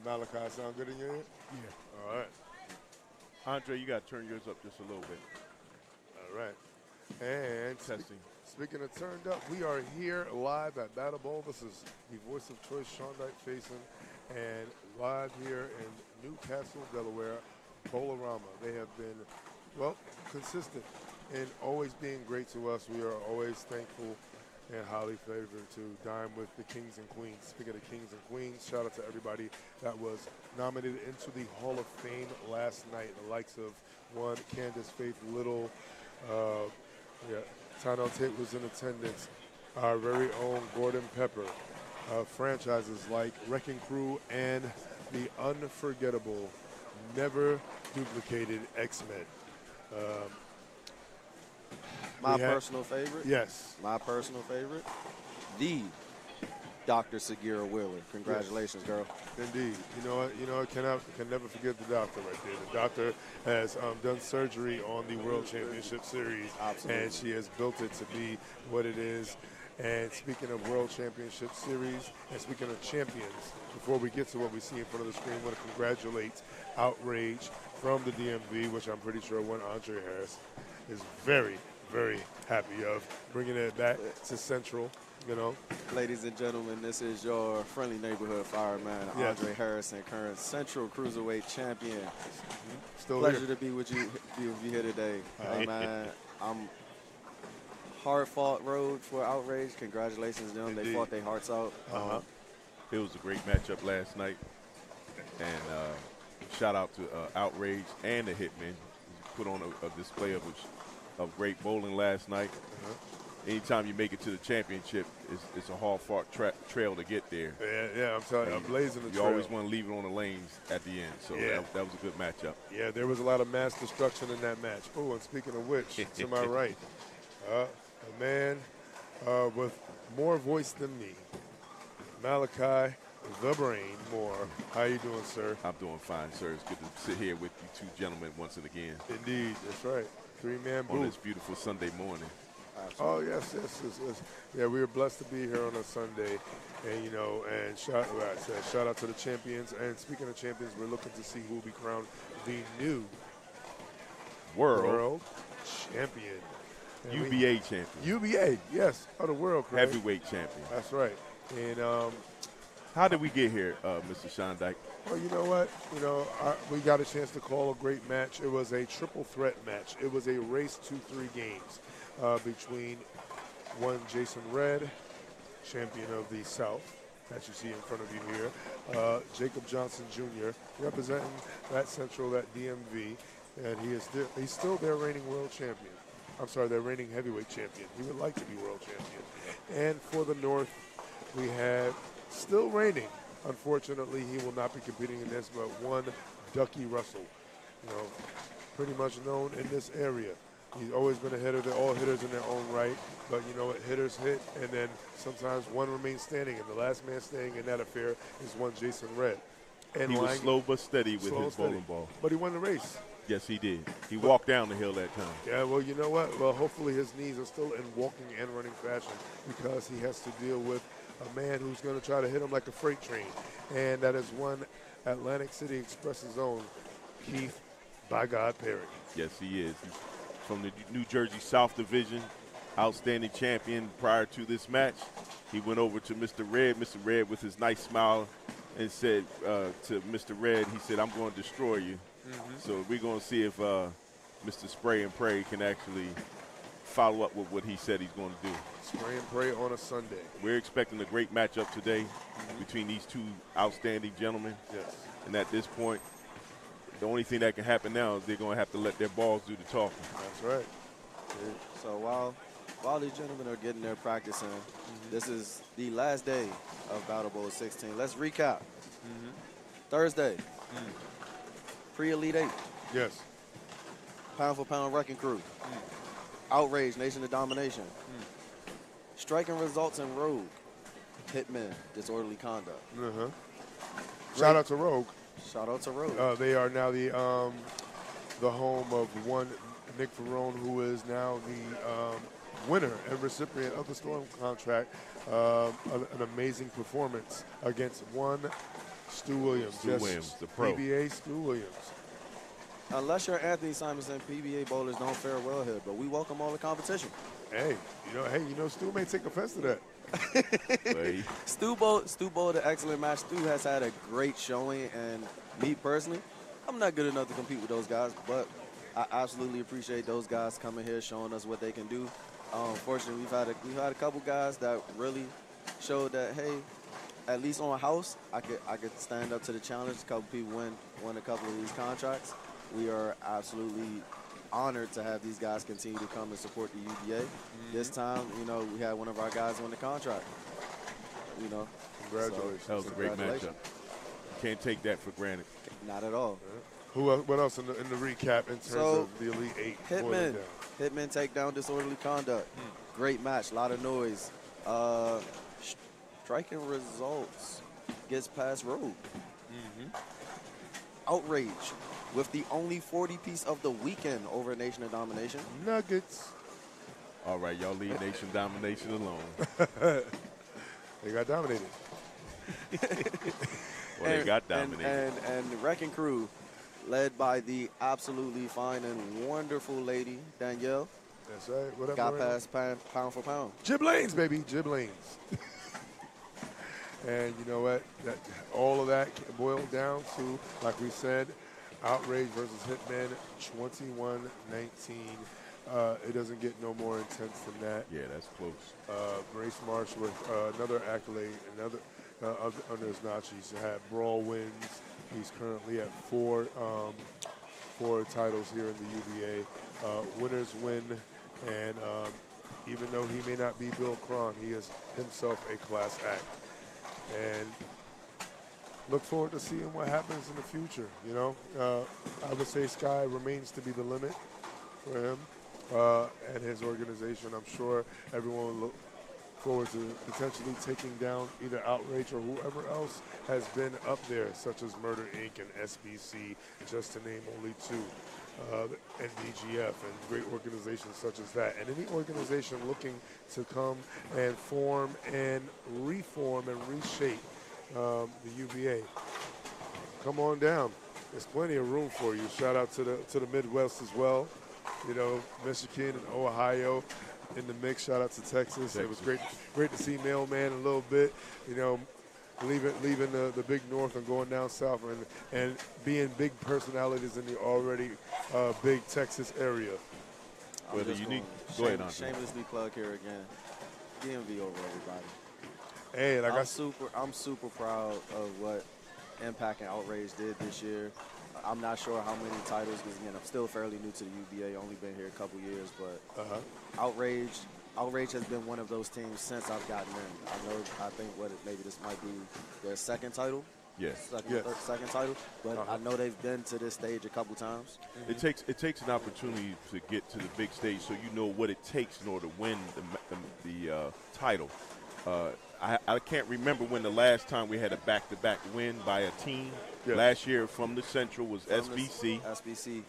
Malachi, sound good in your ear? Yeah. All right. Andre, you got to turn yours up just a little bit. All right. And Testing. speaking of turned up, we are here live at Battle Bowl. This is the voice of choice, Sean Dyke Faison, and live here in Newcastle, Delaware, Bowl-A-Rama. They have been, well, consistent in always being great to us. We are always thankful and highly favored to dine with the Kings and Queens. Speaking of Kings and Queens, shout out to everybody that was nominated into the Hall of Fame last night. The likes of one Candace Faith Little, Tynell Tate was in attendance. Our very own Gordon Pepper. Franchises like Wrecking Crew and the unforgettable, never duplicated X-Men. My personal favorite? Yes. My personal favorite? The Dr. Sagira Wheeler. Congratulations, yes. girl. Indeed. You know what? Can never forget the doctor right there. The doctor has done surgery on the World Championship Series. Absolutely. And she has built it to be what it is. And speaking of World Championship Series, and speaking of champions, before we get to what we see in front of the screen, I want to congratulate Outrage from the DMV, which I'm pretty sure one Andre Harris is very, very happy of, bringing it back to Central, you know. Ladies and gentlemen, this is your friendly neighborhood fireman, yes. Andre Harrison, current Central Cruiserweight champion. Still Pleasure here. to be with you here today. Hey, man, I'm hard-fought road for Outrage. Congratulations to them. Indeed. They fought their hearts out. It was a great matchup last night. And shout out to Outrage and the Hitmen. Put on a display of great bowling last night. Anytime you make it to the championship, it's a hard-fought trail to get there. Yeah, I'm telling you, I'm blazing the you trail. always want to leave it on the lanes at the end, so that was a good matchup. Yeah, there was a lot of mass destruction in that match. Oh, and speaking of which, to my right, a man with more voice than me, Malachi the Brain Moore. How you doing, sir? I'm doing fine, sir. It's good to sit here with you two gentlemen once again. Indeed, that's right. Three-man booth. On this beautiful Sunday morning. Oh, yes. Yeah, we were blessed to be here on a Sunday. And, you know, and shout out to the champions. And speaking of champions, we're looking to see who will be crowned the new world champion. And UBA champion. UBA, yes, of the world, Craig. Heavyweight champion. That's right. And how did we get here, Mr. Sean Dyke? well, you know what? You know, we got a chance to call a great match. It was a triple threat match. It was a race to 3 games between one Jason Red, champion of the South, that you see in front of you here, Jacob Johnson Jr., representing that Central, that DMV, and he's still their reigning world champion. I'm sorry, their reigning heavyweight champion. He would like to be world champion. And for the North, we have still reigning. Unfortunately, he will not be competing in this, but one Ducky Russell, you know, pretty much known in this area. He's always been a hitter. They're all hitters in their own right, but you know what? Hitters hit, and then sometimes one remains standing, and the last man standing in that affair is one Jason Red. And he was slow but steady with his bowling ball. But he won the race. Yes, he did. He walked down the hill that time. Yeah, well, you know what? Well, hopefully his knees are still in walking and running fashion because he has to deal with a man who's going to try to hit him like a freight train. And that is one Atlantic City Express's own Keith by God Perry. Yes, he is. He's from the New Jersey South Division, outstanding champion. Prior to this match, he went over to Mr. Red. Mr. Red, with his nice smile, and said to Mr. Red, he said, "I'm going to destroy you." So we're going to see if Mr. Spray and Pray can actually follow up with what he said he's going to do. Spray and pray on a Sunday. We're expecting a great matchup today between these two outstanding gentlemen. Yes. And at this point, the only thing that can happen now is they're going to have to let their balls do the talking. That's right. So while these gentlemen are getting their practice in, this is the last day of Battle Bowl 16. Let's recap. Thursday, pre-Elite 8. Yes. Pound for pound wrecking crew. Outrage, Nation of Domination. Striking results in Rogue. Hitmen, disorderly conduct. Shout out to Rogue. Shout out to Rogue. They are now the home of one Nick Ferrone, who is now the winner and recipient of the Storm contract. An amazing performance against one Stu Williams. Stu yes, Williams, the pro. PBA Stu Williams. Unless you're Anthony Simonson, PBA bowlers don't fare well here, but we welcome all the competition. Hey, Stu may take offense to that. Stu bowled an excellent match. Stu has had a great showing, and me personally, I'm not good enough to compete with those guys, but I absolutely appreciate those guys coming here showing us what they can do. Fortunately, we've had a couple guys that really showed that, hey, at least on house, I could stand up to the challenge. A couple people won a couple of these contracts. We are absolutely honored to have these guys continue to come and support the UBA. This time, we had one of our guys win the contract. Congratulations. That was a great matchup. Can't take that for granted. Not at all. What else in the recap in terms of the Elite Eight? Hitman take down disorderly conduct. Great match, a lot of noise. Striking results gets past Rogue. Outrage with the only 40 piece of the weekend over Nation of Domination. Nuggets. All right, y'all leave Nation Domination alone. They got dominated. They got dominated. And the Wrecking Crew, led by the absolutely fine and wonderful lady, Danielle. That's right. What up, got Miranda? past pound for pound. Jib Lanes, baby. Jib Lanes. And you know what? All of that boiled down to, like we said, Outrage versus Hitman, 21-19. It doesn't get no more intense than that. Yeah, that's close. Grace Marsh with another accolade, under his notch. He's had brawl wins. He's currently at four titles here in the UBA. Winners win, and even though he may not be Bill Cron, he is himself a class act. And look forward to seeing what happens in the future. I would say sky remains to be the limit for him and his organization. I'm sure everyone will look forward to potentially taking down either Outrage or whoever else has been up there, such as Murder Inc. and SBC, just to name only two. And DGF and great organizations such as that. And any organization looking to come and form and reform and reshape the UBA, come on down. There's plenty of room for you. Shout out to the Midwest as well. Michigan and Ohio in the mix. Shout out to Texas. It was great to see Mailman a little bit. Leaving the big north and going down south and being big personalities in the already big Texas area. Go ahead, Andre. Shamelessly plug here again. DMV over everybody. Hey, I'm super proud of what Impact and Outrage did this year. I'm not sure how many titles, because again, I'm still fairly new to the UBA. Only been here a couple years, but Outrage has been one of those teams since I've gotten in. I think maybe this might be their second title. Yes. Second title, but I know they've been to this stage a couple times. It takes an opportunity to get to the big stage, so you know what it takes in order to win the title. I can't remember when the last time we had a back-to-back win by a team. Yes. Last year from the Central was SBC.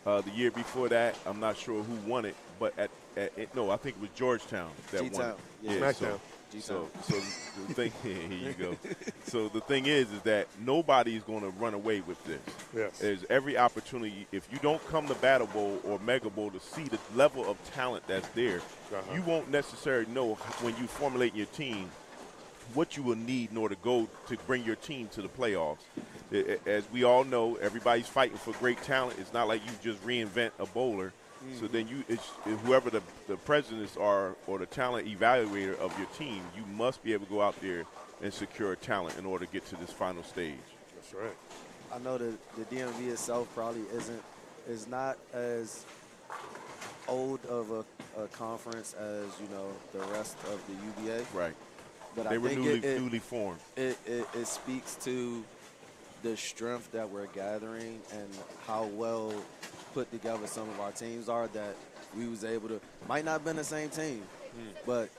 The year before that, I'm not sure who won it, but I think it was Georgetown that won it. Yeah, SmackDown. So the thing here you go. So the thing is that nobody is going to run away with this. Yes. There's every opportunity. If you don't come to Battle Bowl or Mega Bowl to see the level of talent that's there, you won't necessarily know when you formulate your team what you will need in order to bring your team to the playoffs. As we all know, everybody's fighting for great talent. It's not like you just reinvent a bowler. So then whoever the presidents are or the talent evaluator of your team, you must be able to go out there and secure talent in order to get to this final stage. That's right. I know that the DMV itself probably is not as old of a conference as the rest of the UBA. Right. But they I were think newly formed. It speaks to the strength that we're gathering and how well put together some of our teams are, that we was able to, might not have been the same team, but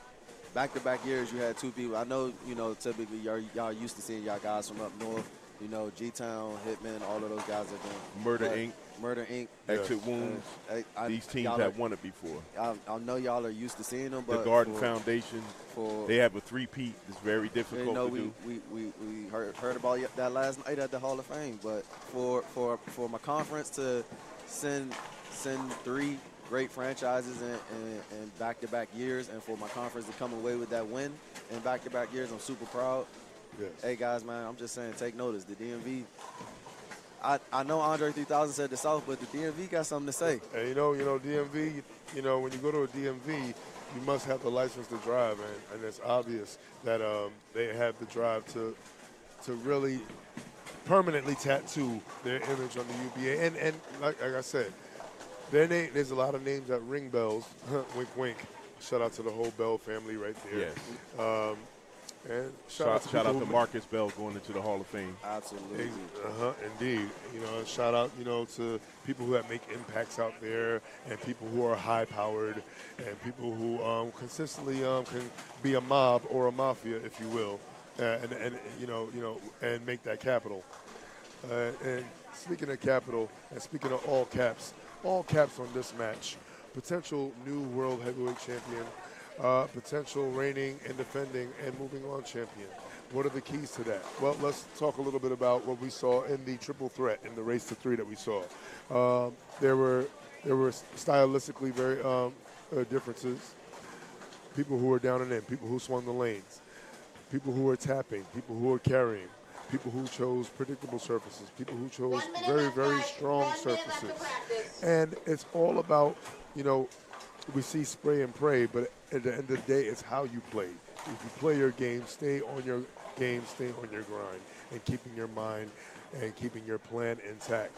back-to-back years, you had two people. I know, typically y'all used to seeing y'all guys from up north, G-Town, Hitman, all of those guys have been. Murder Inc. Murder Inc. Exit Wounds. These teams have won it before. I know y'all are used to seeing them, but the Garden Foundation, they have a three-peat. It's very difficult to do. We heard about that last night at the Hall of Fame, but for my conference to send 3 great franchises in back-to-back years, and for my conference to come away with that win in back-to-back years, I'm super proud. Yes. Hey, guys, man, I'm just saying, take notice. The DMV, I know Andre 3000 said the South, but the DMV got something to say. And DMV, when you go to a DMV, you must have the license to drive, and it's obvious that they have the drive to really permanently tattoo their image on the UBA. And like I said, there's a lot of names that ring bells. Wink, wink. Shout out to the whole Bell family right there. Yes. And shout out to Marcus Bell going into the Hall of Fame. Absolutely. Indeed. Shout out, to people who have make impacts out there, and people who are high-powered, and people who consistently can be a mob or a mafia, if you will, and make that capital. And speaking of capital, and speaking of all caps on this match, potential new world heavyweight champion, potential reigning and defending and moving on champion. What are the keys to that? Well, let's talk a little bit about what we saw in the triple threat, in the race to 3 that we saw. There were stylistically very differences. People who were down and in, people who swung the lanes, people who were tapping, people who were carrying, people who chose predictable surfaces, people who chose very, very strong surfaces. And it's all about, we see spray and pray, but at the end of the day, it's how you play. If you play your game, stay on your game, stay on your grind, and keeping your mind and keeping your plan intact.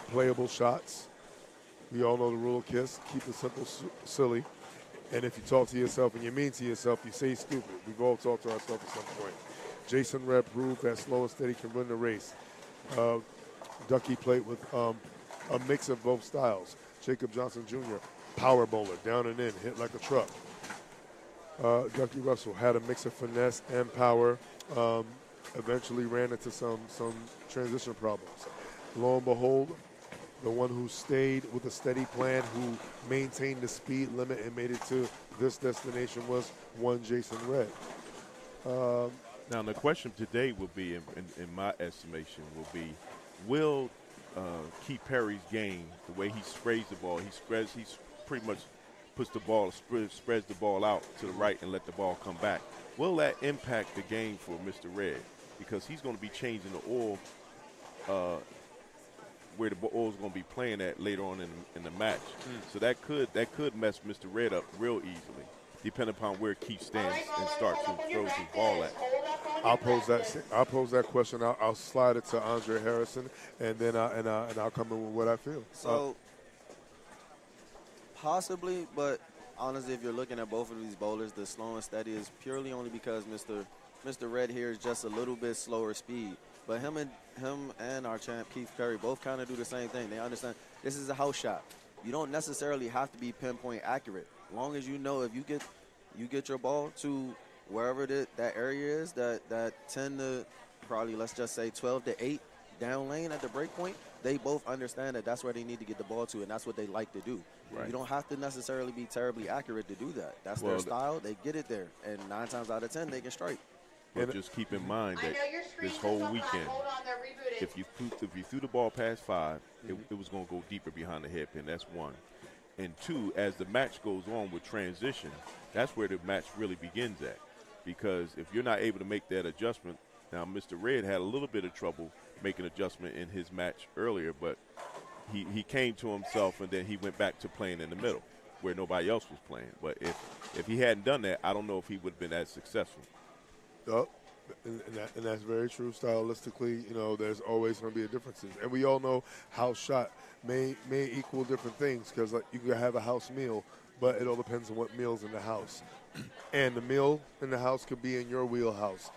Playable shots. We all know the rule of KISS. Keep it simple, silly. And if you talk to yourself and you're mean to yourself, you say stupid. We've all talked to ourselves at some point. Jason Red proved that slow and steady can win the race. Ducky played with a mix of both styles. Jacob Johnson Jr., power bowler, down and in, hit like a truck. Ducky Russell had a mix of finesse and power. Eventually ran into some transition problems. Lo and behold, the one who stayed with a steady plan, who maintained the speed limit and made it to this destination, was one Jason Red. Now, the question today will be, in my estimation, will Keith Perry's game, the way he sprays the ball, he pretty much puts the ball, spreads the ball out to the right and let the ball come back. Will that impact the game for Mr. Red? Because he's going to be changing the oil where the oil is going to be playing at later on in the match. So that could mess Mr. Red up real easily, depending upon where Keith stands and starts to throw his ball at. I'll pose that question. I'll slide it to Andre Harrison, and then I'll come in with what I feel. So possibly, but honestly, if you're looking at both of these bowlers, the slow and steady is purely only because Mr. Red here is just a little bit slower speed. But him and our champ Keith Perry both kind of do the same thing. They understand this is a house shot. You don't necessarily have to be pinpoint accurate. As long as you know if you get your ball to wherever that area is, that 10 to probably, let's just say 12 to 8 down lane at the break point, they both understand that that's where they need to get the ball to, and that's what they like to do. Right. You don't have to necessarily be terribly accurate to do that. That's their style. They get it there, and 9 times out of 10, they can strike. But just keep in mind that this whole weekend, if you threw the ball past 5, it was going to go deeper behind the headpin. That's one. And 2, as the match goes on with transition, that's where the match really begins at. Because if you're not able to make that adjustment, now Mr. Red had a little bit of trouble making adjustment in his match earlier, but he came to himself, and then he went back to playing in the middle where nobody else was playing. But if he hadn't done that, I don't know if he would have been as successful. Oh, and that's very true. Stylistically, there's always going to be a differences. And we all know house shot may equal different things, because you can have a house meal, but it all depends on what meal's in the house. And the meal in the house could be in your wheelhouse.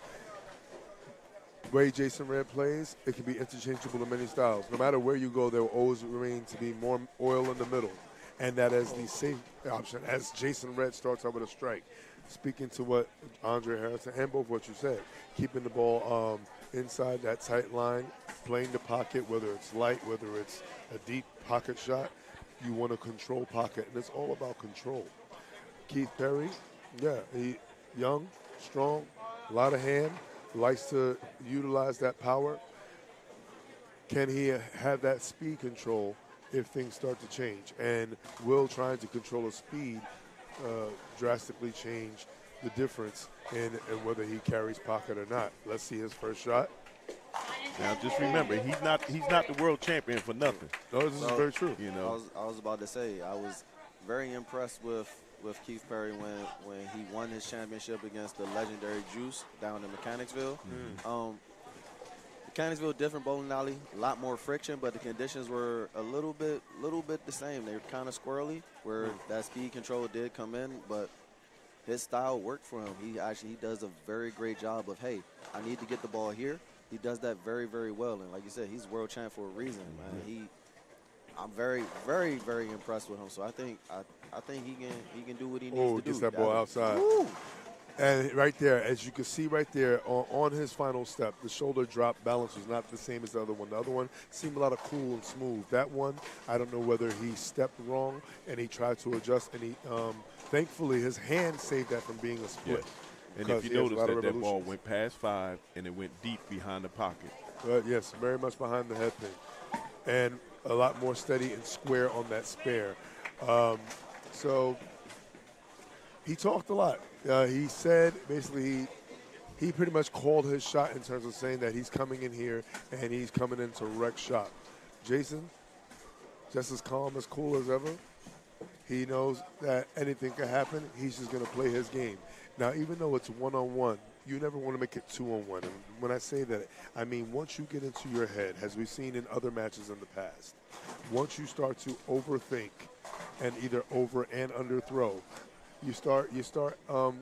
The way Jason Red plays, it can be interchangeable in many styles. No matter where you go, there will always remain to be more oil in the middle. And that is the safe option, as Jason Red starts out with a strike. speaking to what Andre Harrison and both what you said, keeping the ball inside that tight line, playing the pocket, whether it's light, whether it's a deep pocket shot, you want to control pocket, and it's all about control. Keith Perry, yeah, he young, strong, a lot of hand, likes to utilize that power. Can he have that speed control if things start to change? And will trying to control his speed drastically change the difference in whether he carries pocket or not? Let's see his first shot. Now, just remember, he's not the world champion for nothing. No, this is very true. You know, I was about to say, I was very impressed with Keith Perry when he won his championship against the legendary Juice down in Mechanicsville. Mechanicsville, different bowling alley, a lot more friction, but the conditions were a little bit the same. They were kind of squirrely, where that speed control did come in, but his style worked for him. He does a very great job of, hey, I need to get the ball here. He does that very, very well, and like you said, he's world champ for a reason, man. I'm very, very, very impressed with him. So I think he can do what he needs to do. Gets that ball outside. Woo. And right there, as you can see right there, on his final step, the shoulder drop balance was not the same as the other one. The other one seemed a lot of cool and smooth. That one, I don't know whether he stepped wrong and he tried to adjust, and he thankfully his hand saved that from being a split. yes. And if you notice that ball went past 5 and it went deep behind the pocket. Yes, very much behind the head pin. And a lot more steady and square on that spare. So he talked a lot. He said basically he pretty much called his shot in terms of saying that he's coming in here and he's coming in to wreck shop. Jason, just as calm, as cool as ever. He knows that anything can happen. He's just going to play his game. Now, even though it's one-on-one, you never want to make it 2-on-1. And when I say that, I mean once you get into your head, as we've seen in other matches in the past, once you start to overthink and either over and underthrow, you start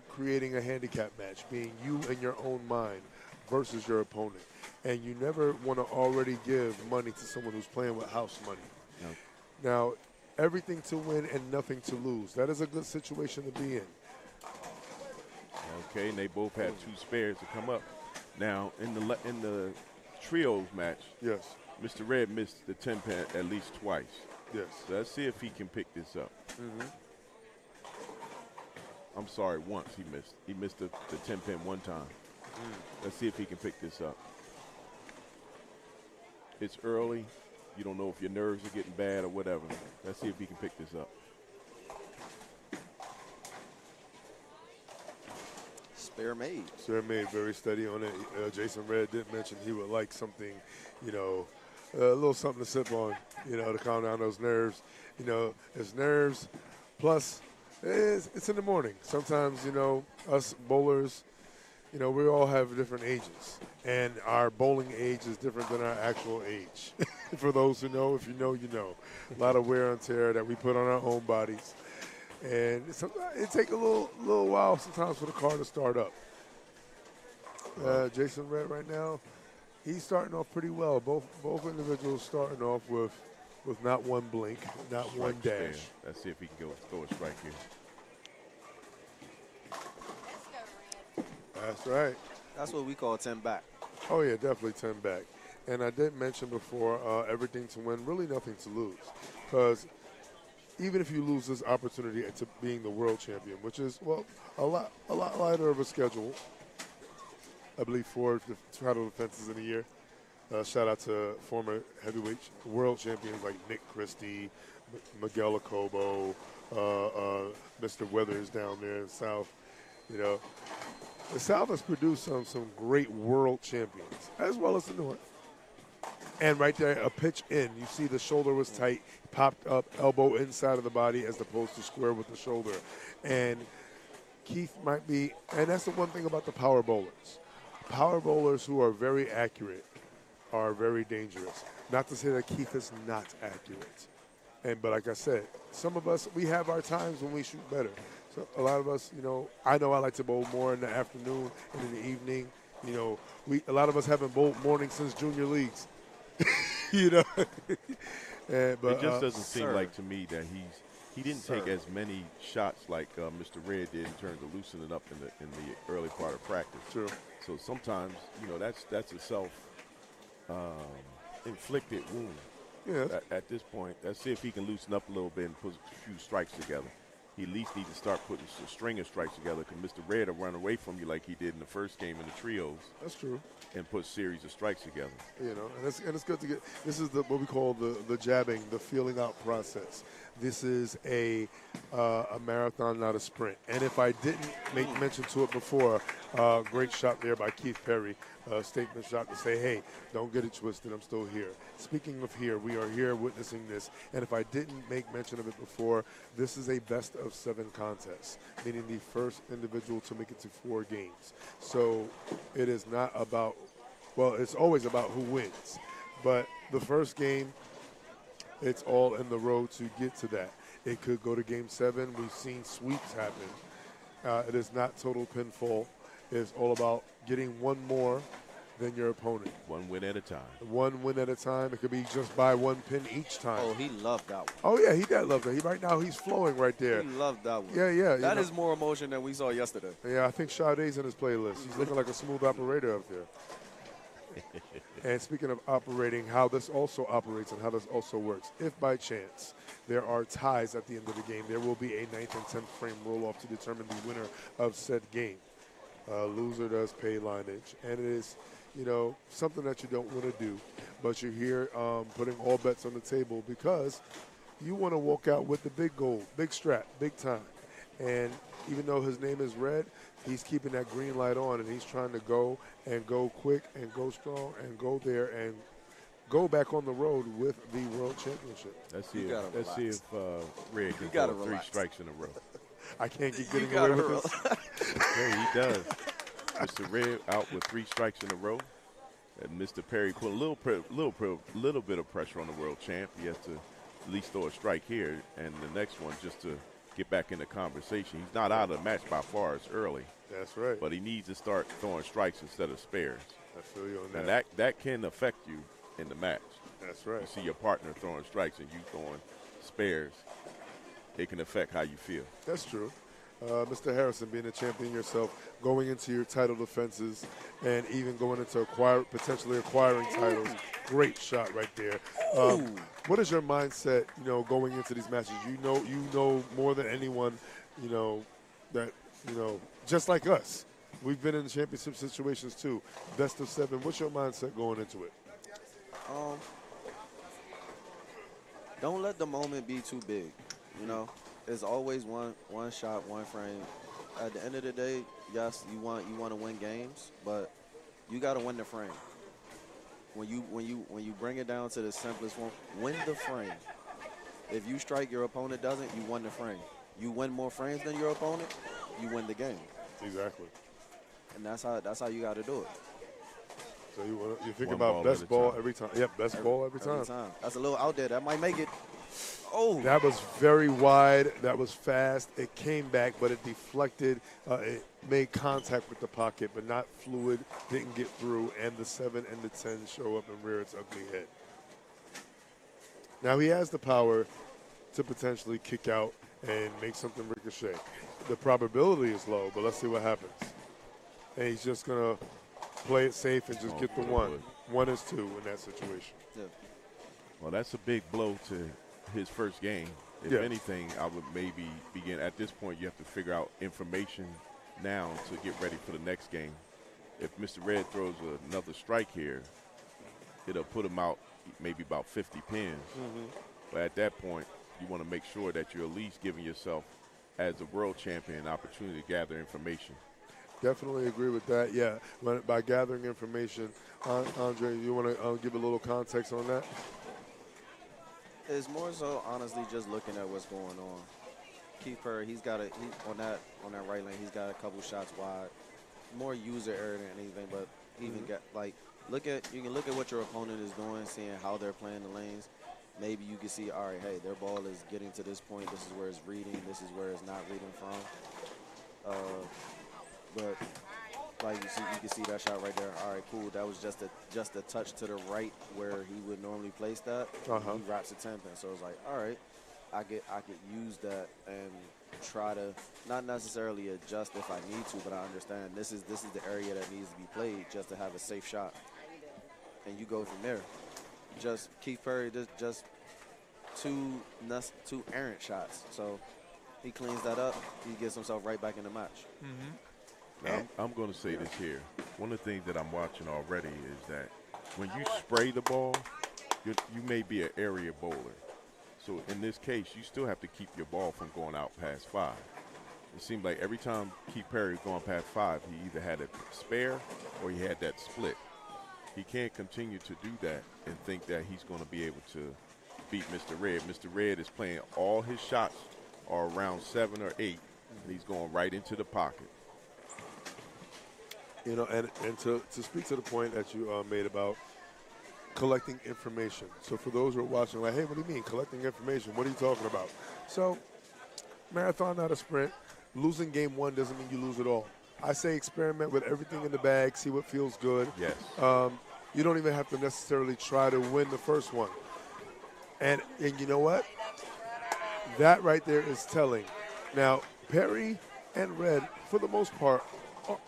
creating a handicap match, being you in your own mind versus your opponent. And you never want to already give money to someone who's playing with house money. No. Now, everything to win and nothing to lose. That is a good situation to be in. Okay, and they both had 2 spares to come up. Now, in the trios match, Yes. Mr. Red missed the 10 pin at least twice. Yes. So let's see if he can pick this up. I'm sorry, once he missed. He missed the 10 pin one time. Let's see if he can pick this up. It's early. You don't know if your nerves are getting bad or whatever. Let's see if he can pick this up. Spare made. Spare made, very steady on it. Jason Red did mention he would like something, a little something to sip on, to calm down those nerves. It's nerves, plus it's in the morning. Sometimes, us bowlers, we all have different ages, and our bowling age is different than our actual age. For those who know, if you know, you know. A lot of wear and tear that we put on our own bodies. And it takes a little while sometimes for the car to start up. Jason Red right now, he's starting off pretty well. Both individuals starting off with not one blink, not one dash. Spare. Let's see if he can throw a strike here. That's right. That's what we call 10 back. Oh, yeah, definitely 10 back. And I did mention before, everything to win, really nothing to lose. Because even if you lose this opportunity to being the world champion, which is, well, a lot lighter of a schedule, I believe 4 title defenses in a year. Shout out to former heavyweight world champions like Nick Christie, Miguel Acobo, Mr. Weathers down there in the South. The South has produced some great world champions, as well as the North. And right there, a pitch in. You see the shoulder was tight, popped up, elbow inside of the body as opposed to square with the shoulder. And Keith might be, and that's the one thing about the power bowlers. Power bowlers who are very accurate are very dangerous. Not to say that Keith is not accurate. But like I said, some of us, we have our times when we shoot better. So a lot of us, I know I like to bowl more in the afternoon and in the evening. A lot of us haven't bowled morning since junior leagues. But it just doesn't seem like to me that He didn't take as many shots like Mr. Red did in terms of loosening up in the early part of practice. True. So sometimes, that's a self inflicted wound. Yeah. At this point, let's see if he can loosen up a little bit and put a few strikes together. He at least needs to start putting a string of strikes together because Mr. Red will run away from you like he did in the first game in the trios. That's true. And put series of strikes together. And it's good to get. This is what we call the jabbing, the feeling out process. This is a marathon, not a sprint. And if I didn't make mention to it before, great shot there by Keith Perry, statement shot to say, hey, don't get it twisted, I'm still here. Speaking of here, we are here witnessing this. And if I didn't make mention of it before, this is a best of 7 contest, meaning the first individual to make it to 4 games. So it is not about, well, it's always about who wins. But the first game, it's all in the road to get to that. It could go to game 7. We've seen sweeps happen. It is not total pinfall. It's all about getting one more than your opponent. One win at a time. One win at a time. It could be just by 1 pin each time. Oh, he loved that one. Oh, yeah, he did love that. Right now, he's flowing right there. He loved that one. Yeah. That is more emotion than we saw yesterday. Yeah, I think Sade's in his playlist. He's looking like a smooth operator up there. And speaking of operating, how this also operates and how this also works. If by chance there are ties at the end of the game, there will be a 9th and 10th frame roll-off to determine the winner of said game. Loser does pay lineage, and it is, something that you don't want to do, but you're here putting all bets on the table because you want to walk out with the big gold, big strap, big time. And even though his name is Red, he's keeping that green light on, and he's trying to go quick and go strong and go there and go back on the road with the World Championship. Let's see if Red can throw 3 strikes in a row. I can't keep getting away with this. Okay, he does. Mr. Red out with 3 strikes in a row. And Mr. Perry put a little bit of pressure on the world champ. He has to at least throw a strike here, and the next one just to get back in the conversation. He's not out of the match by far. It's early. That's right. But he needs to start throwing strikes instead of spares. I feel you on that. And that can affect you in the match. That's right. You see your partner throwing strikes and you throwing spares. It can affect how you feel. That's true. Mr. Harrison, being a champion yourself, going into your title defenses and even going into potentially acquiring titles, great shot right there. What is your mindset, going into these matches? You know more than anyone, that, just like us, we've been in championship situations too. Best of 7. What's your mindset going into it? Don't let the moment be too big. It's always one shot, one frame. At the end of the day, yes, you want to win games, but you got to win the frame. When you bring it down to the simplest one, win the frame. If you strike, your opponent doesn't, you win the frame. You win more frames than your opponent, you win the game. Exactly. And that's how you got to do it. So you think about best ball every time. Yep, best ball every time. That's a little out there. That might make it. Oh. That was very wide. That was fast. It came back, but it deflected. It made contact with the pocket, but not fluid. Didn't get through. And the 7 and the 10 show up and rear its ugly head. Now he has the power to potentially kick out and make something ricochet. The probability is low, but let's see what happens. And he's just going to play it safe and just get the 1. 1 is 2 in that situation. Yeah. Well, that's a big blow to his first game. If anything, I would maybe begin at this point. You have to figure out information now to get ready for the next game. If Mr. Red throws another strike here, it'll put him out maybe about 50 pins. But at that point, you want to make sure that you're at least giving yourself, as a world champion, an opportunity to gather information. Definitely agree with that. Yeah, by gathering information, Andre, you want to give a little context on that? It's more so, honestly, just looking at what's going on. Keith Perry, on that right lane, he's got a couple shots wide. More user error than anything, but even you can look at what your opponent is doing, seeing how they're playing the lanes. Maybe you can see, all right, hey, their ball is getting to this point. This is where it's reading. This is where it's not reading from. But like you can see that shot right there. All right, cool. That was just a touch to the right where he would normally place that. He wraps a 10 pin. So it's like, all right, I could use that and try to not necessarily adjust if I need to, but I understand this is the area that needs to be played just to have a safe shot, and you go from there. Just Keith Perry, just two errant shots, so he cleans that up. He gets himself right back in the match. Now, I'm going to say this here. One of the things that I'm watching already is that when you spray the ball, you may be an area bowler. So in this case, you still have to keep your ball from going out past 5. It seemed like every time Keith Perry was going past 5, he either had a spare or he had that split. He can't continue to do that and think that he's going to be able to beat Mr. Red. Mr. Red is playing all his shots are around 7 or 8, and he's going right into the pocket. You know, and to speak to the point that you made about collecting information. So for those who are watching, like, hey, what do you mean collecting information? What are you talking about? So marathon, not a sprint. Losing game 1 doesn't mean you lose it all. I say experiment with everything in the bag, see what feels good. Yes. You don't even have to necessarily try to win the first one. And you know what? That right there is telling. Now, Perry and Red, for the most part,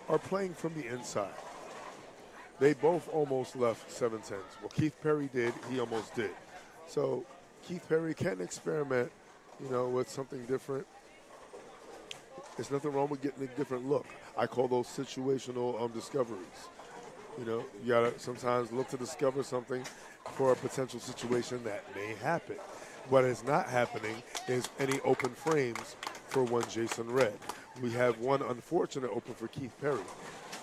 are playing from the inside. They both almost left 7-10s. Well, Keith Perry did. He almost did. So Keith Perry can experiment, you know, with something different. There's nothing wrong with getting a different look. I call those situational discoveries. You know, you got to sometimes look to discover something for a potential situation that may happen. What is not happening is any open frames for one Jason Red. We have one unfortunate open for Keith Perry.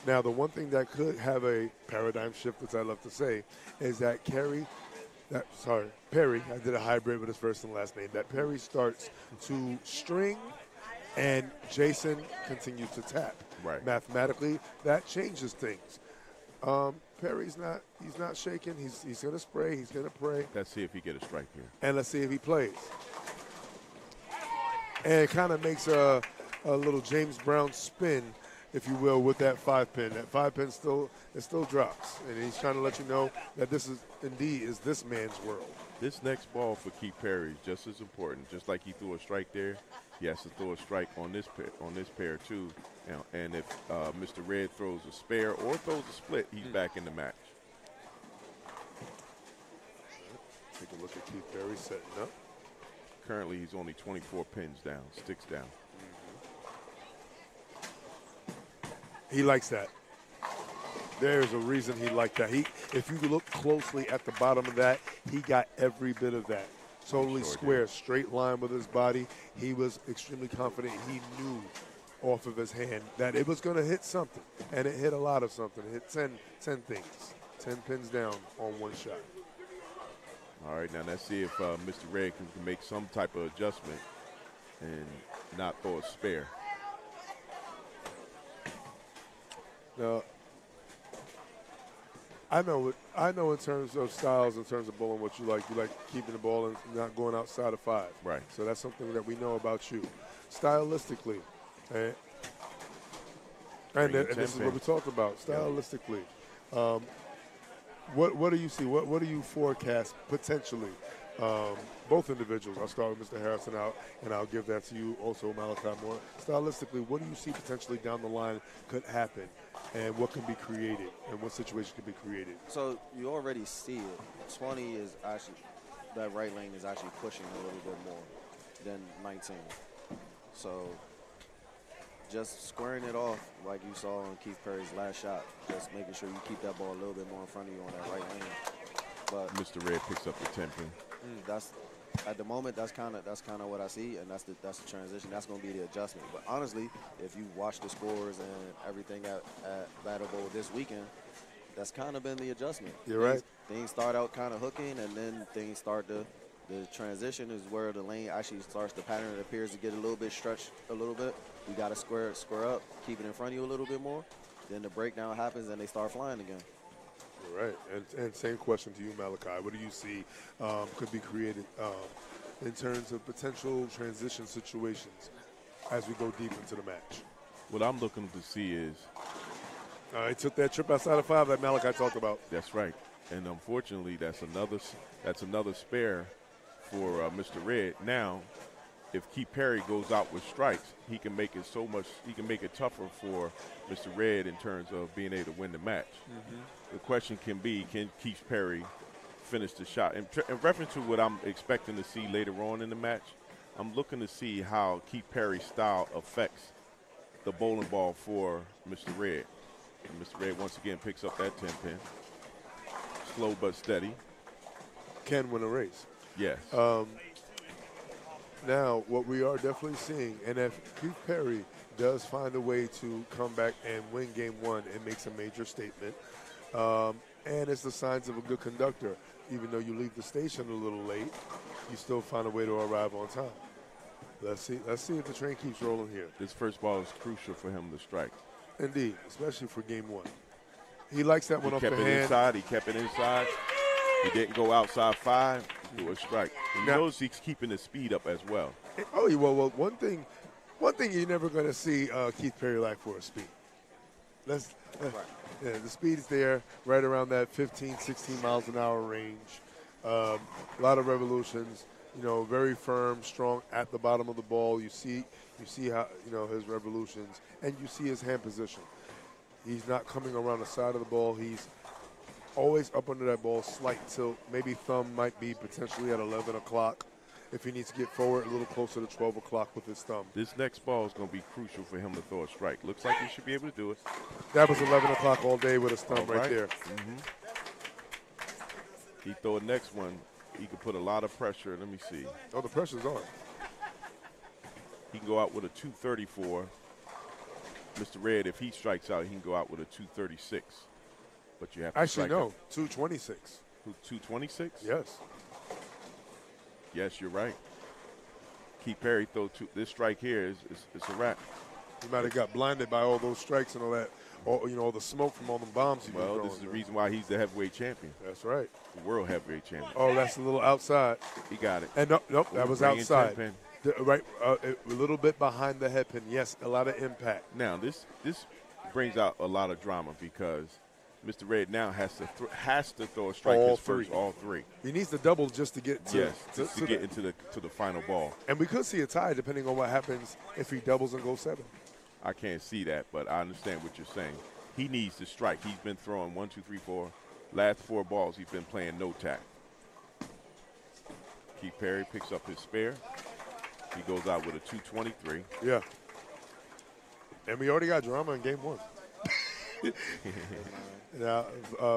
Now, the one thing that could have a paradigm shift, as I love to say, is that Perry, I did a hybrid with his first and last name, that Perry starts to string and Jason continues to tap. Right. Mathematically, that changes things. Perry's not shaking. He's going to spray. He's going to pray. Let's see if he get a strike here. And let's see if he plays. And it kind of makes a little James Brown spin, if you will, with that 5-pin. That 5-pin still drops. And he's trying to let you know that this is indeed this man's world. This next ball for Keith Perry is just as important. Just like he threw a strike there, he has to throw a strike on this pair too. And if Mr. Red throws a spare or throws a split, he's back in the match. Take a look at Keith Perry setting up. Currently, he's only 24 pins down, sticks down. He likes that. There's a reason he liked that. If you look closely at the bottom of that, he got every bit of that. Totally square, straight line with his body. He was extremely confident. He knew off of his hand that it was going to hit something, and it hit a lot of something. It hit 10 things, 10 pins down on one shot. All right, now let's see if Mr. Red can make some type of adjustment and not throw a spare. Now, I know in terms of styles, in terms of bowling, what you like. You like keeping the ball and not going outside of 5. Right. So that's something that we know about you. Stylistically, and this is what we talked about, stylistically. What do you see? What do you forecast potentially? Both individuals. I'll start with Mr. Harrison out, and I'll give that to you also, Malachi Moore. Stylistically, what do you see potentially down the line could happen, and what can be created, and what situation can be created? So you already see it. 20 is actually, that right lane is actually pushing a little bit more than 19. So just squaring it off like you saw on Keith Perry's last shot, just making sure you keep that ball a little bit more in front of you on that right lane. But Mr. Red picks up the 10 pin. That's at the moment. That's kind of what I see, and that's the transition. That's going to be the adjustment. But honestly, if you watch the scores and everything at Battle Bowl this weekend, that's kind of been the adjustment. You're right. Things start out kind of hooking, and then things start to. The transition is where the lane actually starts. The pattern it appears to get a little bit stretched a little bit. You got to square up, keep it in front of you a little bit more. Then the breakdown happens, and they start flying again. Right, and same question to you, Malachi. What do you see could be created in terms of potential transition situations as we go deep into the match? What I'm looking to see is... He took that trip outside of 5 that Malachi talked about. That's right. And unfortunately, that's another spare for Mr. Red. Now, if Keith Perry goes out with strikes, he can make it he can make it tougher for Mr. Red in terms of being able to win the match. The question can be, can Keith Perry finish the shot? In reference to what I'm expecting to see later on in the match, I'm looking to see how Keith Perry's style affects the bowling ball for Mr. Red. And Mr. Red once again picks up that 10-pin. Slow but steady. Can win a race. Yes. Now, what we are definitely seeing, and if Keith Perry does find a way to come back and win game one, it makes a major statement. And it's the signs of a good conductor. Even though you leave the station a little late, you still find a way to arrive on time. Let's see if the train keeps rolling here. This first ball is crucial for him to strike. Indeed, especially for game one. He likes that one off the hand. He kept it inside. He didn't go outside 5 to a strike. He knows he's keeping his speed up as well. Oh, well, one thing you're never going to see Keith Perry lack for is speed. Yeah, the speed is there, right around that 15, 16 miles an hour range. A lot of revolutions. Very firm, strong at the bottom of the ball. You see how his revolutions, and you see his hand position. He's not coming around the side of the ball. He's always up under that ball, slight tilt. Maybe thumb might be potentially at 11 o'clock if he needs to get forward a little closer to 12 o'clock with his thumb. This next ball is going to be crucial for him to throw a strike. Looks like he should be able to do it. That was 11 o'clock all day with his thumb right there. He throw the next one. He could put a lot of pressure. Let me see. Oh, the pressure's on. He can go out with a 234. Mr. Red, if he strikes out, he can go out with a 236. But you have to actually no, 226. 226? Yes. Yes, you're right. Keith Perry throw this strike here is a wrap. He might have got blinded by all those strikes and all that, all the smoke from all the bombs. Well, this is the reason why he's the heavyweight champion. That's right. The world heavyweight champion. Oh, that's a little outside. He got it. And nope, that was outside. Right, a little bit behind the head pin. Yes, a lot of impact. Now this brings out a lot of drama because Mr. Red now has to throw a strike all three. He needs to double just to get to get into the final ball. And we could see a tie depending on what happens if he doubles and goes 7. I can't see that, but I understand what you're saying. He needs to strike. He's been throwing 1, 2, 3, 4. Last 4 balls, he's been playing no tack. Keith Perry picks up his spare. He goes out with a 223. Yeah. And we already got drama in game 1. Now,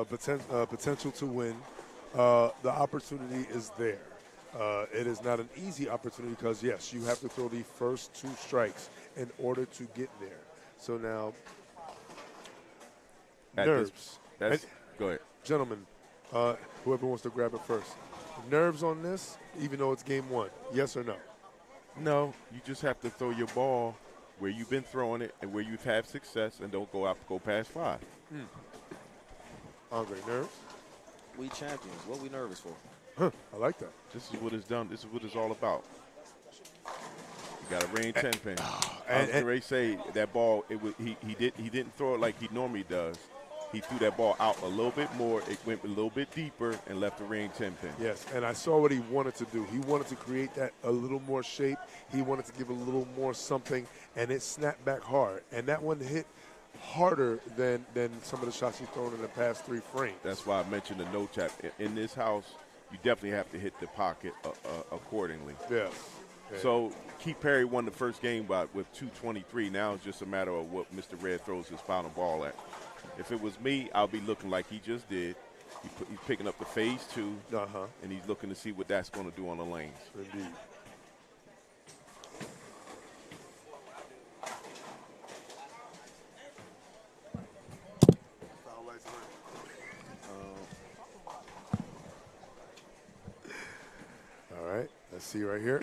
potential to win. The opportunity is there. It is not an easy opportunity because, yes, you have to throw the first 2 strikes in order to get there. So now, nerves. Go ahead. Gentlemen, whoever wants to grab it first. Nerves on this, even though it's game 1, yes or no? No, you just have to throw your ball where you've been throwing it and where you've had success and don't go past 5. Andre, nerves? We champions. What we nervous for? Huh, I like that. This is what it's done. This is what it's all about. You got a range 10 pin. And Ray say that ball. He didn't throw it like he normally does. He threw that ball out a little bit more. It went a little bit deeper and left the range 10 pin. Yes, and I saw what he wanted to do. He wanted to create that a little more shape. He wanted to give a little more something, and it snapped back hard. And that one hit harder than some of the shots he's thrown in the past 3 frames. That's why I mentioned the no tap. In this house, you definitely have to hit the pocket accordingly. Yes. Yeah. So Keith Perry won the first game with 223. Now it's just a matter of what Mr. Red throws his final ball at. If it was me, I'll be looking like he just did. He's picking up the phase 2, and he's looking to see what that's going to do on the lanes. Indeed. All right, let's see right here.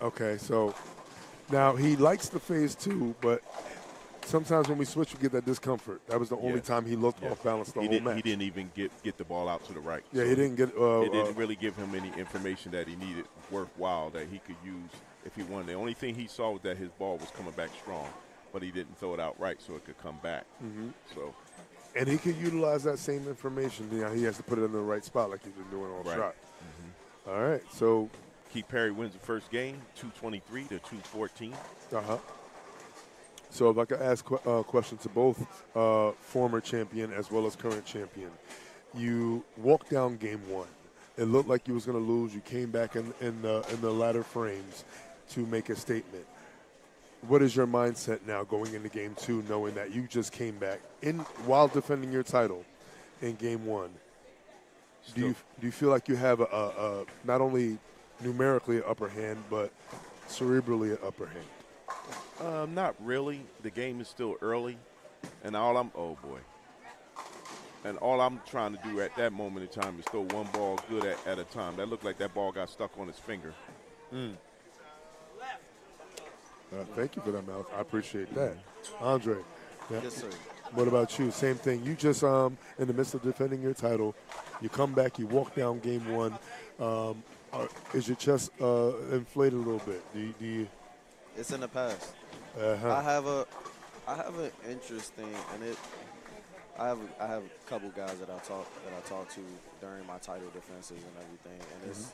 Okay, so now he likes the phase 2, but sometimes when we switch, we get that discomfort. That was the only time he looked off balance the whole match. He didn't even get the ball out to the right. Yeah, so he didn't get. It didn't really give him any information that he needed worthwhile that he could use if he wanted. The only thing he saw was that his ball was coming back strong, but he didn't throw it out right so it could come back. So, and he could utilize that same information. You know, he has to put it in the right spot like he's been doing all shot. All right. So, Keith Perry wins the first game, 223 to 214. uh-huh. So if I could ask a question to both former champion as well as current champion. You walked down game one. It looked like you was going to lose. You came back in the latter frames to make a statement. What is your mindset now going into game two, knowing that you just came back while defending your title in game one? Do you feel like you have a not only numerically an upper hand, but cerebrally an upper hand? Not really. The game is still early, and oh boy. And all I'm trying to do at that moment in time is throw one ball good at a time. That looked like that ball got stuck on his finger. Thank you for that, Mal. I appreciate that. Andre. Yeah. Yes, sir. What about you? Same thing. You just in the midst of defending your title, you come back, you walk down game one. Is your chest inflated a little bit? Do you? It's in the past. Uh-huh. I have an interesting, and I have a couple guys that I talk to during my title defenses and everything, and it's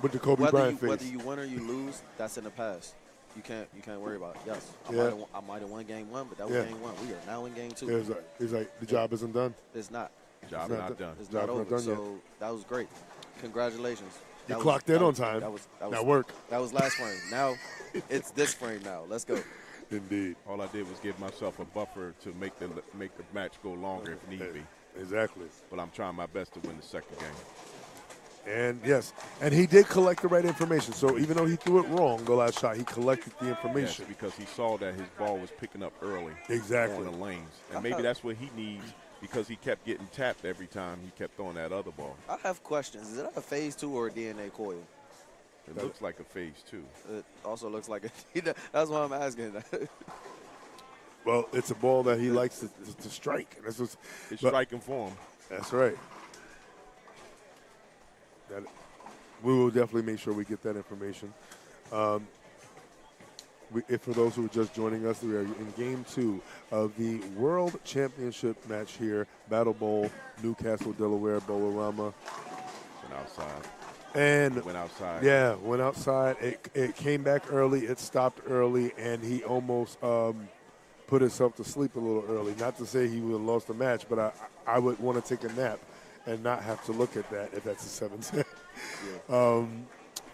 With the Kobe Bryant face. whether you win or you lose, that's in the past. You can't worry about it. Yes, I might have won game one, but that was game one. We are now in game two. It's like the job isn't done. It's not. Job not done. It's not over. So that was great. Congratulations. You clocked in on time. That worked. That was last frame. Now it's this frame. Now let's go. Indeed. All I did was give myself a buffer to make the match go longer if need be. Exactly. But I'm trying my best to win the second game. And yes, and he did collect the right information. So even though he threw it wrong the last shot, he collected the information. Yes, because he saw that his ball was picking up early. Exactly. On the lanes. And maybe that's what he needs because he kept getting tapped every time he kept throwing that other ball. I have questions. Is it a phase 2 or a DNA coil? It looks like a phase 2. It also looks like a that's why I'm asking. Well, it's a ball that he likes to strike. It's striking for him. That's right. We will definitely make sure we get that information. If for those who are just joining us, we are in Game 2 of the World Championship match here, Battle Bowl, Newcastle, Delaware, Bowl-O-Rama. Went outside. And went outside. Yeah, went outside. It came back early. It stopped early, and he almost put himself to sleep a little early. Not to say he would have lost the match, but I would want to take a nap and not have to look at that if that's a 7-10. Yeah.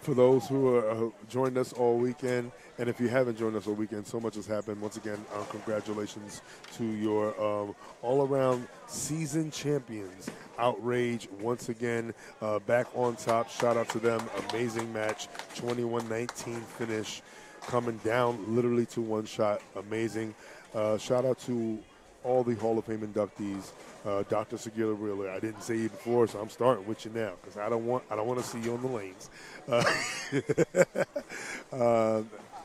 For those who are joined us all weekend, and if you haven't joined us all weekend, so much has happened. Once again, congratulations to your all-around season champions. Outrage, once again, back on top. Shout out to them. Amazing match. 21-19 finish. Coming down literally to one shot. Amazing. Shout out to all the Hall of Fame inductees. Dr. Segura Wheeler, I didn't say you before, so I'm starting with you now because I don't want to see you on the lanes.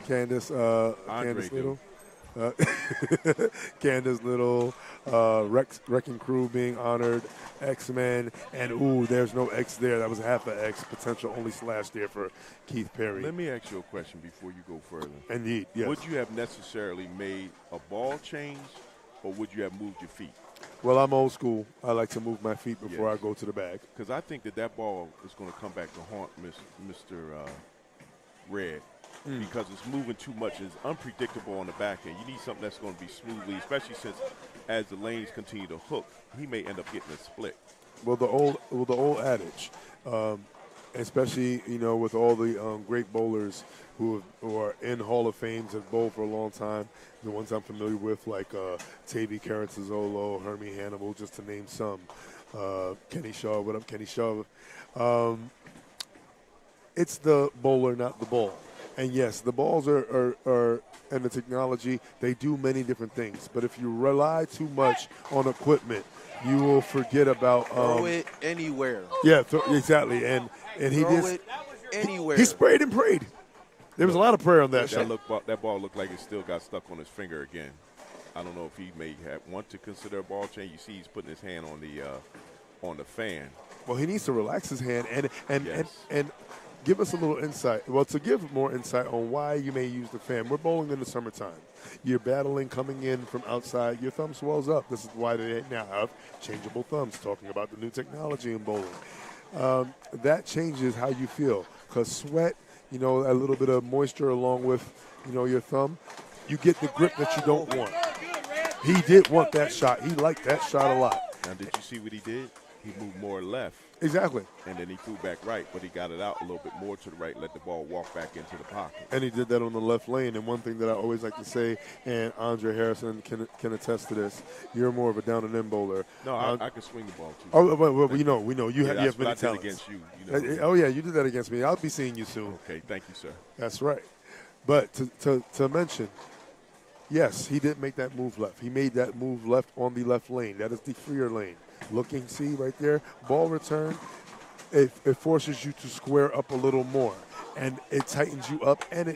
Candace Little, Candace Little, Wrecking Crew being honored, X-Men, and there's no X there. That was half an X, potential only slash there for Keith Perry. Let me ask you a question before you go further. Indeed, yes. Would you have necessarily made a ball change, or would you have moved your feet? Well, I'm old school. I like to move my feet before I go to the bag. Because I think that ball is going to come back to haunt Mr. Red because it's moving too much. It's unpredictable on the back end. You need something that's going to be smoothly, especially since as the lanes continue to hook, he may end up getting a split. Well, the old adage, especially with all the great bowlers who are in Hall of Fames have bowled for a long time. The ones I'm familiar with, like Tavy Carranzolo, Hermie Hannibal, just to name some. Kenny Shaw, what up, Kenny Shaw? It's the bowler, not the ball. And yes, the balls are and the technology, they do many different things. But if you rely too much on equipment, you will forget about throw it anywhere. Yeah, exactly. And he throw just it anywhere. He sprayed and prayed. There was a lot of prayer on that shot. That ball looked like it still got stuck on his finger again. I don't know if he may want to consider a ball change. You see, he's putting his hand on the fan. Well, he needs to relax his hand and Yes. give us a little insight. Well, to give more insight on why you may use the fan. We're bowling in the summertime. You're battling coming in from outside. Your thumb swells up. This is why they now have changeable thumbs, talking about the new technology in bowling. that changes how you feel. Because sweat, you know, a little bit of moisture along with, you know, your thumb, you get the grip that you don't want. He did want that shot. He liked that shot a lot. Now, did you see what he did? He moved more left, Exactly. and then he threw back right, but he got it out a little bit more to the right, let the ball walk back into the pocket. And he did that on the left lane. And one thing that I always like to say, and Andre Harrison can attest to this, you're more of a down and in bowler. No, I can swing the ball, too. Oh, well, we know. You Yeah, have that's many what I did talents. against you. You know. Oh, yeah, you did that against me. I'll be seeing you soon. Okay, thank you, sir. That's right. But to mention, yes, he did make that move left. He made that move left on the left lane. That is the freer lane. Looking, see right there, ball return, it forces you to square up a little more. And it tightens you up, and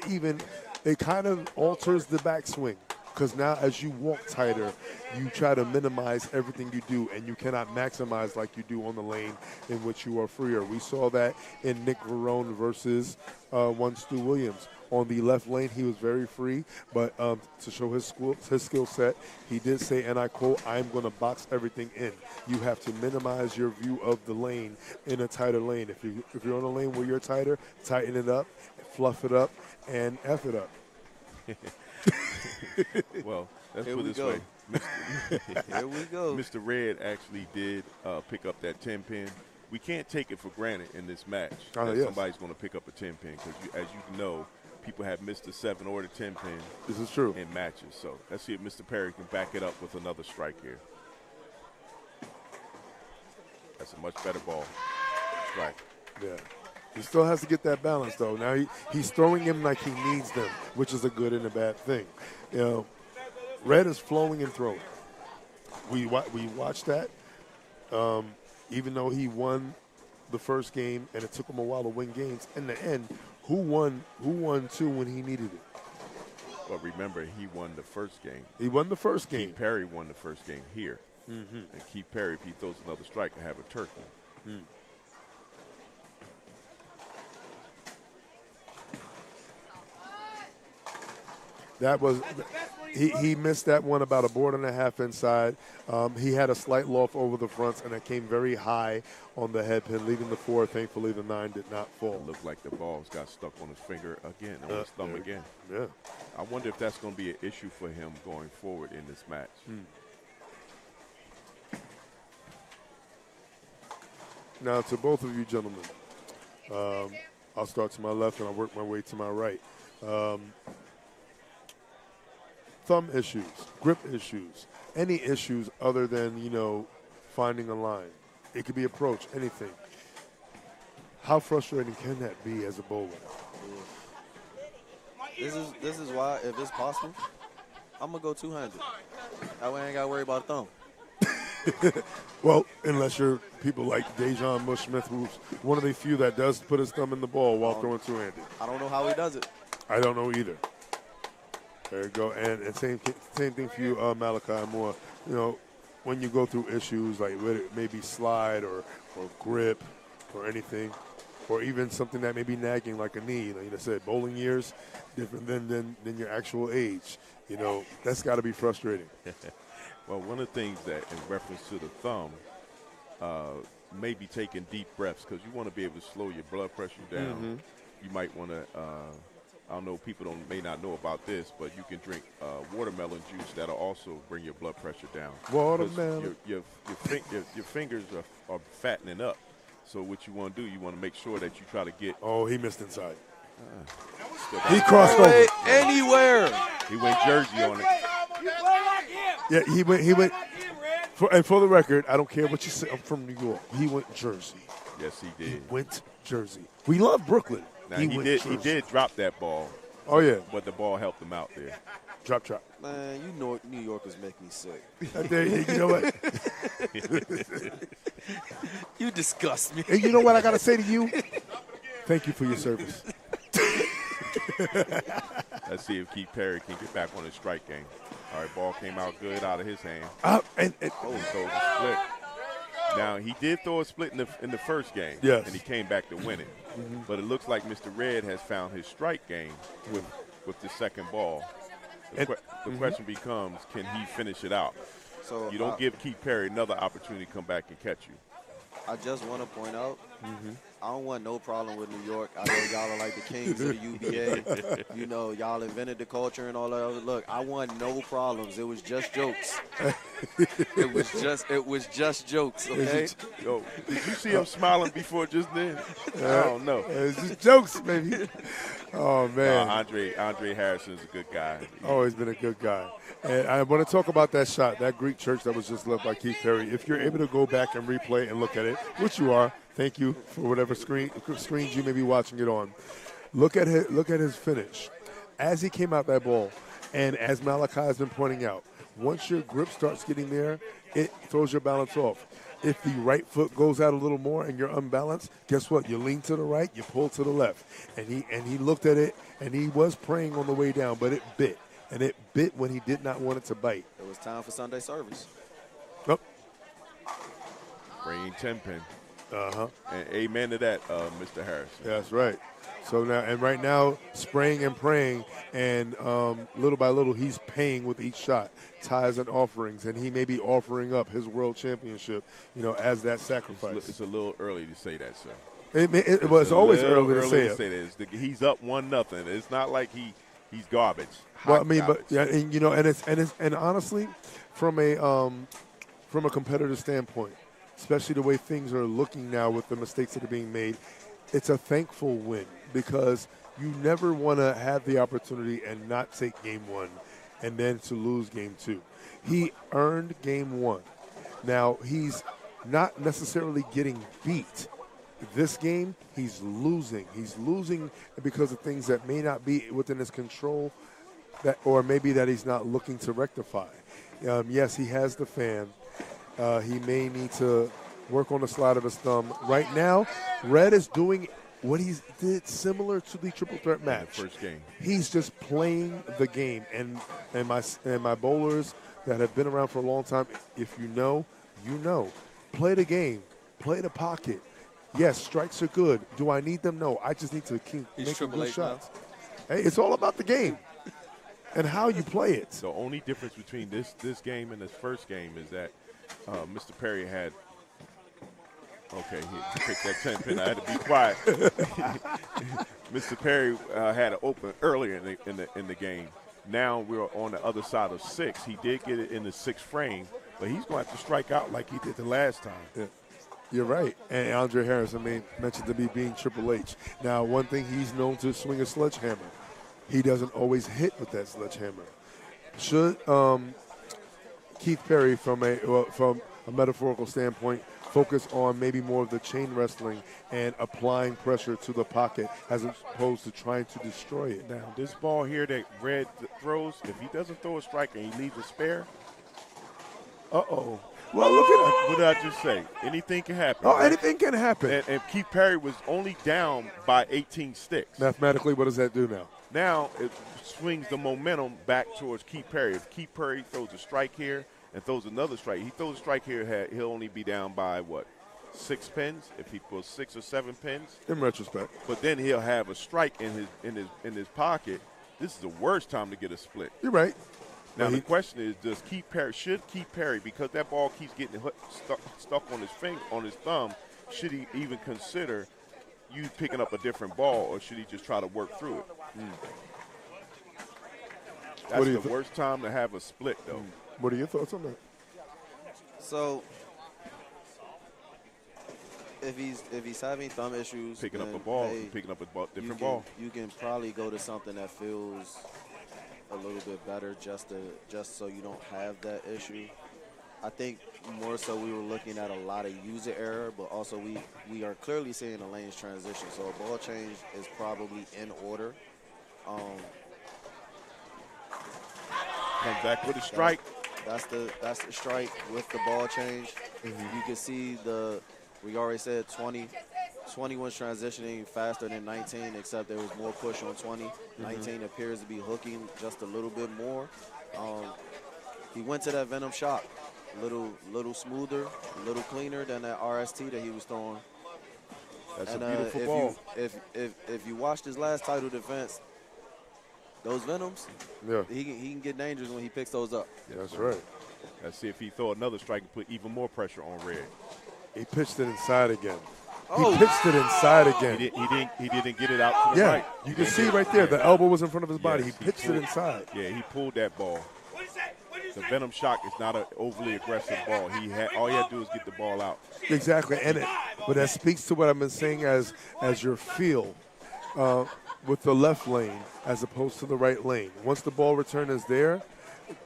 it kind of alters the backswing. Because now as you walk tighter, you try to minimize everything you do, and you cannot maximize like you do on the lane in which you are freer. We saw that in Nick Verone versus one Stu Williams. On the left lane, he was very free, but to show his skill set, he did say, and I quote, "I'm going to box everything in." You have to minimize your view of the lane in a tighter lane. If you're on a lane where you're tighter, tighten it up, fluff it up, and F it up. Well, let's Here put we it this go. way. Here we go. Mr. Red actually did pick up that 10-pin. We can't take it for granted in this match that Yes. somebody's going to pick up a 10-pin because, as you know, people have missed the 7 or the 10-pin This is true. in matches. So let's see if Mr. Perry can back it up with another strike here. That's a much better ball. Strike. Yeah. He still has to get that balance, though. Now he's throwing him like he needs them, which is a good and a bad thing. You know, Red is flowing and throwing. We watched that. Even though he won the first game and it took him a while to win games, in the end, who won 2 when he needed it? But remember, he won the first game. He won the first game. Keith Perry won the first game here. And Keith Perry, if he throws another strike, can have a turkey. That was he missed that one about a board and a half inside. He had a slight loft over the fronts, and it came very high on the head pin, leaving the 4. Thankfully, the 9 did not fall. It looked like the balls got stuck on his finger again, on his thumb again. Yeah. I wonder if that's going to be an issue for him going forward in this match. Now, to both of you gentlemen, I'll start to my left and I'll work my way to my right. Thumb issues, grip issues, any issues other than, finding a line. It could be approach, anything. How frustrating can that be as a bowler? This is why, if it's possible, I'm gonna go 200. That way I ain't gotta worry about a thumb. Well, unless you're people like Dejan Bush-Smith, who's one of the few that does put his thumb in the ball while throwing two-handed. I don't know how he does it. I don't know either. There you go. And same thing for you, Malachi Moore. When you go through issues like whether it may be slide or grip or anything, or even something that may be nagging like a knee. Like I said, bowling years different than your actual age. That's got to be frustrating. Well, one of the things that, in reference to the thumb, may be taking deep breaths because you want to be able to slow your blood pressure down. You might want to, I don't know, people may not know about this, but you can drink watermelon juice that'll also bring your blood pressure down. Watermelon. Your fingers are fattening up. So what you want to do, you want to make sure that you try to get. Oh, he missed inside. He crossed over. Anywhere. He went Jersey on it. Yeah, he went. For the record, I don't care what you say. I'm from New York. He went Jersey. Yes, he did. He went Jersey. We love Brooklyn. Now, he did drop that ball. Oh, yeah. But the ball helped him out there. Drop. Man, New Yorkers make me sick. You know what? You disgust me. And you know what I got to say to you? Thank you for your service. Let's see if Keith Perry can get back on his strike game. All right, ball came out good out of his hand. And He throws a split. Now, he did throw a split in the first game. Yes. And he came back to win it. But it looks like Mr. Red has found his strike game with the second ball. The question becomes, can he finish it out? So You don't give Keith Perry another opportunity to come back and catch you. I just want to point out, I don't want no problem with New York. I know y'all are like the kings of the UBA. You know, y'all invented the culture and all that other. Look, I want no problems. It was just jokes. it was just jokes, okay? Yo, did you see him smiling before just then? I don't know. It's just jokes, baby. Oh, man. Andre Harrison is a good guy. Always been a good guy. And I want to talk about that shot, that Greek church that was just left by Keith Perry. If you're able to go back and replay and look at it, which you are, thank you for whatever screens you may be watching it on. Look at his finish. As he came out that ball, and as Malachi has been pointing out, once your grip starts getting there, it throws your balance off. If the right foot goes out a little more and you're unbalanced, guess what? You lean to the right, you pull to the left. And he looked at it, and he was praying on the way down, but it bit. And it bit when he did not want it to bite. It was time for Sunday service. Oh. Bringing 10-pin. Uh-huh. And amen to that, Mr. Harrison. That's right. So now, and right now, spraying and praying, and little by little, he's paying with each shot, tithes and offerings, and he may be offering up his world championship, as that sacrifice. It's a little early to say that, sir. It was always early to say it. He's up 1-0. It's not like he's garbage. Well, I mean, garbage. But yeah, and honestly, from a competitive standpoint, especially the way things are looking now with the mistakes that are being made, it's a thankful win because you never want to have the opportunity and not take game one and then to lose game two. He earned game one. Now, he's not necessarily getting beat. This game, he's losing. He's losing because of things that may not be within his control or maybe that he's not looking to rectify. Yes, he has the fan. He may need to work on the slide of his thumb. Right now, Red is doing what he did similar to the triple threat match. First game. He's just playing the game. And my bowlers that have been around for a long time, if you know, you know. Play the game. Play the pocket. Yes, strikes are good. Do I need them? No. I just need to keep making good shots. Hey, it's all about the game and how you play it. The only difference between this game and this first game is that Mr. Perry had – okay, he picked that 10-pin. I had to be quiet. Mr. Perry had it open earlier in the game. Now we're on the other side of 6. He did get it in the 6th frame, but he's going to have to strike out like he did the last time. Yeah. You're right. And Andre Harrison mentioned to be being Triple H. Now, one thing he's known to swing a sledgehammer. He doesn't always hit with that sledgehammer. Should Keith Perry, from a metaphorical standpoint, focus on maybe more of the chain wrestling and applying pressure to the pocket as opposed to trying to destroy it? Now, this ball here that Red throws, if he doesn't throw a strike and he leaves a spare, uh-oh. Well, look at that. What did I just say? Anything can happen. Oh, right? Anything can happen. And Keith Perry was only down by 18 sticks. Mathematically, what does that do now? Now it swings the momentum back towards Keith Perry. If Keith Perry throws a strike here and throws another strike, he throws a strike here, he'll only be down by, 6 pins? If he puts 6 or 7 pins? In retrospect. But then he'll have a strike in his pocket. This is the worst time to get a split. You're right. Now, the question is, should Keith Perry, because that ball keeps getting stuck on his thumb, should he even consider you picking up a different ball, or should he just try to work through it? That's the worst time to have a split, though. What are your thoughts on that? So, if he's having thumb issues, picking up a ball, picking up a different ball, you can probably go to something that feels a little bit better just so you don't have that issue. I think more so we were looking at a lot of user error, but also we are clearly seeing a lanes transition. So a ball change is probably in order. Comes back with a strike. That's the strike with the ball change. You can see we already said 20 was transitioning faster than 19, except there was more push on 20. 19 appears to be hooking just a little bit more. He went to that Venom shot, little smoother, a little cleaner than that RST that he was throwing. That's a beautiful ball. If you watched his last title defense, those Venoms, he can get dangerous when he picks those up. Yeah, that's right. Let's see if he throw another strike and put even more pressure on Red. He pitched it inside again. Oh. He pitched it inside again. He didn't get it out to the Yeah, right. you can see right there, the elbow was in front of his body. Yes, He pitched it inside. Yeah, he pulled that ball. The Venom Shock is not an overly aggressive ball. All he had to do is get the ball out. Exactly, but that speaks to what I've been saying as your feel with the left lane as opposed to the right lane. Once the ball return is there,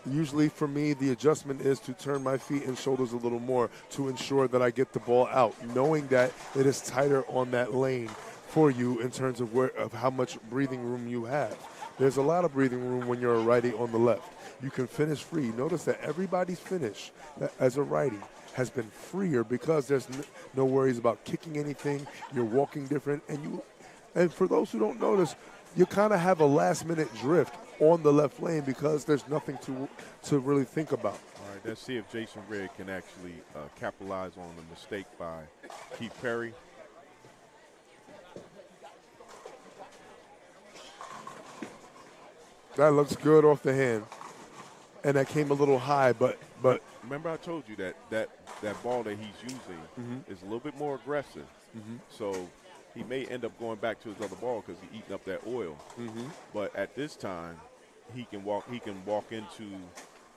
usually for me the adjustment is to turn my feet and shoulders a little more to ensure that I get the ball out, knowing that it is tighter on that lane for you in terms of how much breathing room you have. There's a lot of breathing room when you're a righty on the left. You can finish free. Notice that everybody's finish as a righty has been freer because there's no worries about kicking anything. You're walking different, and for those who don't notice, you kind of have a last-minute drift on the left lane because there's nothing to really think about. All right, let's see if Jason Red can actually capitalize on the mistake by Keith Perry. That looks good off the hand, and that came a little high, but remember I told you that ball that he's using is a little bit more aggressive. So he may end up going back to his other ball because he's eating up that oil. But at this time, he can walk into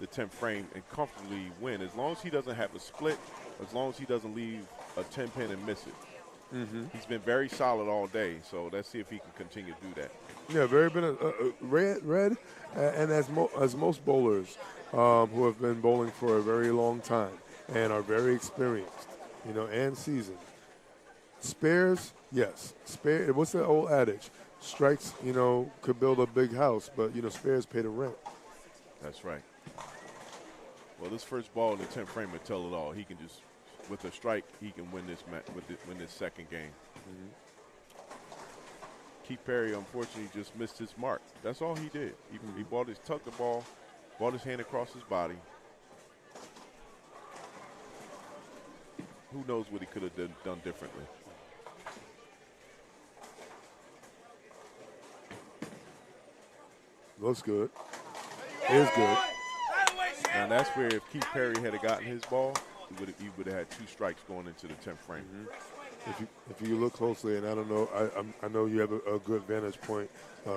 the 10th frame and comfortably win as long as he doesn't have a split, as long as he doesn't leave a 10-pin and miss it. He's been very solid all day, so let's see if he can continue to do that. Yeah, Red, and as most bowlers who have been bowling for a very long time and are very experienced, and seasoned. Spares, yes. What's the old adage? Strikes, could build a big house, but spares pay the rent. That's right. Well, this first ball in the 10th frame will tell it all. He can just, with a strike, he can win this match, win this second game. Keith Perry, unfortunately, just missed his mark. That's all he did. He tucked the ball, brought his hand across his body. Who knows what he could have done differently. Looks good. Is good. Now that's where if Keith Perry had gotten his ball, he would have had 2 strikes going into the 10th frame. If you look closely, and I don't know, I know you have a good vantage point,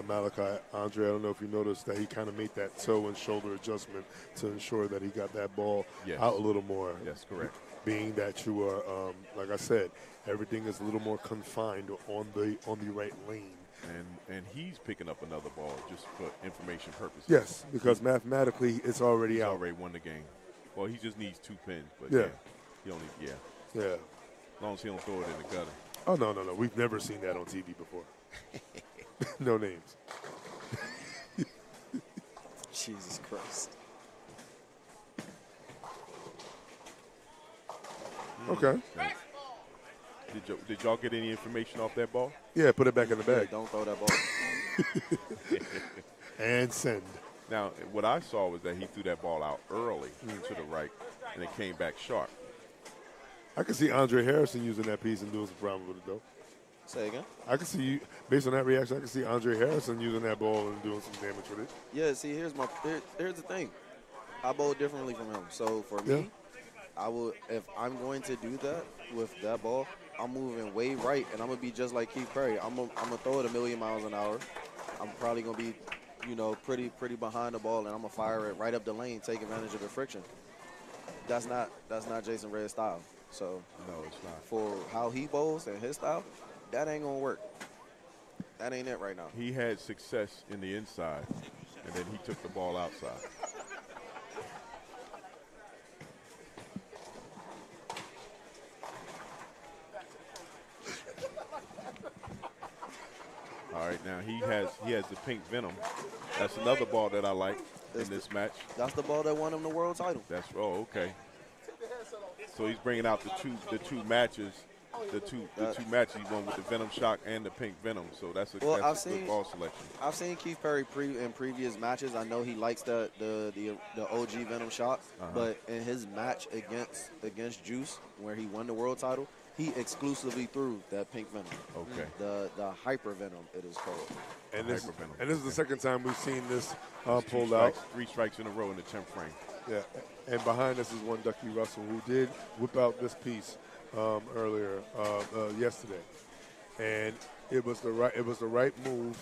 Malachi. Andre, I don't know if you noticed that he kind of made that toe and shoulder adjustment to ensure that he got that ball out a little more. Yes, correct. Being that you are, like I said, everything is a little more confined on the right lane. And he's picking up another ball just for information purposes. Yes, because mathematically it's already he's out. Already won the game. Well, he just needs 2 pins, but he only as long as he don't throw it in the gutter. Oh no, we've never seen that on TV before. No names. Jesus Christ. Okay. Did y'all get any information off that ball? Yeah, put it back in the bag. Don't throw that ball. And send. Now, what I saw was that he threw that ball out early to the right, and it came back sharp. I can see Andre Harrison using that piece and doing some problem with it, though. Say again? I can see you, based on that reaction, I can see Andre Harrison using that ball and doing some damage with it. Yeah, see, here's the thing. I bowl differently from him. So for me, if I'm going to do that with that ball, I'm moving way right, and I'm going to be just like Keith Perry. I'm gonna throw it 1,000,000 miles an hour. I'm probably going to be, pretty behind the ball, and I'm going to fire it right up the lane, take advantage of the friction. That's not Jason Red's style. So no, it's not. For how he bowls and his style, that ain't going to work. That ain't it right now. He had success in the inside, and then he took the ball outside. All right, now he has the pink Venom. That's another ball that I like in this match. That's the ball that won him the world title. Okay. So he's bringing out the two matches. The two matches he won with the Venom Shock and the pink Venom. So that's a good ball selection. I've seen Keith Perry in previous matches. I know he likes the OG Venom Shock, but in his match against Juice, where he won the world title, he exclusively threw that pink Venom. Okay. The Hyper Venom, it is called. And this is the second time we've seen this pulled out. 3 strikes in a row in the 10th frame. Yeah, and behind us is one Ducky Russell who did whip out this piece earlier yesterday, and it was the right move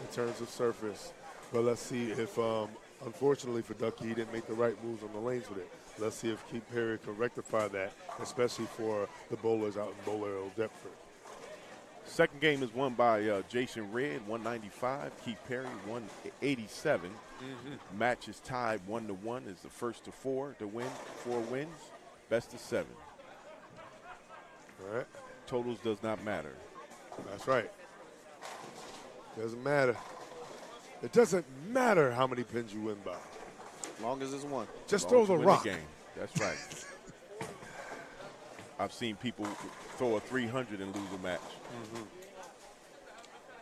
in terms of surface. But let's see if, unfortunately for Ducky, he didn't make the right moves on the lanes with it. Let's see if Keith Perry can rectify that, especially for the bowlers out in Bowler Old Deptford. Second game is won by Jason Red, 195. Keith Perry, 187. Match is tied 1-1. Is the first to 4 to win. 4 wins. Best of 7. All right. Totals does not matter. That's right. Doesn't matter. It doesn't matter how many pins you win by. As long as it's one. Just throw the rock. Game. That's right. I've seen people throw a 300 and lose a match.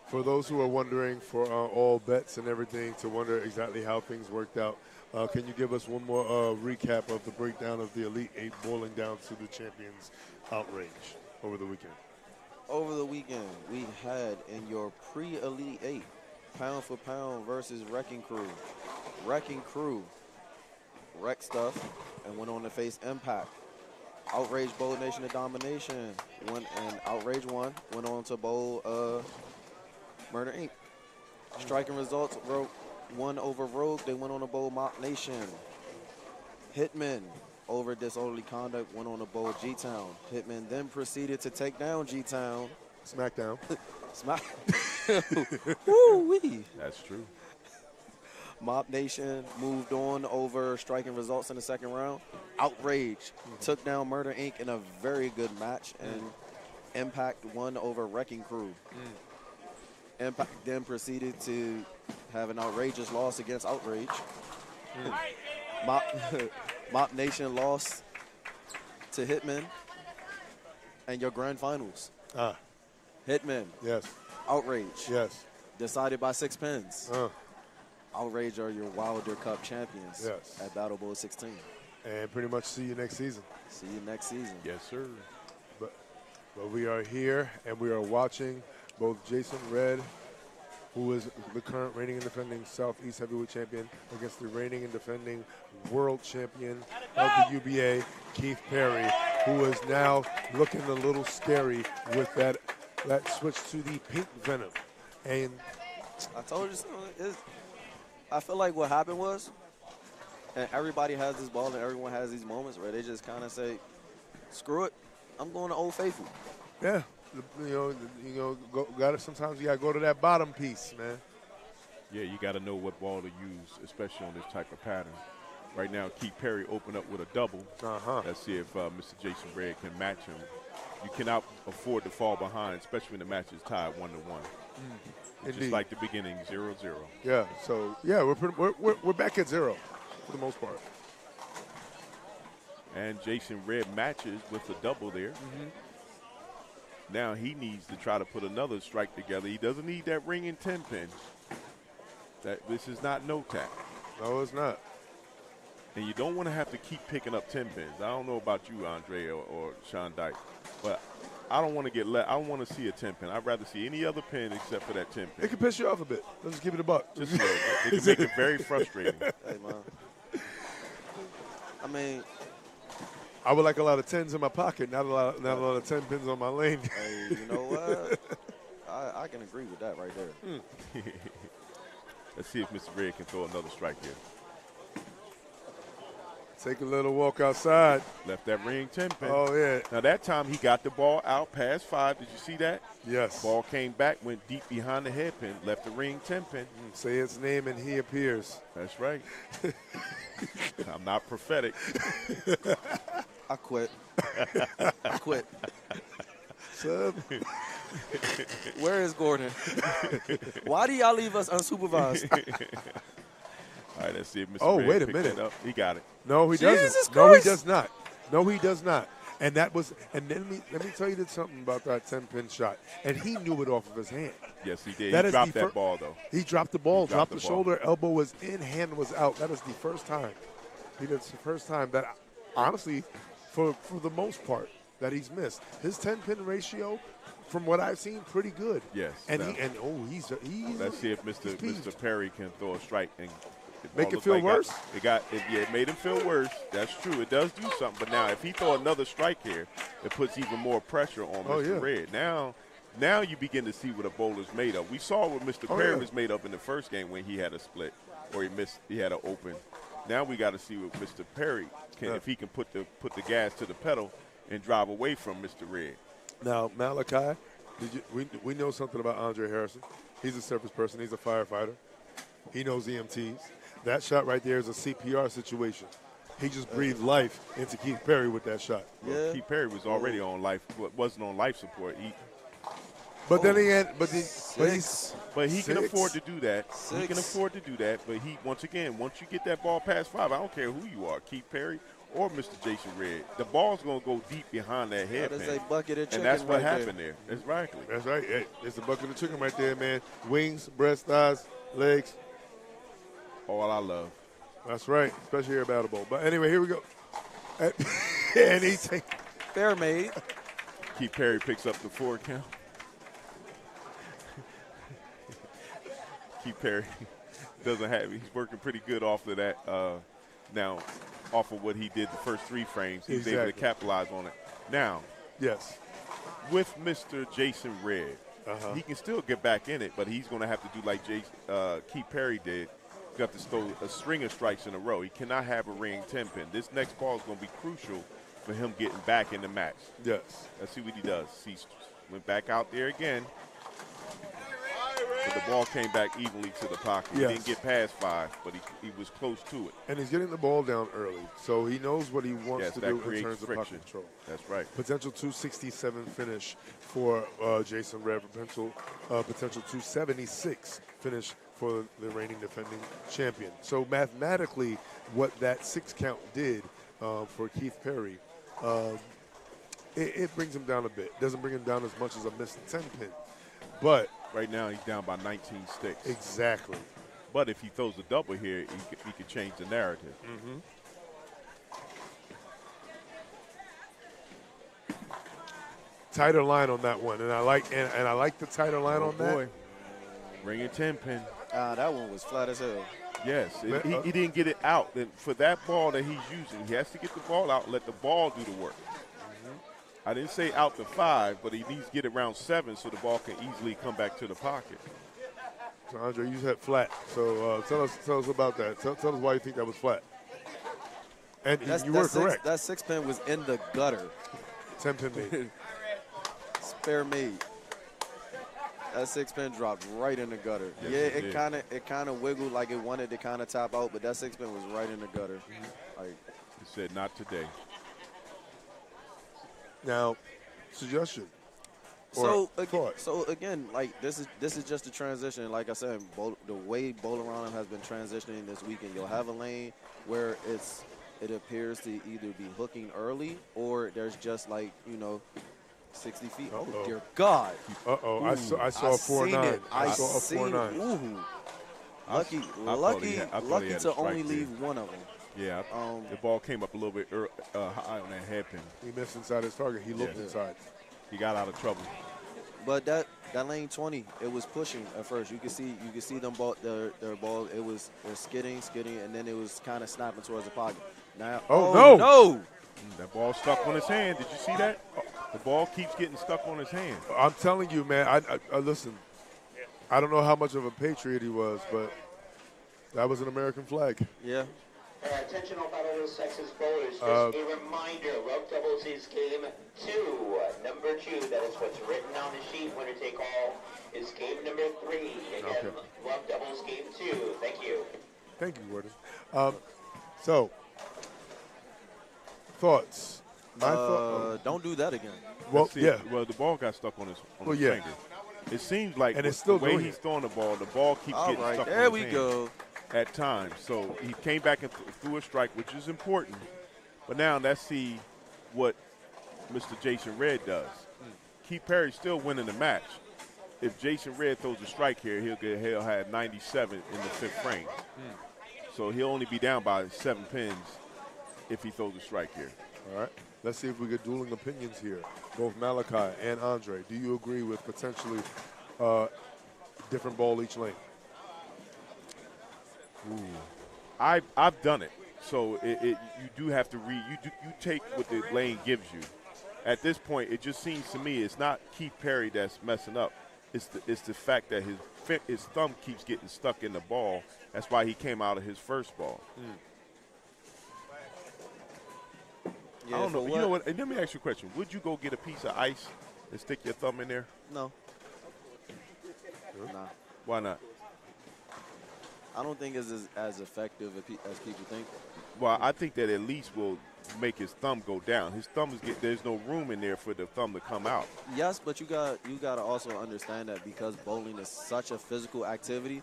For those who are wondering, for all bets and everything, to wonder exactly how things worked out, can you give us one more recap of the breakdown of the Elite Eight boiling down to the champions outrage over the weekend? Over the weekend, we had in your pre-Elite Eight, pound for pound versus Wrecking Crew. Wrecking Crew wrecked stuff and went on to face Impact. Outrage Bowl Nation of Domination and Outrage won. Went on to bowl Murder Inc. Striking results, won over Rogue. They went on to bowl Mock Nation. Hitman over Disorderly Conduct went on to bowl G-Town. Hitman then proceeded to take down G-Town. Smackdown. Woo-wee. That's true. Mob Nation moved on over striking results in the second round. Outrage took down Murder Inc. in a very good match, and Impact won over Wrecking Crew. Impact then proceeded to have an outrageous loss against Outrage. Mop Nation lost to Hitman, and your grand finals. Hitman. Yes. Outrage. Yes. Decided by 6 pins. Outrage are your Wilder Cup champions at Battle Bowl 16. And pretty much see you next season. See you next season. Yes, sir. But we are here, and we are watching both Jason Red, who is the current reigning and defending Southeast Heavyweight Champion, against the reigning and defending World Champion of the UBA, Keith Perry, who is now looking a little scary with that switch to the pink venom. And I told you something. I feel like what happened was, and everybody has this ball and everyone has these moments where they just kind of say, screw it, I'm going to Old Faithful. yeah, sometimes you got to go to that bottom piece, man. Yeah, you got to know what ball to use, especially on this type of pattern. Right now, Keith Perry opened up with a double. Let's see if Mr. Jason Red can match him. You cannot afford to fall behind, especially when the match is tied 1-1. Just like the beginning, 0-0. Yeah. So yeah, we're back at 0 for the most part. And Jason Red matches with a double there. Now he needs to try to put another strike together. He doesn't need that ring and 10 pin. This is not no tap. No, it's not. And you don't want to have to keep picking up 10 pins. I don't know about you, Andre or Sean Dyke, but I don't want to get I don't want to see a 10 pin. I'd rather see any other pin except for that 10 pin. It can piss you off a bit. Let's just give it a buck. Just it can make it very frustrating. Hey, man. I mean, I would like a lot of 10s in my pocket, not a lot of 10 pins on my lane. hey, you know what? I can agree with that right there. Let's see if Mr. Red can throw another strike here. Take a little walk outside. Left that ring 10 pin. Oh, yeah. Now that time he got the ball out past 5. Did you see that? Yes. Ball came back, went deep behind the hairpin, left the ring 10 pin. Say his name and he appears. That's right. I'm not prophetic. I quit. I quit. Sub. Where is Gordon? Why do y'all leave us unsupervised? All right, let's see if Mr. Oh, Red wait a picked minute. it up. He got it. No, he Jesus doesn't. No, he Christ. does not. No, he does not. And that was, and then let me tell you something about that 10-pin shot. And he knew it off of his hand. Yes, he did. That He is dropped the that ball, though. He dropped the ball, dropped the the ball. shoulder, elbow was in, hand was out. That is the first time. That's the first time that, honestly, for the most part, that he's missed. His 10-pin ratio, from what I've seen, pretty good. Yes. And Now, he's let's see if Mr. Perry can throw a strike and The ball Make it looked feel like worse? it made him feel worse. That's true. It does do something. But now, if he throw another strike here, it puts even more pressure on Mr. Red. Now you begin to see what a bowler's made of. We saw what Mr. Perry was made of in the first game when he had a split or he had an open. Now we got to see what Mr. Perry can, if he can put the gas to the pedal and drive away from Mr. Red. Now, Malachi, we know something about Andre Harrison. He's a surface person. He's a firefighter. He knows EMTs. That shot right there is a CPR situation. He just breathed life into Keith Perry with that shot. Well, Keith Perry was already on life, wasn't on life support. But then he had, but he can afford to do that. He can afford to do that. But once you get that ball past 5, I don't care who you are, Keith Perry or Mr. Jason Red, the ball's gonna go deep behind that head, man. That is a bucket of chicken, and that's what right happened there. Exactly. That's right. It's a bucket of chicken right there, man. Wings, breast, thighs, legs. All I love. That's right, especially here at Battle Bowl. But anyway, here we go. And he takes fair made. Keith Perry picks up the 4 count. Keith Perry doesn't have. He's working pretty good off of that. Now, off of what he did the first 3 frames, he was able to capitalize on it. Now, yes, with Mr. Jason Red, he can still get back in it, but he's going to have to do like Keith Perry did. He's got to throw a string of strikes in a row. He cannot have a ring 10-pin. This next ball is going to be crucial for him getting back in the match. Yes. Let's see what he does. He went back out there again. But the ball came back evenly to the pocket. He didn't get past 5, but he was close to it. And he's getting the ball down early, so he knows what he wants to do in terms of pocket control. That's right. Potential 267 finish for Jason Red. Potential 276 finish for the reigning defending champion. So mathematically, what that 6 count did for Keith Perry, it brings him down a bit. Doesn't bring him down as much as a missed 10-pin, but right now he's down by 19 sticks. Exactly. But if he throws a double here, he could change the narrative. Tighter line on that one, and I like the tighter line on that. Ring a 10-pin. That one was flat as hell. Yes, he didn't get it out. And for that ball that he's using, he has to get the ball out and let the ball do the work. I didn't say out to 5, but he needs to get around 7 so the ball can easily come back to the pocket. So, Andre, you said flat. So tell us about that. Tell us why you think that was flat. And you were correct. That 6-pin was in the gutter. 10-pin made. Spare made. That 6-pin dropped right in the gutter. Yes, it kind of wiggled like it wanted to kind of top out, but that 6-pin was right in the gutter. Like, he said, not today. Now, suggestion. So again, like this is just a transition. Like I said, the way Bowling has been transitioning this weekend, you'll have a lane where it appears to either be hooking early or there's just 60 feet. Oh dear God! I saw a 4-9. I saw a 4-9. Lucky to only leave one of them. Yeah, the ball came up a little bit high on that hairpin. He missed inside his target. He looked inside. He got out of trouble. But that lane 20, it was pushing at first. You could see them their ball. It was skidding, and then it was kind of snapping towards the pocket. Now, no! That ball stuck on his hand. Did you see that? The ball keeps getting stuck on his hand. I'm telling you, man. I listen. I don't know how much of a patriot he was, but that was an American flag. Yeah. Attention all Battle Bowl Texas bowlers, just a reminder, rub doubles is game 2, number 2, that is what's written on the sheet, winner take all is game number 3, again, rub doubles game 2, thank you. Thank you, Gordon. So, thoughts? Don't do that again. Well, Well, the ball got stuck on his finger. It seems like and it's still the way he's throwing the ball keeps getting stuck on his hand. There we go. At times. So he came back and threw a strike, which is important. But now let's see what Mr. Jason Red does. Keith Perry's still winning the match. If Jason Red throws a strike here, he'll have 97 in the 5th frame. So he'll only be down by 7 pins if he throws a strike here. All right. Let's see if we get dueling opinions here. Both Malachi and Andre, do you agree with potentially different ball each lane? I've done it. So you do have to read. You take what the lane gives you. At this point, it just seems to me it's not Keith Perry that's messing up. It's the fact that his thumb keeps getting stuck in the ball. That's why he came out of his first ball. Yeah, I don't know. for You know what? And let me ask you a question. Would you go get a piece of ice and stick your thumb in there? No. Nah. Why not? I don't think it's as effective as people think. Well, I think that at least will make his thumb go down. His thumb there's no room in there for the thumb to come out. Yes, but you got to also understand that because bowling is such a physical activity,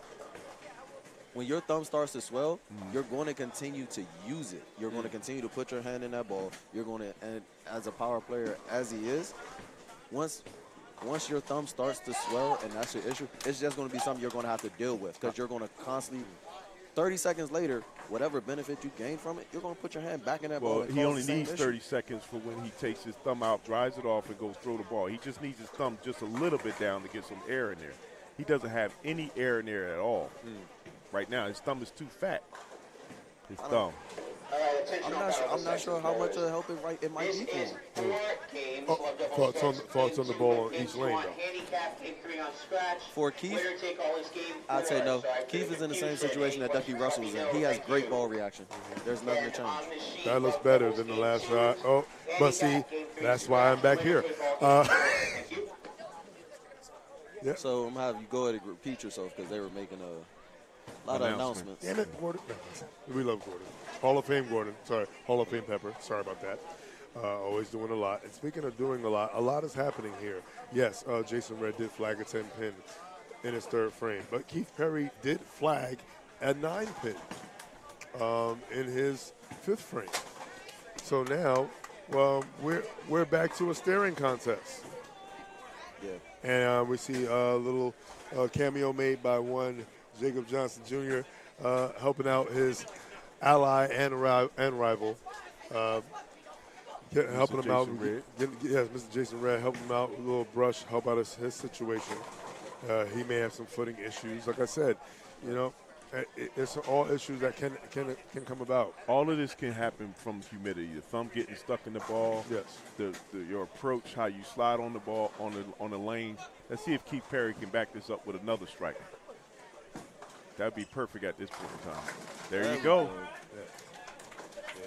when your thumb starts to swell, you're going to continue to use it. You're going to continue to put your hand in that ball. You're going to, and as a power player as he is, once your thumb starts to swell and that's your issue, it's just going to be something you're going to have to deal with because you're going to constantly, 30 seconds later, whatever benefit you gain from it, you're going to put your hand back in that ball. Well, he only needs 30 seconds for when he takes his thumb out, dries it off, and goes throw the ball. He just needs his thumb just a little bit down to get some air in there. He doesn't have any air in there at all. Right now, his thumb is too fat. His thumb. I'm not sure how much help it might be for him. Thoughts on the ball on each lane, though. For Keith, I'd say no. Keith is in the same situation that Ducky Russell was in. He has great ball reaction. There's nothing to change. That looks better than the last ride. Oh, but see, that's why I'm back here. Yeah. So I'm going to have you go ahead and repeat yourself because they were making a lot of announcements. Damn it, Gordon. We love Gordon. Hall of Fame Gordon. Sorry, Hall of Fame Pepper. Sorry about that. Always doing a lot. And speaking of doing a lot is happening here. Yes, Jason Red did flag a 10-pin in his third frame. But Keith Perry did flag a 9-pin in his fifth frame. So now, we're back to a staring contest. Yeah. And we see a little cameo made by one Jacob Johnson Jr. Helping out his ally and rival. Helping him out. Yes, Mr. Jason Red helping him out with a little brush, help out his situation. He may have some footing issues. Like I said, it's all issues that can come about. All of this can happen from humidity. The thumb getting stuck in the ball. Yes. Your approach, how you slide on the ball on the lane. Let's see if Keith Perry can back this up with another striker. That'd be perfect at this point in time. There you go.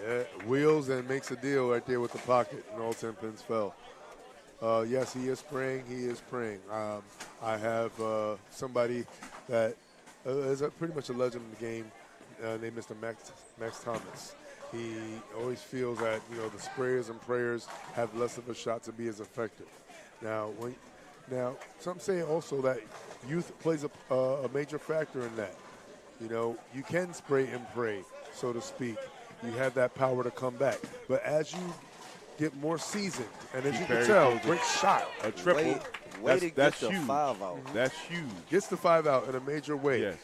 Yeah, wheels and makes a deal right there with the pocket, and all 10 pins fell. Yes, he is praying. He is praying. I have somebody that is pretty much a legend in the game named Mr. Max Thomas. He always feels that the sprayers and prayers have less of a shot to be as effective. Now, some say also that youth plays a major factor in that. You can spray and pray, so to speak. You have that power to come back. But as you get more seasoned, and as you can tell, great shot. A triple. That's huge. 5 out. That's huge. Gets the 5 out in a major way. Yes.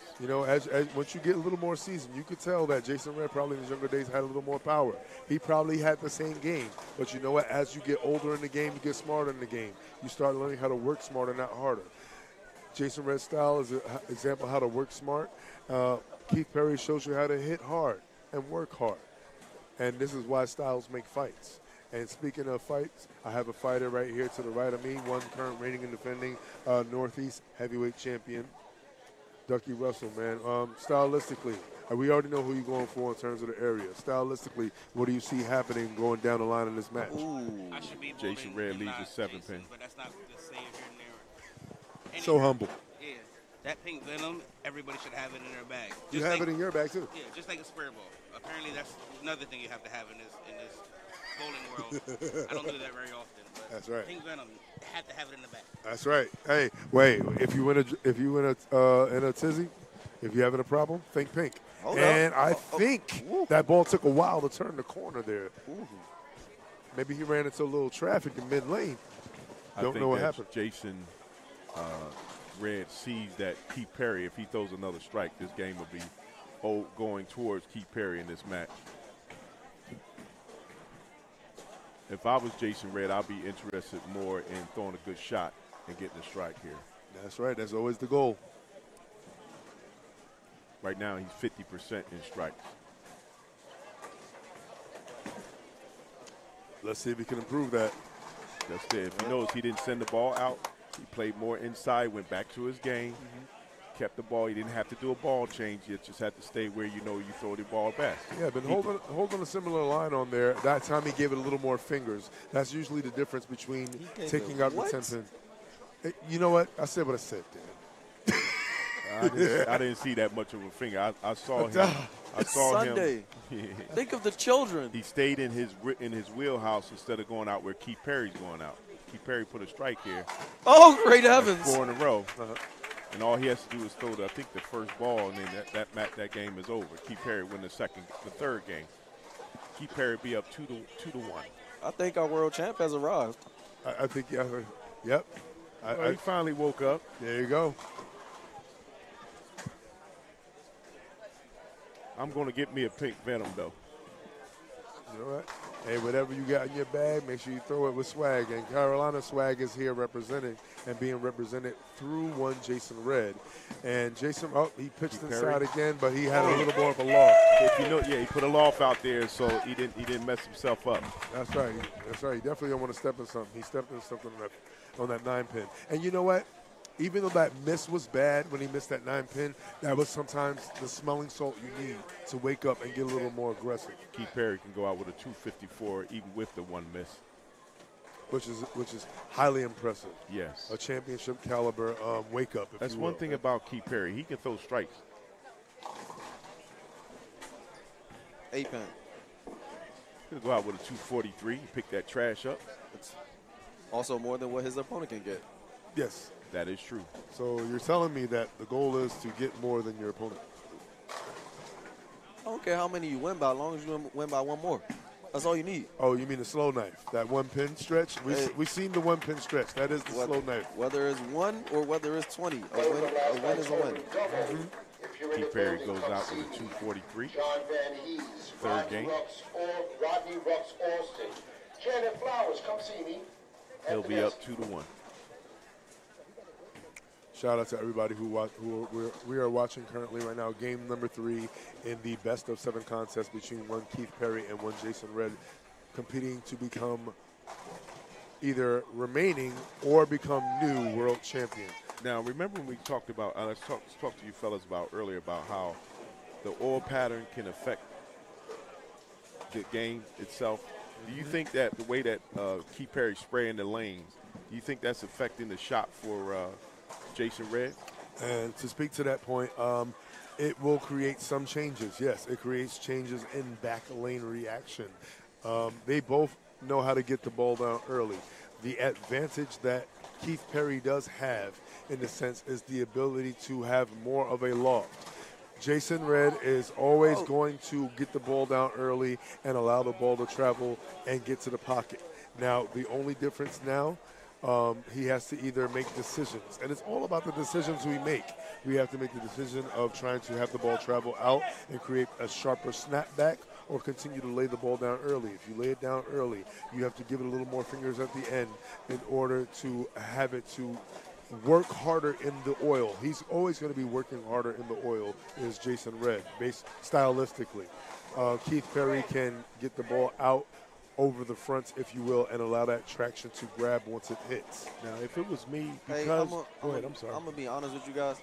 As once you get a little more seasoned, you could tell that Jason Red probably in his younger days had a little more power. He probably had the same game. But you know what? As you get older in the game, you get smarter in the game. You start learning how to work smarter, not harder. Jason Red's style is an example of how to work smart. Keith Perry shows you how to hit hard and work hard. And this is why styles make fights. And speaking of fights, I have a fighter right here to the right of me, one current reigning and defending Northeast heavyweight champion, Ducky Russell, man. Stylistically, we already know who you're going for in terms of the area. Stylistically, what do you see happening going down the line in this match? I should be Jason Red leads with 7 pin. But that's not the same here and So humble. Yeah, that pink venom, everybody should have it in their bag. You have it in your bag, too. Yeah, just like a square ball. Apparently, that's another thing you have to have in this bowling world. I don't do that very often. But That's right. Pink venom, you have to have it in the bag. That's right. Hey, wait. If you win in a tizzy, if you're having a problem, think pink. I think that ball took a while to turn the corner there. Maybe he ran into a little traffic in mid lane. Don't know what happened. Jason Red sees that Keith Perry, if he throws another strike, this game will be going towards Keith Perry in this match. If I was Jason Red, I'd be interested more in throwing a good shot and getting a strike here. That's right. That's always the goal. Right now, he's 50% in strikes. Let's see if he can improve that. That's it. If he knows he didn't send the ball out, he played more inside, went back to his game, kept the ball. He didn't have to do a ball change. You just had to stay where you know you throw the ball best. Yeah, but holding a similar line on there. That time he gave it a little more fingers. That's usually the difference between taking out the 10 pin. Hey, you know what? I said what I said, Dan. I didn't see that much of a finger. I saw him. It's Sunday. Think of the children. He stayed in his wheelhouse instead of going out where Keith Perry's going out. Keith Perry put a strike here. Oh, great heavens. 4 in a row. And all he has to do is throw, I think, the first ball, and then that game is over. Keith Perry win the third game. Keith Perry be up 2-1. I think our world champ has arrived. I think, yep. He finally woke up. There you go. I'm going to get me a pink Venom, though. You know what? Hey, whatever you got in your bag, make sure you throw it with swag. And Carolina swag is here representing and being represented through one Jason Red. And Jason, he pitched inside again, but he had a little more of a loft. He put a loft out there, so he didn't mess himself up. That's right. That's right. He definitely don't want to step in something. He stepped in something on that 9 pin. And you know what? Even though that miss was bad when he missed that 9 pin, that was sometimes the smelling salt you need to wake up and get a little more aggressive. Keith Perry can go out with a 254 even with the 1 miss. Which is highly impressive. Yes. A championship caliber wake up. That's one thing about Keith Perry. He can throw strikes. 8 pin. He'll go out with a 243, pick that trash up. It's also more than what his opponent can get. Yes. That is true. So you're telling me that the goal is to get more than your opponent? I don't care how many you win by, as long as you win by 1 more. That's all you need. Oh, you mean the slow knife? That 1 pin stretch? We've seen the 1 pin stretch. That is the slow knife. Whether it's 1 or whether it's 20, a win is a win. Keith Perry goes out with a 243. John Van Hees, Third game. Rodney Rux Austin. Janet Flowers, come see me. He'll be up 2-1. Shout out to everybody we are watching currently right now. Game number 3 in the best of 7 contest between one Keith Perry and one Jason Red, competing to become either remaining or become new world champion. Now, remember when we talked about, let's talk to you fellas about earlier about how the oil pattern can affect the game itself. Do you think that the way that Keith Perry's spraying the lanes, do you think that's affecting the shot for Jason Red? And to speak to that point, it will create some changes. Yes, it creates changes in back lane reaction. They both know how to get the ball down early. The advantage that Keith Perry does have, in a sense, is the ability to have more of a loft. Jason Red is always going to get the ball down early and allow the ball to travel and get to the pocket. Now, the only difference now, he has to either make decisions, and it's all about the decisions we make. We have to make the decision of trying to have the ball travel out and create a sharper snapback, or continue to lay the ball down early. If you lay it down early, you have to give it a little more fingers at the end in order to have it to work harder in the oil. He's always going to be working harder in the oil, is Jason Red, based stylistically. Keith Perry can get the ball out over the fronts, if you will, and allow that traction to grab once it hits. Now, if it was me, Hey, because go ahead, I'm sorry. I'm going to be honest with you guys.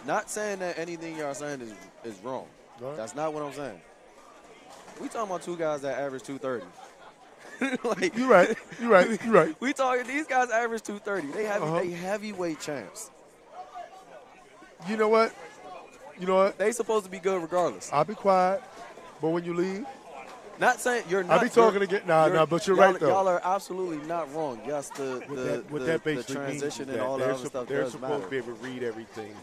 Not saying that anything y'all saying is wrong. Right. That's not what I'm saying. We talking about 2 guys that average 230. Like, You're right. we talking, these guys average 230. They heavyweight champs. You know what? They supposed to be good regardless. I'll be quiet, but when you leave, Not saying you're not. I'll be talking again. Nah, but you're right, though. Y'all are absolutely not wrong. Yes, the transition means and all that other stuff they're does supposed matter. to be able to read everything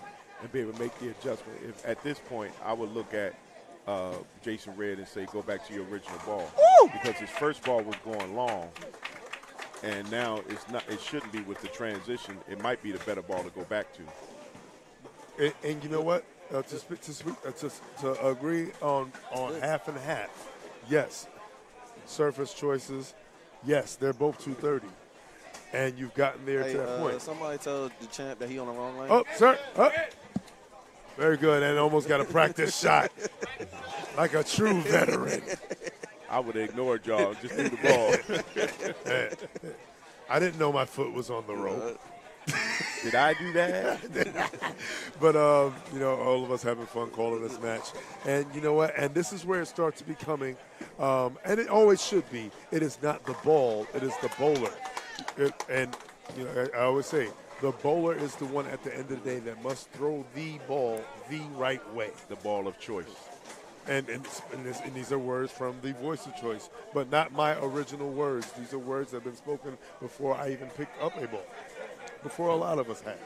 and be able to make the adjustment. If at this point, I would look at Jason Red and say, go back to your original ball. Woo! Because his first ball was going long, and now it's not. It shouldn't be with the transition. It might be the better ball to go back to. And you know what? To agree on half and half. Yes, surface choices. Yes, they're both 230, and you've gotten there to that point. Somebody tell the champ that he on the wrong lane. Oh, sir. Oh. Very good, and almost got a practice shot. Like a true veteran. I would have ignored y'all. Just threw the ball. I didn't know my foot was on the rope. Did I do that? But, you know, all of us having fun calling this match. And you know what? And this is where it starts becoming, and it always should be, it is not the ball, it is the bowler. And, you know, I always say, the bowler is the one at the end of the day that must throw the ball the right way. The ball of choice. And these are words from the voice of choice, but not my original words. These are words that have been spoken before I even picked up a ball, before a lot of us had.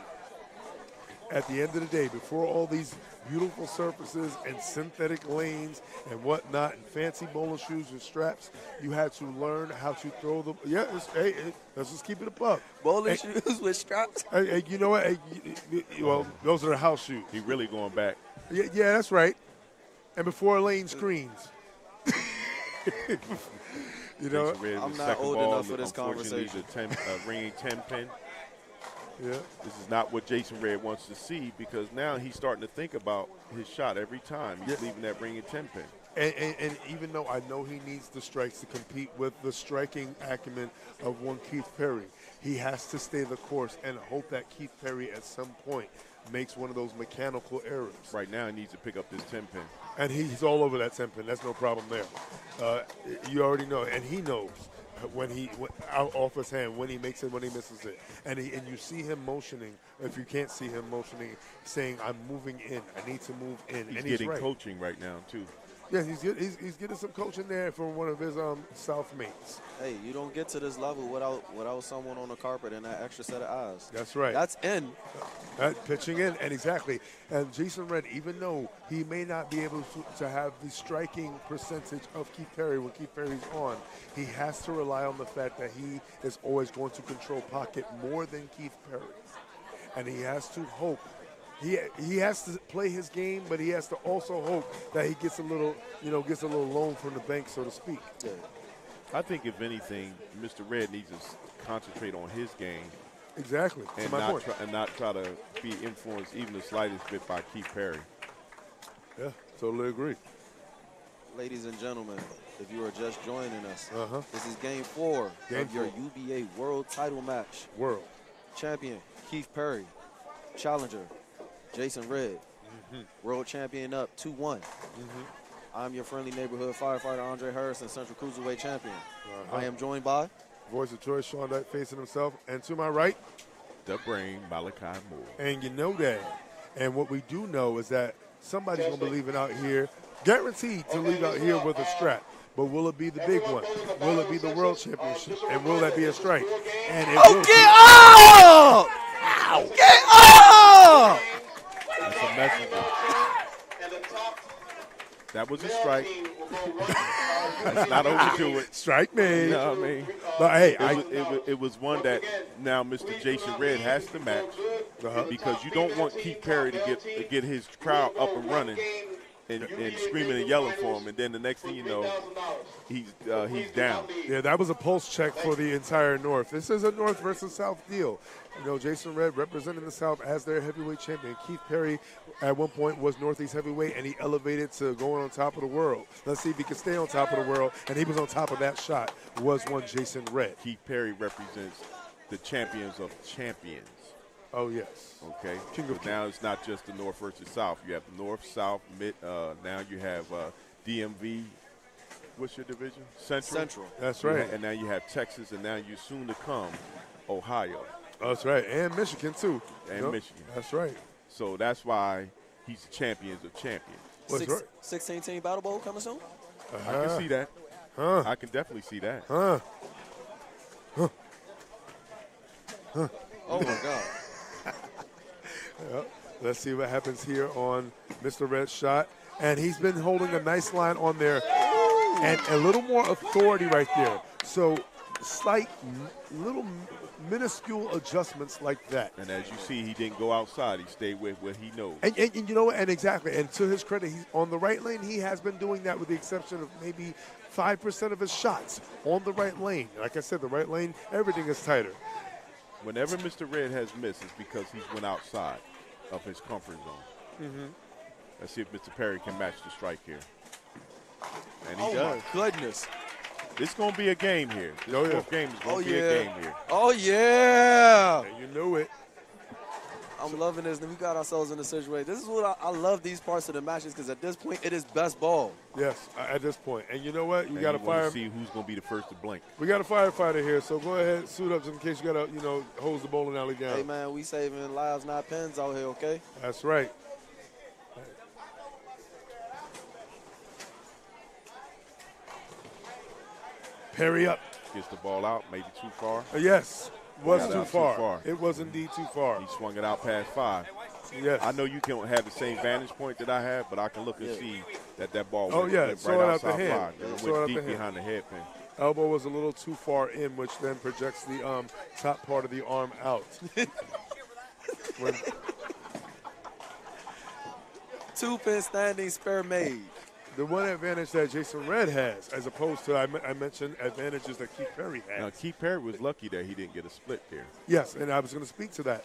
At the end of the day, before all these beautiful surfaces and synthetic lanes and whatnot and fancy bowling shoes with straps, you had to learn how to throw the. Yeah, let's just keep it a buck. Bowling shoes with straps? Hey, you know what? Well, those are the house shoes. He really going back. Yeah, that's right. And before lane screens. You know, I'm not old enough for this conversation. Ringing 10 pin. Yeah. This is not what Jason Red wants to see because now he's starting to think about his shot every time. He's leaving that ringing 10 pin. And even though I know he needs the strikes to compete with the striking acumen of one Keith Perry, he has to stay the course and hope that Keith Perry at some point makes one of those mechanical errors. Right now he needs to pick up this 10 pin. And he's all over that 10 pin. That's no problem there. You already know, and he knows when out off his hand, when he makes it, when he misses it. And you see him motioning, if you can't see him motioning, saying, I'm moving in. I need to move in. He's and getting right. coaching right now, too. Yeah, he's getting some coaching there from one of his South mates. Hey, you don't get to this level without someone on the carpet and that extra set of eyes. That's right. That's in. Pitching in, and exactly. And Jason Red, even though he may not be able to have the striking percentage of Keith Perry when Keith Perry's on, he has to rely on the fact that he is always going to control pocket more than Keith Perry. And he has to hope. He has to play his game, but he has to also hope that he gets a little loan from the bank, so to speak. Yeah. I think if anything, Mr. Red needs to concentrate on his game. Exactly. And not try to be influenced even the slightest bit by Keith Perry. Yeah, totally agree. Ladies and gentlemen, if you are just joining us, this is Game 4 of your UBA World Title match. World Champion Keith Perry, challenger Jason Red, world champion up 2-1. I'm your friendly neighborhood firefighter Andre Harrison, Central Cruiserweight champion. I am joined by voice of choice, Sean Dyke facing himself, and to my right, the brain, Malachi Moore. And you know that. And what we do know is that somebody's going to be leaving out here, guaranteed to leave out here with a strap. But will it be the big one? Will it be the world championship? And will that be a strike? And it will get up! Ow. Get up! That's a messenger. That was a strike. That's not overdo it. Strike me. You know what I mean? But hey, it was one that now Mr. Jason Red has to match because you don't want Keith Perry to get his crowd up and running and screaming and yelling for him, and then the next thing you know, he's down. Yeah, that was a pulse check for the entire North. This is a North versus South deal. You know, Jason Red representing the South as their heavyweight champion. Keith Perry at one point was Northeast heavyweight, and he elevated to going on top of the world. Let's see if he can stay on top of the world, and he was on top of that shot, was one Jason Red. Keith Perry represents the champions of champions. Oh, yes. Okay. Now it's not just the North versus South. You have North, South, Mid. Now you have DMV. What's your division? Central. That's right. And now you have Texas, and now you soon to come Ohio. That's right. And Michigan, too. And Michigan. That's right. So that's why he's the champions of champions. That's right. 16-team Battle Bowl coming soon? I can see that. I can definitely see that. Oh, my God. Yep. Let's see what happens here on Mr. Red's shot. And he's been holding a nice line on there and a little more authority right there. So slight, little minuscule adjustments like that. And as you see, he didn't go outside. He stayed with what he knows. And you know what? And exactly. And to his credit, he's on the right lane. He has been doing that with the exception of maybe 5% of his shots on the right lane. Like I said, the right lane, everything is tighter. Whenever Mr. Red has missed, it's because he's went outside of his comfort zone. Let's see if Mr. Perry can match the strike here. And he Oh, does. my goodness. It's going to be a game here. This fourth game is going to be a game here. Oh, yeah. And you knew it. I'm loving this. We got ourselves in a situation. This is what I love these parts of the matches because at this point, it is best ball. Yes, at this point. And you know what? You got to fire. See who's going to be the first to blink. We got a firefighter here, so go ahead, suit up in case you got to, hose the bowling alley down. Hey, man, we saving lives, not pens out here, okay? That's right. Perry up. Gets the ball out, maybe too far. Yes, was Got too out far. It was indeed too far. He swung it out past 5. Yes. I know you can't have the same vantage point that I have, but I can look and see that ball went right outside 5. And it went deep behind the headpin. Elbow was a little too far in, which then projects the top part of the arm out. Two-pin standing, spare made. The one advantage that Jason Red has, as opposed to, I mentioned advantages that Keith Perry has. Now, Keith Perry was lucky that he didn't get a split there. Yes, and I was going to speak to that.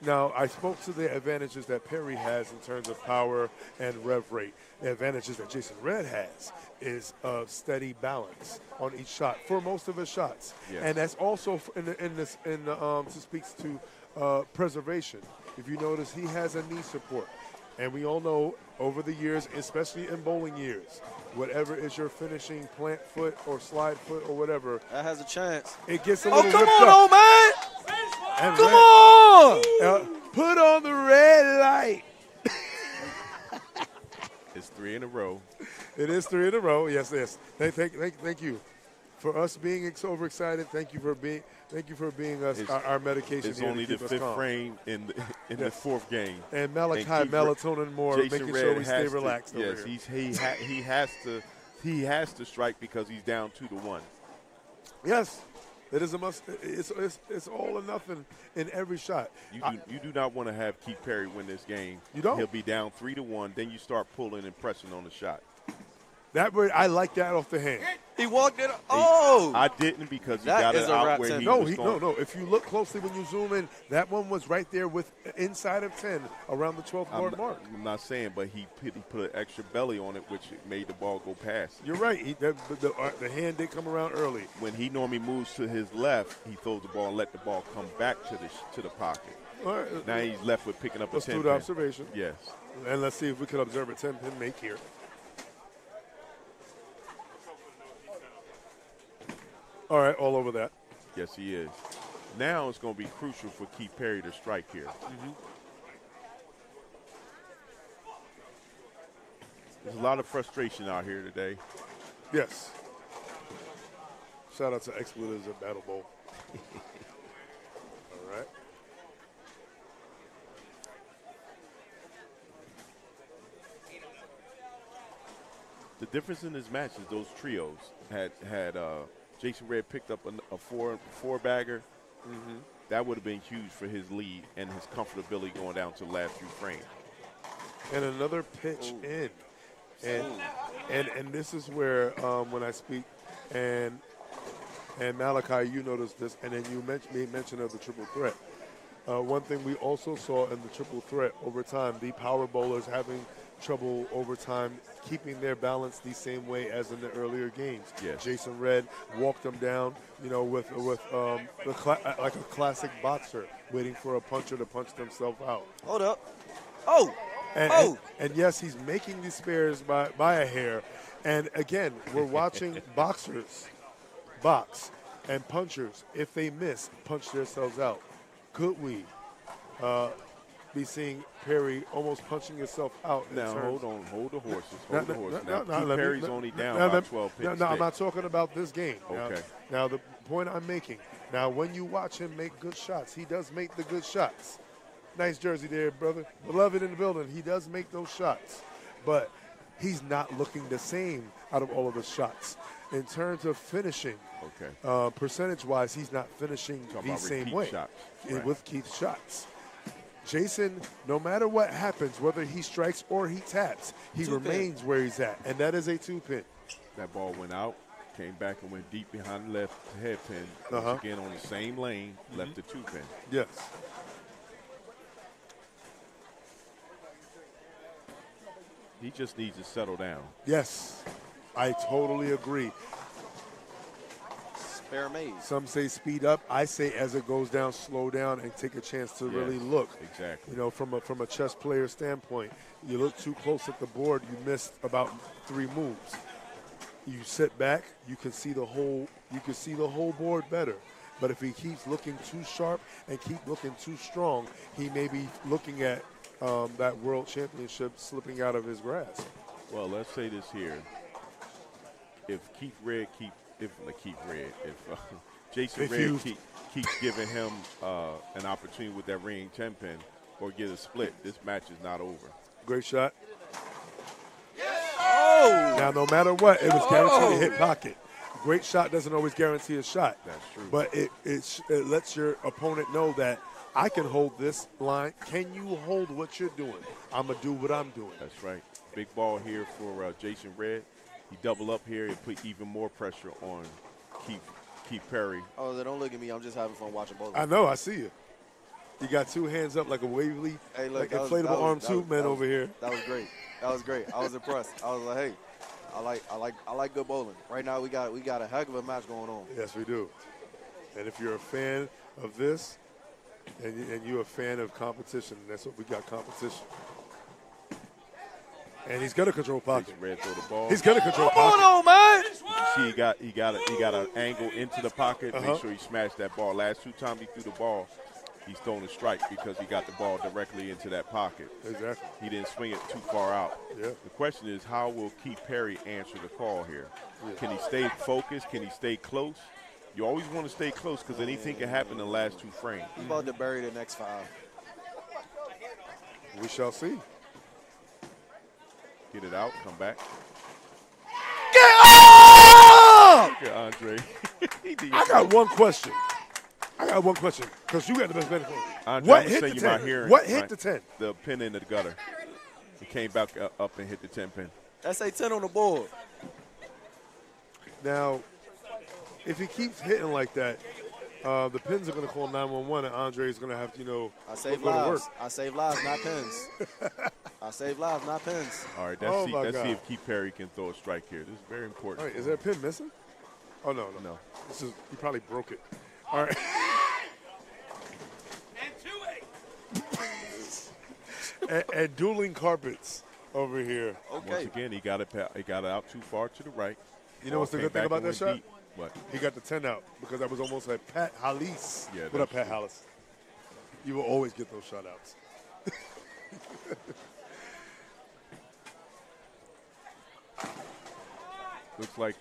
Now, I spoke to the advantages that Perry has in terms of power and rev rate. The advantages that Jason Red has is steady balance on each shot for most of his shots. Yes. And that's also speaks to preservation. If you notice, he has a knee support. And we all know over the years, especially in bowling years, whatever is your finishing plant foot or slide foot or whatever, that has a chance. It gets a little come ripped on, up. old man! And Come on! Put on the red light. It's 3 in a row. It is 3 in a row. Yes, yes. Thank you for us being overexcited. Thank you for being us our medication. It's here only to the keep us 5th calm. frame in the 4th game. And Malachi melatonin more, Jason making Red sure we stay relaxed. Yes, over here. he has to strike because he's down 2-1. Yes. It is a must. It's all or nothing in every shot. You do not want to have Keith Perry win this game. You don't. He'll be down 3-1. Then you start pulling and pressing on the shot. I like that off the hand. He walked it. Oh! I didn't because he That got is it a out wrap where 10. he No, was going. no. If you look closely when you zoom in, that one was right there with inside of 10 around the 12th board mark. I'm not saying, but he put an extra belly on it, which made the ball go past. You're right. The hand did come around early. When he normally moves to his left, he throws the ball and let the ball come back to the pocket. All right. Now he's left with picking up a 10 Astute pin. observation. Yes. And let's see if we can observe a 10-pin make here. All right, all over that. Yes, he is. Now it's going to be crucial for Keith Perry to strike here. There's a lot of frustration out here today. Yes. Shout out to Expletives at Battle Bowl. All right. The difference in this match is those trios had Jason Red picked up a four bagger. That would have been huge for his lead and his comfortability going down to the last few frames. And another pitch in. And this is where when I speak, and Malachi, you noticed this, and then you made mention of the triple threat. One thing we also saw in the triple threat over time, the power bowlers having trouble over time keeping their balance the same way as in the earlier games. Yes. Jason Red walked them down, with like a classic boxer, waiting for a puncher to punch themselves out. Hold up. Oh! And yes, he's making these spares by a hair. And again, we're watching boxers box and punchers, if they miss, punch themselves out. Could we be seeing Perry almost punching himself out? Now, hold the horses. Now, Keith Perry's only down by 12 pins. No, I'm not talking about this game. Okay. Now, the point I'm making, now when you watch him make good shots, he does make the good shots. Nice jersey there, brother. Beloved in the building. He does make those shots. But he's not looking the same out of all of his shots. In terms of finishing, percentage-wise, he's not finishing the same way with Keith's shots. Jason, no matter what happens, whether he strikes or he taps, he remains where he's at, and that is a 2-pin. That ball went out, came back and went deep behind the left head pin. Once again on the same lane, left the 2-pin. Yes. He just needs to settle down. Yes, I totally agree. Spare made. Some say speed up. I say as it goes down, slow down and take a chance to really look. Exactly. You know, from a chess player standpoint, you look too close at the board, you missed about 3 moves. You sit back, you can see the whole board better. But if he keeps looking too sharp and keep looking too strong, he may be looking at that world championship slipping out of his grasp. Well, let's say this here. If Jason Red keeps giving him an opportunity with that ring 10 pin or get a split, this match is not over. Great shot. Oh! Now, no matter what, it was guaranteed to hit pocket. Great shot doesn't always guarantee a shot. That's true. But it lets your opponent know that I can hold this line. Can you hold what you're doing? I'm going to do what I'm doing. That's right. Big ball here for Jason Red. He double up here and put even more pressure on Keith Perry. Oh, they don't look at me. I'm just having fun watching both. I know. I see you. You got 2 hands up like a wavy, Hey, look, like inflatable arm tube man over here. That was great. That was great. I was impressed. I was like, hey, I like good bowling. Right now we got a heck of a match going on. Yes, we do. And if you're a fan of this, and you're a fan of competition, that's what we got, competition. And he's gonna control pocket. Jason Red throw the ball. He's gonna control pocket. Hold on, man. You see, he got an angle into the pocket. Make sure he smashed that ball. Last 2 times he threw the ball, he's thrown a strike because he got the ball directly into that pocket. Exactly. He didn't swing it too far out. Yeah. The question is, how will Keith Perry answer the call here? Can he stay focused? Can he stay close? You always want to stay close because anything can happen in the last 2 frames. He's about to bury the next 5. We shall see. Get it out, come back. Get up! Look at Andre. I got one question. Because you got the best benefit. Andre, What I'm hit saying the you might 10? hear it, What hit right? the 10? The pin in the gutter. He came back up and hit the 10 pin. That's a 10 on the board. Now, if he keeps hitting like that, the pins are going to call 911, and Andre is going to have to, I save go to work. lives. I save lives, not pins. I save lives, not pins. All right, Oh, let's my see God. if Keith Perry can throw a strike here. This is very important. All right, is there a pin missing? Oh, no. No. This is, he probably broke it. All right. and dueling carpets over here. Okay. Once again, he got it out too far to the right. You know Ball what's the came good thing back about and that went shot? deep. What? He got the 10 out because that was almost like Pat Hollis. Yeah, What up, that's Pat Hollis? You will always get those shutouts. Looks like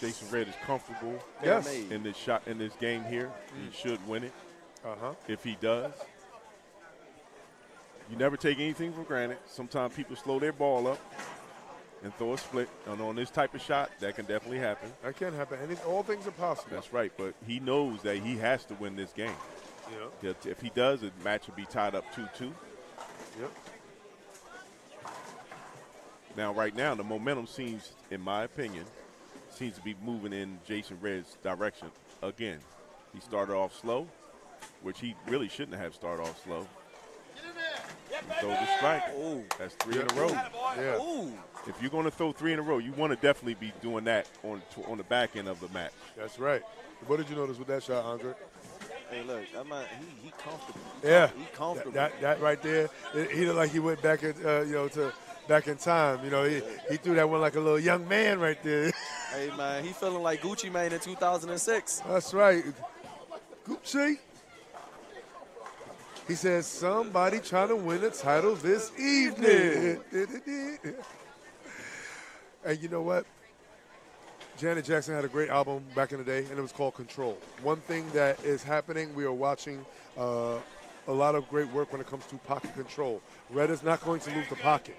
Jason Red is comfortable Yes. in this game here. He should win it. Uh-huh. If he does. You never take anything for granted. Sometimes people slow their ball up and throw a split. And on this type of shot, that can definitely happen. That can happen. All things are possible. That's right. But he knows that he has to win this game. Yeah. If he does, the match will be tied up 2-2. Yep. Now, right now, the momentum seems, in my opinion, seems to be moving in Jason Red's direction again. He started off slow, which he really shouldn't have started off slow. He throws the strike. Ooh. That's 3 in a row. Yeah. Ooh. If you're going to throw 3 in a row, you want to definitely be doing that on the back end of the match. That's right. What did you notice with that shot, Andre? Hey, look, that man, he comfortable. Yeah. He comfortable. That right there, he looked like he went back back in time. He threw that one like a little young man right there. Hey, man, he feeling like Gucci Mane in 2006. That's right. Gucci. He says, somebody trying to win a title this evening. And you know what? Janet Jackson had a great album back in the day, and it was called Control. One thing that is happening, we are watching a lot of great work when it comes to pocket control. Red is not going to lose the pocket.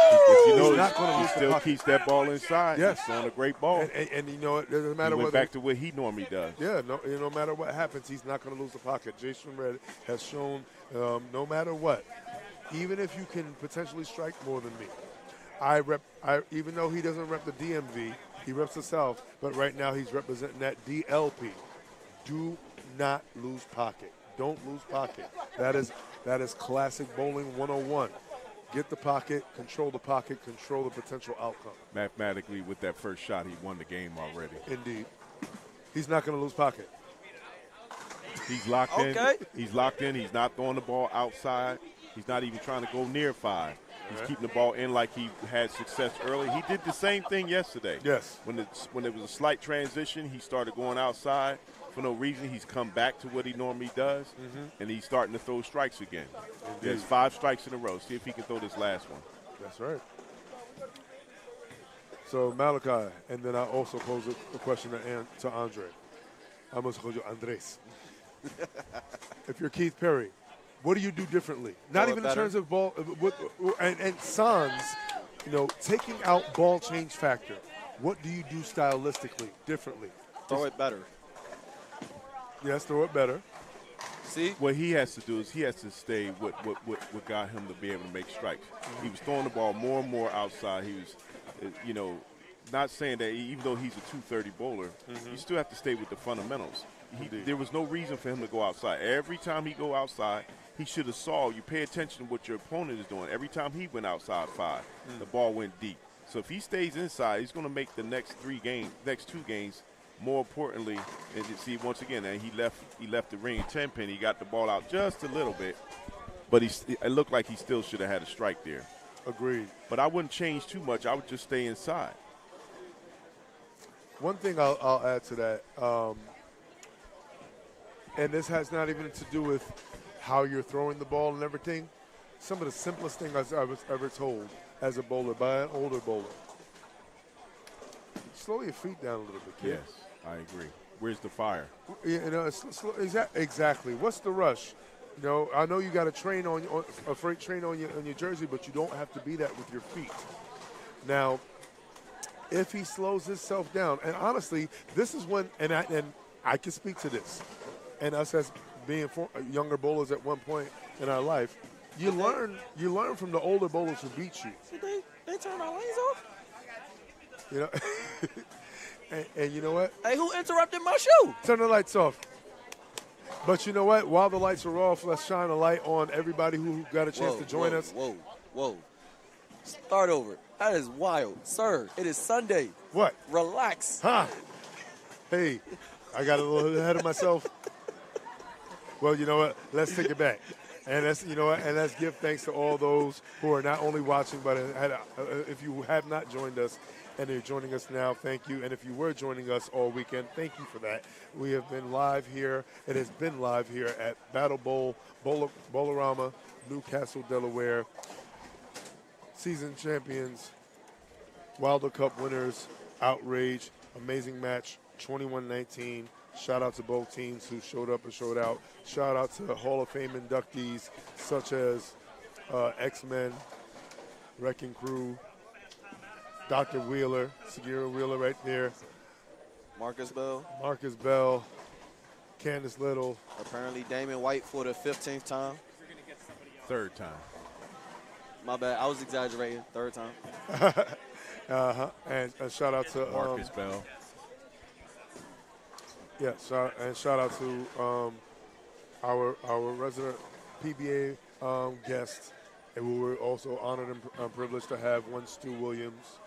If you He's notice, not gonna he lose the still pocket. keeps that ball inside. Yes. He's throwing a great ball. And you know, it doesn't He matter went whether back to what he normally does. Yeah, no matter what happens, he's not going to lose the pocket. Jason Red has shown no matter what, even if you can potentially strike more than me. Even though he doesn't rep the DMV, he reps the South, but right now he's representing that DLP. Do not lose pocket. Don't lose pocket. That is classic bowling 101. get the pocket, control the potential outcome. Mathematically, with that first shot, he won the game already. Indeed. He's not going to lose pocket. He's locked in. Okay. He's locked in. He's not throwing the ball outside. He's not even trying to go near 5. He's keeping the ball in like he had success early. He did the same thing yesterday. Yes. When there was a slight transition, he started going outside. For no reason, he's come back to what he normally does, and he's starting to throw strikes again. There's 5 strikes in a row. See if he can throw this last one. That's right. So, Malachi, and then I also pose a question to Andre. I must call you Andres. If you're Keith Perry, what do you do differently? Not even in terms of ball, and Sans, taking out ball change factor. What do you do stylistically differently? Throw it better. Yes, throw it better. See? What he has to do is he has to stay what got him to be able to make strikes. He was throwing the ball more and more outside. He was, not saying that even though he's a 230 bowler, you still have to stay with the fundamentals. There was no reason for him to go outside. Every time he go outside, he should have saw. You pay attention to what your opponent is doing. Every time he went outside 5, the ball went deep. So if he stays inside, he's going to make the next 2 games. More importantly, and you see once again, and he left the ring 10 pin. He got the ball out just a little bit, but it looked like he still should have had a strike there. Agreed. But I wouldn't change too much. I would just stay inside. One thing I'll add to that, and this has not even to do with how you're throwing the ball and everything. Some of the simplest things I was ever told as a bowler by an older bowler. Slow your feet down a little bit, kid. Yes, I agree. Where's the fire? Exactly. What's the rush? I know you got a freight train on your jersey, but you don't have to be that with your feet. Now, if he slows himself down, and honestly, this is when, and I can speak to this, and us as being younger bowlers at one point in our life, you learn from the older bowlers who beat you. They turn our lanes off? And you know what? Hey, who interrupted my shoe? Turn the lights off. But you know what? While the lights are off, let's shine a light on everybody who got a chance to join us. Whoa. Start over. That is wild. Sir, it is Sunday. What? Relax. Hey, I got a little ahead of myself. Well, you know what? Let's take it back. And let's give thanks to all those who are not only watching, but if you have not joined us and you're joining us now, thank you. And if you were joining us all weekend, thank you for that. We have been live here. It has been live here at Battle Bowl, Bowlerama, Newcastle, Delaware. Season champions, Wilder Cup winners, outrage, amazing match, 21-19. Shout out to both teams who showed up and showed out. Shout out to Hall of Fame inductees such as X-Men, Wrecking Crew, Dr. Wheeler, Segura Wheeler right there. Marcus Bell, Candace Little. Apparently Damon White for the 15th time. 3rd time. My bad. I was exaggerating. 3rd time. And shout out to Marcus Bell. Yeah, shout out to our resident PBA guest, and we were also honored and privileged to have one Stu Williams.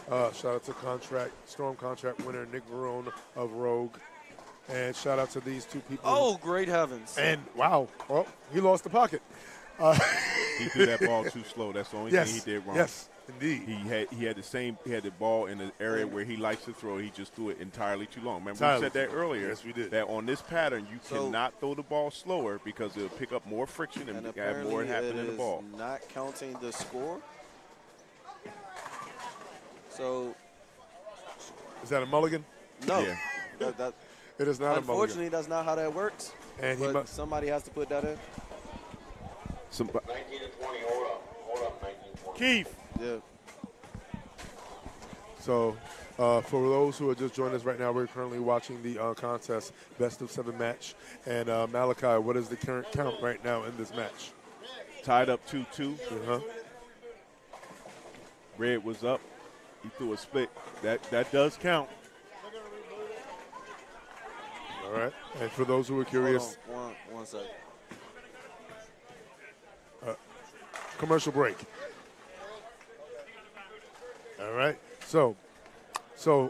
Shout out to Storm contract winner Nick Verone of Rogue, and shout out to these 2 people. Oh, great heavens! And wow, he lost the pocket. He threw that ball too slow. That's the only thing he did wrong. Yes, indeed. He had the ball in the area where he likes to throw. He just threw it entirely too long. Remember we said that earlier. Yes, we did. That on this pattern you cannot throw the ball slower because it'll pick up more friction and have more happen in the ball. Not counting the score. So is that a mulligan? No. Yeah. That it is not a mulligan. Unfortunately, that's not how that works. And somebody has to put that in. 19 and 20. Hold up. 19 and 20. Keith. Yeah. So, for those who are just joining us right now, we're currently watching the contest best of 7 match. And Malachi, what is the current count right now in this match? Tied up 2-2. Red was up. He threw a split. That does count. All right. And for those who are curious, one second. Commercial break. All right. So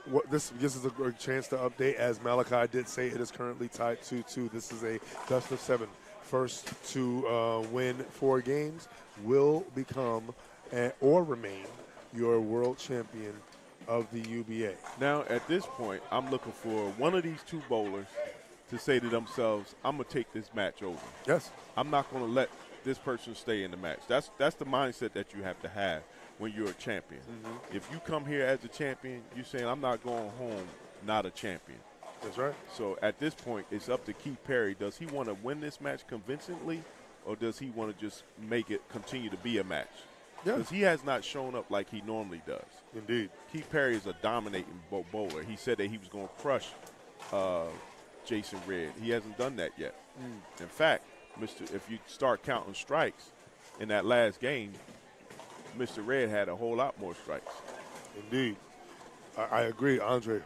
what this gives us a great chance to update. As Malachi did say, it is currently tied 2-2. This is a best of 7. First to win 4 games will become or remain your world champion of the UBA. Now, at this point, I'm looking for one of these 2 bowlers to say to themselves, I'm going to take this match over. Yes. I'm not going to let this person stay in the match. That's the mindset that you have to have when you're a champion. If you come here as a champion, you're saying, I'm not going home not a champion. That's right. So at this point, it's up to Keith Perry. Does he want to win this match convincingly, or does he want to just make it continue to be a match? Yeah. Because he has not shown up like he normally does. Indeed. Keith Perry is a dominating bowler. He said that he was going to crush Jason Red. He hasn't done that yet. In fact, if you start counting strikes in that last game, Mr. Red had a whole lot more strikes. Indeed. I agree, Andre.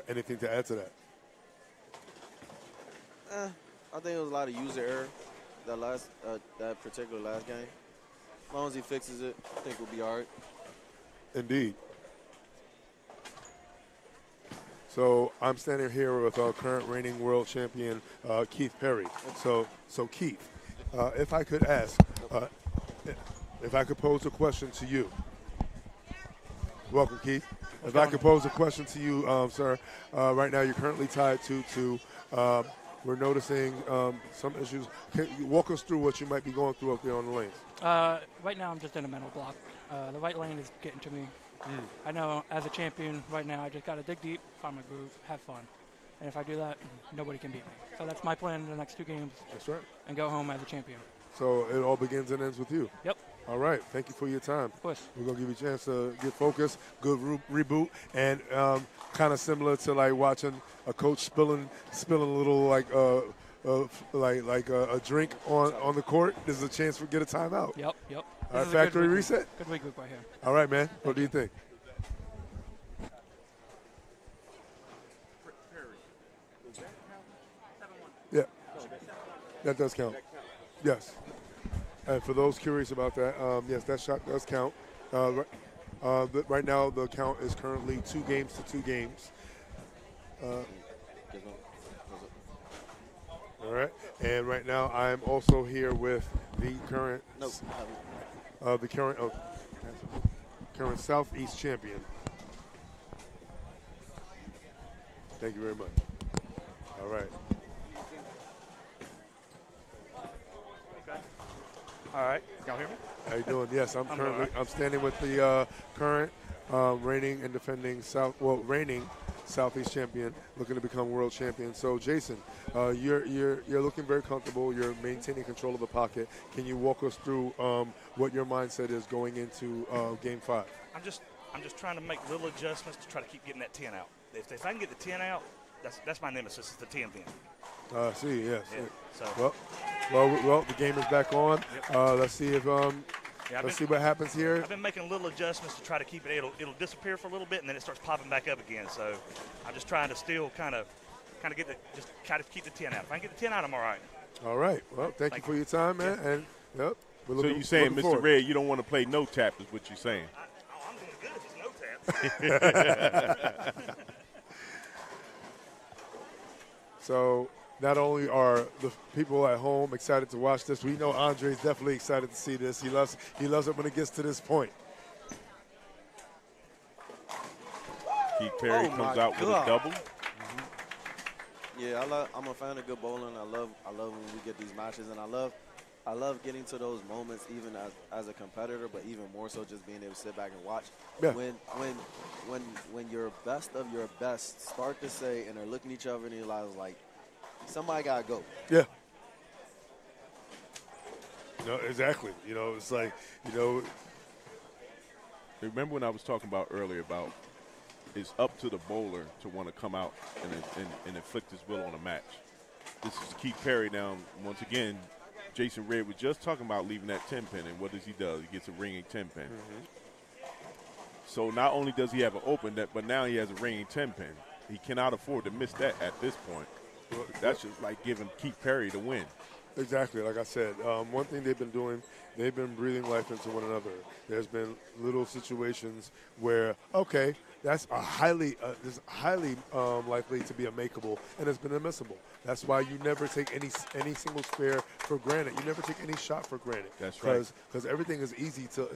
Anything to add to that? I think it was a lot of user error that particular last game. As long as he fixes it, I think we'll be all right. Indeed. So I'm standing here with our current reigning world champion, Keith Perry. So Keith, if I could ask, if I could pose a question to you. Welcome, Keith. If I could pose a question to you, sir, right now you're currently tied 2-2. We're noticing some issues. Can you walk us through what you might be going through up there on the lanes? Right now I'm just in a mental block. The right lane is getting to me. I know as a champion right now I just got to dig deep, find my groove, have fun. And if I do that, nobody can beat me. So that's my plan in the next 2 games. That's right. And go home as a champion. So it all begins and ends with you. Yep. All right. Thank you for your time. Of course. We're going to give you a chance to get focused, good reboot, and kind of similar to like watching a coach spilling a little like a drink on the court. There's a chance for get a timeout. Yep. All right, factory reset. Good regroup right here. All right, man. What do you think? Yeah, that does count. Yes. And for those curious about that, yes, that shot does count. Right now, the count is currently 2 games to 2 games. All right. And right now, I'm also here with the current, current Southeast champion. Thank you very much. All right. All right, y'all hear me? How you doing? Yes, I'm standing with the current reigning and defending reigning Southeast champion, looking to become world champion. So, Jason, you're looking very comfortable. You're maintaining control of the pocket. Can you walk us through what your mindset is going into Game 5? I'm just trying to make little adjustments to try to keep getting that 10 out. If I can get the 10 out, that's my nemesis, is the 10 pin. See, yes. Yeah, so. Well, the game is back on. Yep. Let's see if let's see what happens here. I've been making little adjustments to try to keep it. It'll disappear for a little bit, and then it starts popping back up again. So I'm just trying to still kind of try to keep the 10 out. If I can get the 10 out, I'm all right. All right. Well, thank you for your time, man. Yeah. And yep. So you're saying, Mr. Red, you don't want to play no tap is what you're saying? I'm doing good if it's no tap. So not only are the people at home excited to watch this, we know Andre's definitely excited to see this. He loves it when it gets to this point. Keith Perry comes out with a double. Yeah, I'm a fan of good bowling. I love when we get these matches, and I love getting to those moments even as a competitor, but even more so just being able to sit back and watch. Yeah. When your best of your best start to say and they're looking at each other and you're like, somebody gotta go. Yeah. No, exactly. It's like, Remember when I was talking about earlier about it's up to the bowler to want to come out and inflict his will on a match. This is Keith Perry now. Once again, Jason Red was just talking about leaving that 10 pin, and what does he do? He gets a ringing 10 pin. So not only does he have an open net, but now he has a ringing 10 pin. He cannot afford to miss that at this point. That's just like giving Keith Perry the win. Exactly. Like I said, one thing they've been doing, they've been breathing life into one another. There's been little situations where, okay, that's is highly likely to be a makeable, and it's been admissible. That's why you never take any single spare for granted. You never take any shot for granted. That's right. Because everything is easy to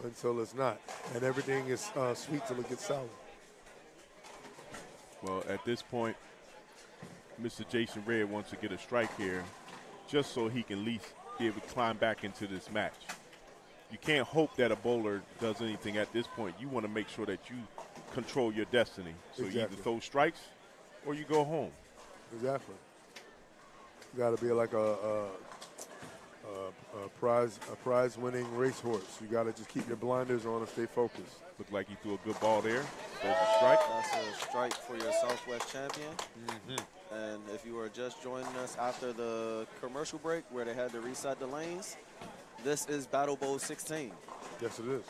until it's not, and everything is sweet till it gets sour. Well, at this point, Mr. Jason Red wants to get a strike here just so he can at least be able to climb back into this match. You can't hope that a bowler does anything at this point. You want to make sure that you control your destiny. So you either throw strikes or you go home. Exactly. You got to be like a prize-winning racehorse. You got to just keep your blinders on and stay focused. Looked like he threw a good ball there. There's a strike. That's a strike for your Southwest champion. And if you are just joining us after the commercial break where they had to reset the lanes, this is Battle Bowl 16. Yes, it is.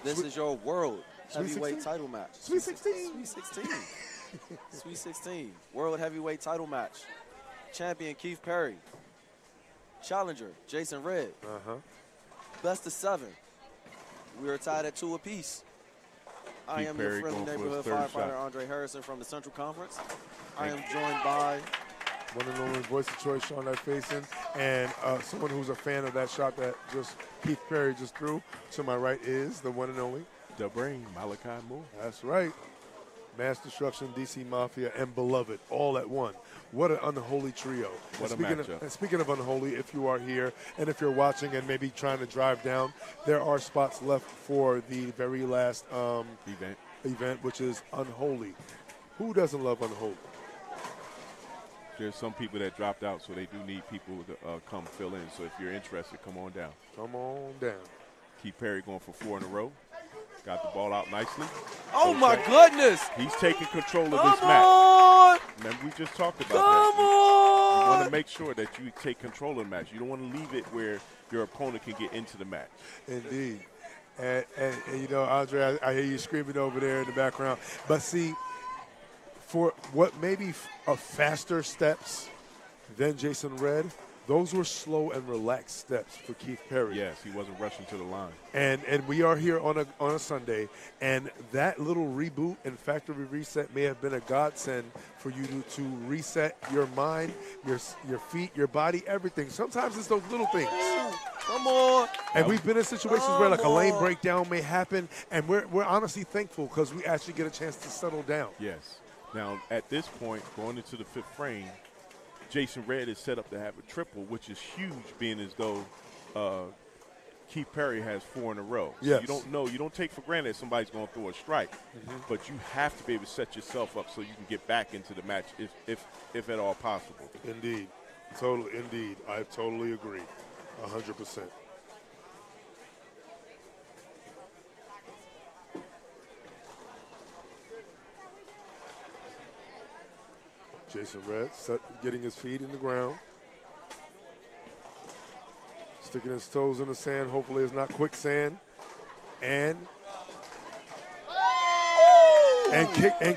This is your world heavyweight 16? title match. Sweet 16. Sweet 16. Sweet 16. World heavyweight title match. Champion Keith Perry. Challenger Jason Red. Best of 7. We are tied at 2 apiece. I am your friendly neighborhood firefighter, Andre Harrison from the Central Conference. I am joined by one and only voice of choice, Sean Faison, and someone who's a fan of that shot that just Keith Perry just threw. To my right is the one and only The Brain, Malachi Moore. That's right. Mass Destruction, DC Mafia, and Beloved, all at one. What an unholy trio. What a matchup. And speaking of unholy, if you are here and if you're watching and maybe trying to drive down, there are spots left for the very last event, which is Unholy. Who doesn't love Unholy? There's some people that dropped out, so they do need people to come fill in. So if you're interested, come on down. Come on down. Keith Perry going for 4 in a row. Got the ball out nicely. Oh, my goodness. He's taking control of this match. Remember, we just talked about that. You want to make sure that you take control of the match. You don't want to leave it where your opponent can get into the match. Indeed. And you know, Andre, I hear you screaming over there in the background. But see, for what maybe faster steps than Jason Red, those were slow and relaxed steps for Keith Perry. Yes, he wasn't rushing to the line. And we are here on a Sunday, and that little reboot and factory reset may have been a godsend for you to reset your mind, your feet, your body, everything. Sometimes it's those little things. Come on. And we've been in situations where like a lane breakdown may happen, and we're honestly thankful because we actually get a chance to settle down. Yes. Now, at this point, going into the 5th frame, Jason Red is set up to have a triple, which is huge, being as though Keith Perry has 4 in a row. Yes. So you don't know, you don't take for granted somebody's going to throw a strike, but you have to be able to set yourself up so you can get back into the match if at all possible. Indeed. Totally, indeed. I totally agree. 100%. Jason Red getting his feet in the ground. Sticking his toes in the sand. Hopefully it's not quicksand. And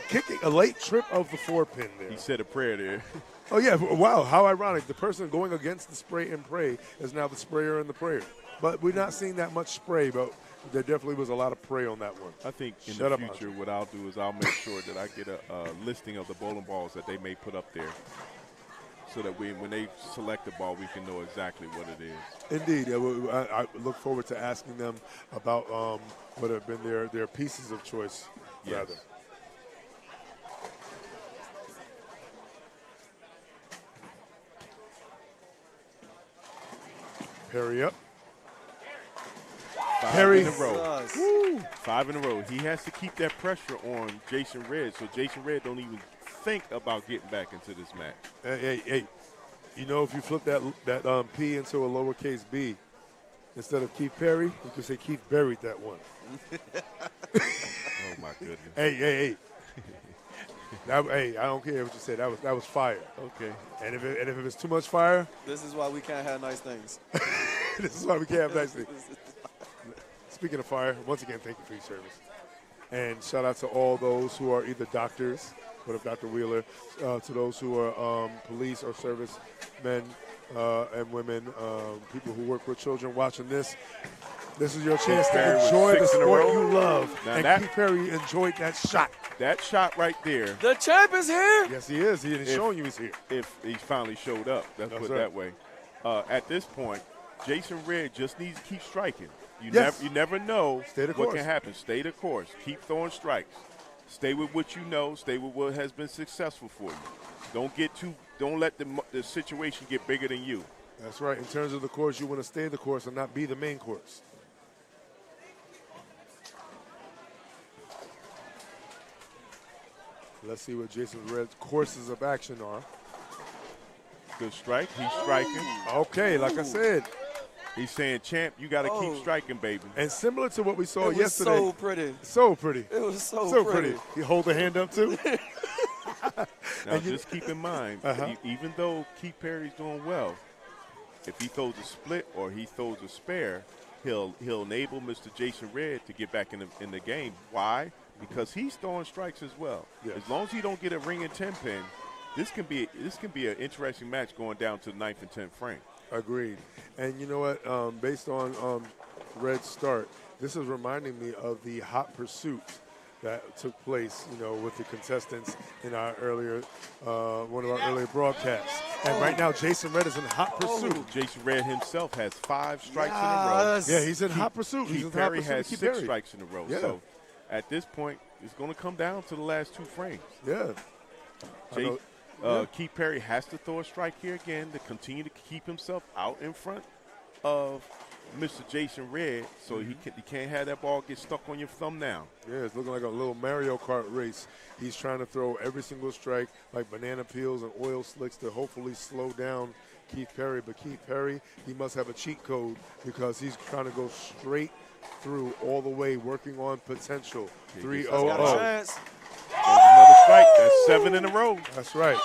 kicking a late trip of the 4-pin there. He said a prayer there. Oh, yeah. Wow, how ironic. The person going against the spray and pray is now the sprayer and the prayer. But we're not seeing that much spray, but there definitely was a lot of pray on that one. I think in the future what I'll do is I'll make sure that I get a listing of the bowling balls that they may put up there so that when they select the ball, we can know exactly what it is. Indeed. I look forward to asking them about what have been their pieces of choice, rather. Perry up. Five in a row. Woo. 5 in a row. He has to keep that pressure on Jason Red, so Jason Red don't even think about getting back into this match. Hey. You know, if you flip that P into a lowercase b, instead of Keith Perry, you can say Keith buried that one. Oh, my goodness. Hey. Hey, I don't care what you said. That was fire. Okay. And if it's too much fire, this is why we can't have nice things. This is why we can't have nice things. Speaking of fire, once again, thank you for your service. And shout out to all those who are either doctors, what up, Dr. Wheeler, to those who are police or servicemen, and women, people who work with children watching this. This is your chance Perry to with enjoy the 6 in a sport row. you love. Now And that- Keith Perry enjoyed that shot. That shot right there, The champ is here. Yes, he is. He is If- showing you he's here. if he finally showed up, let's That's put it right. that way. At this point, Jason Red just needs to keep striking. Yes. You never know Stay the what course. can happen. Stay the course. Keep throwing strikes. Stay with what you know. Stay with what has been successful for you. Don't let the situation get bigger than you. That's right. In terms of the course, you want to stay the course and not be the main course. Let's see what Jason Red's courses of action are. Good strike. He's striking. Okay, like I said, He's saying, champ, you got to keep striking, baby. and similar to what we saw It was yesterday. so pretty. So pretty. It was so, So pretty. pretty. You hold the hand up too? Now, just keep in mind, Uh-huh. even though Keith Perry's doing well, if he throws a split or he throws a spare, he'll enable Mr. Jason Red to get back in the game. Why? Because he's throwing strikes as well. Yes. As long as he don't get a ring and 10 pin, this can be an interesting match going down to the 9th and 10th frame. Agreed. And you know what? Based on Red's start, this is reminding me of the hot pursuit that took place, with the contestants in our one of our earlier broadcasts. And right now, Jason Red is in hot pursuit. Jason Red himself has 5 strikes in a row. Yes. Yeah, he's in hot pursuit. He's in Keith hot Perry pursuit. has Keith 6 Perry. strikes in a row. Yeah. So at this point, it's going to come down to the last 2 frames. Yeah. I know. Keith Perry has to throw a strike here again to continue to keep himself out in front of Mr. Jason Red, so he can't have that ball get stuck on your thumb now. Yeah, it's looking like a little Mario Kart race. He's trying to throw every single strike like banana peels and oil slicks to hopefully slow down Keith Perry. But Keith Perry, he must have a cheat code because he's trying to go straight through all the way, working on potential. Got a 3-0-0. chance. There's another strike. That's 7 in a row. That's right.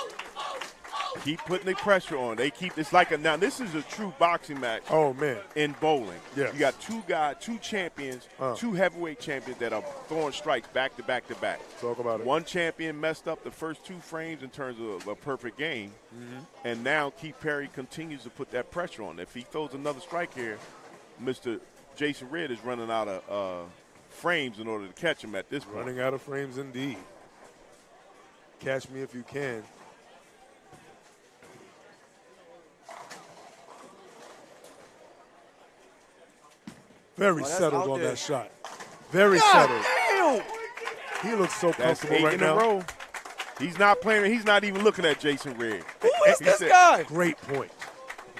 Keep putting the pressure on. It's like now this is a true boxing match Oh, man. in bowling. Yes. You got two champions, 2 heavyweight champions that are throwing strikes back to back to back. Talk about it. One champion messed up the first 2 frames in terms of a perfect game, and now Keith Perry continues to put that pressure on. If he throws another strike here, Mr. Jason Red is running out of frames in order to catch him at this point. Running out of frames indeed. Catch me if you can. Very that's settled out on there. that shot. Very settled. He looks so That's comfortable 8 right in now. a row. He's not playing. He's not even looking at Jason Red. Who is He this said- guy? Great point.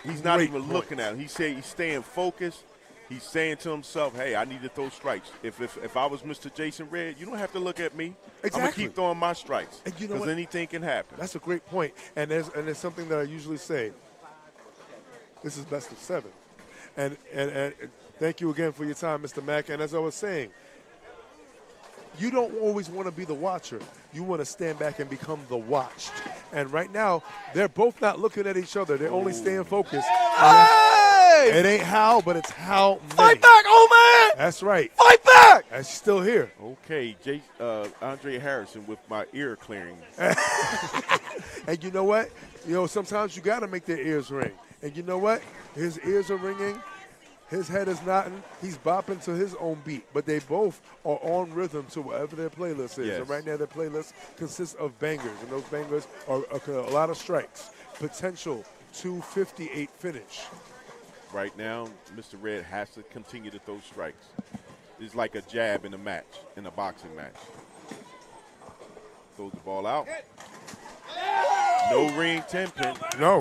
He's not Great even point. looking at him. He said he's staying focused. He's saying to himself, hey, I need to throw strikes. If I was Mr. Jason Red, you don't have to look at me. I'm going to Exactly. keep throwing my strikes And you know because what? anything can happen. That's a great point. And there's something that I usually say. This is best of 7. And thank you again for your time, Mr. Mack. And as I was saying, you don't always want to be the watcher. You want to stand back and become the watched. And right now, they're both not looking at each other. They're only staying focused. It ain't how, but it's how many. Fight back, oh man! That's right. Fight back! And she's still here. Okay, Andre Harrison with my ear clearing. And you know what? Sometimes you got to make their ears ring. And you know what? His ears are ringing. His head is nodding. He's bopping to his own beat. But they both are on rhythm to whatever their playlist is. Yes. And right now their playlist consists of bangers. And those bangers are a lot of strikes. Potential 258 finish. Right now, Mr. Red has to continue to throw strikes. It's like a jab in a match, in a boxing match. Throws the ball out. No ring 10 pin. No.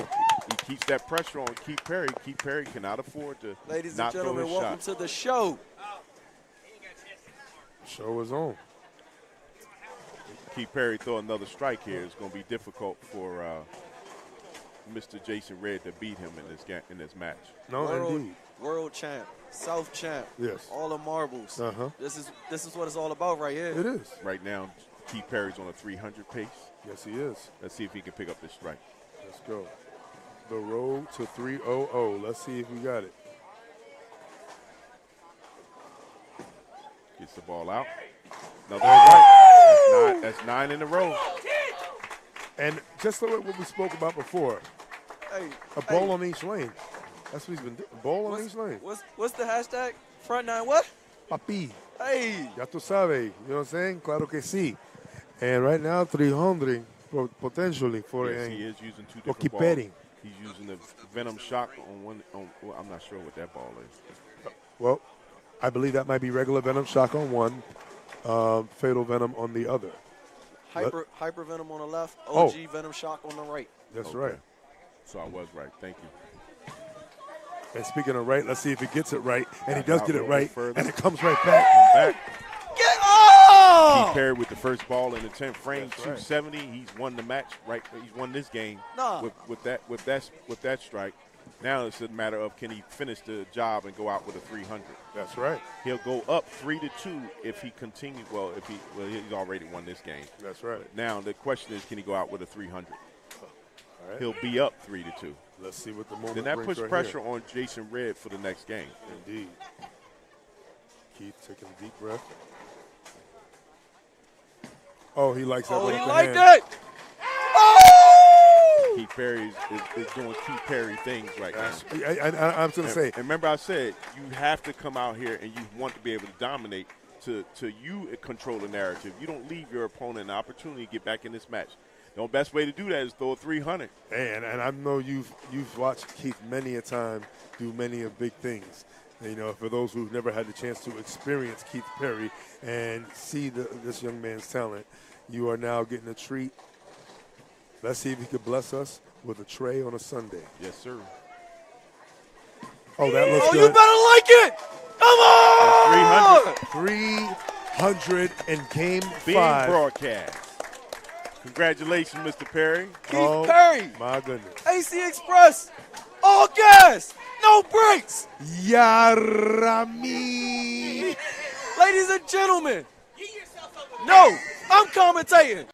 He keeps that pressure on Keith Perry. Keith Perry cannot afford to Ladies and not throw gentlemen, his welcome shot. to the show. Show is on. Keith Perry throw another strike here. It's going to be difficult for Mr. Jason Red to beat him in this match. No, indeed. World champ, South champ. Yes. All the marbles. Uh-huh. This is what it's all about right here. It is. Right now, Keith Perry's on a 300 pace. Yes, he is. Let's see if he can pick up this strike. Let's go. The road to 3-0-0. Let's see if we got it. Gets the ball out. Another right. That's 9 in a row. And just like what we spoke about before, Hey, A ball on each lane. That's what he's been doing. Ball on each lane. What's the hashtag? Front nine what? Papi. Hey. Ya tú sabes. You know what I'm saying? Claro que sí. And right now, 300 potentially for Yes, he is using two for different Kiperi. balls. He's using the Venom Shock on one. Well, I'm not sure what that ball is. Well, I believe that might be regular Venom Shock on one, Fatal Venom on the other. Hyper Venom on the left, OG Venom Shock on the right. That's Okay. right. So I was right. Thank you. And speaking of right, let's see if he gets it right. And he does Out get a it little right. bit further. And it comes right back. Back. Get oh! Keith Perry with the first ball in the 10th frame, That's right. 270. He's won the match. Right, he's won this game Nah. with that strike. Now it's a matter of can he finish the job and go out with a 300. That's right. He'll go up 3-2 if he continues. Well, he's already won this game. That's right. Now the question is, can he go out with a 300? All right. He'll be up 3-2. Let's see what the moment Then that brings puts right pressure here. on Jason Red for the next game. Indeed. Keith taking a deep breath. Oh, he likes that. Oh, with he the liked hand. it. Oh! Keith Perry is doing Keith Perry things right now. I'm going to say, And remember I said you have to come out here and you want to be able to dominate to you control the narrative. You don't leave your opponent an opportunity to get back in this match. The best way to do that is throw a 300. and I know you've watched Keith many a time do many of big things. You know, for those who've never had the chance to experience Keith Perry and see this young man's talent, you are now getting a treat. Let's see if he could bless us with a tray on a Sunday. Yes, sir. Oh, that looks Oh, good. you better like it. Come on! 300 in game Being 5. broadcast. Congratulations, Mr. Perry. Keith Perry. My goodness. AC Express. All gas. No brakes. Yarami. Ladies and gentlemen. No, I'm commentating.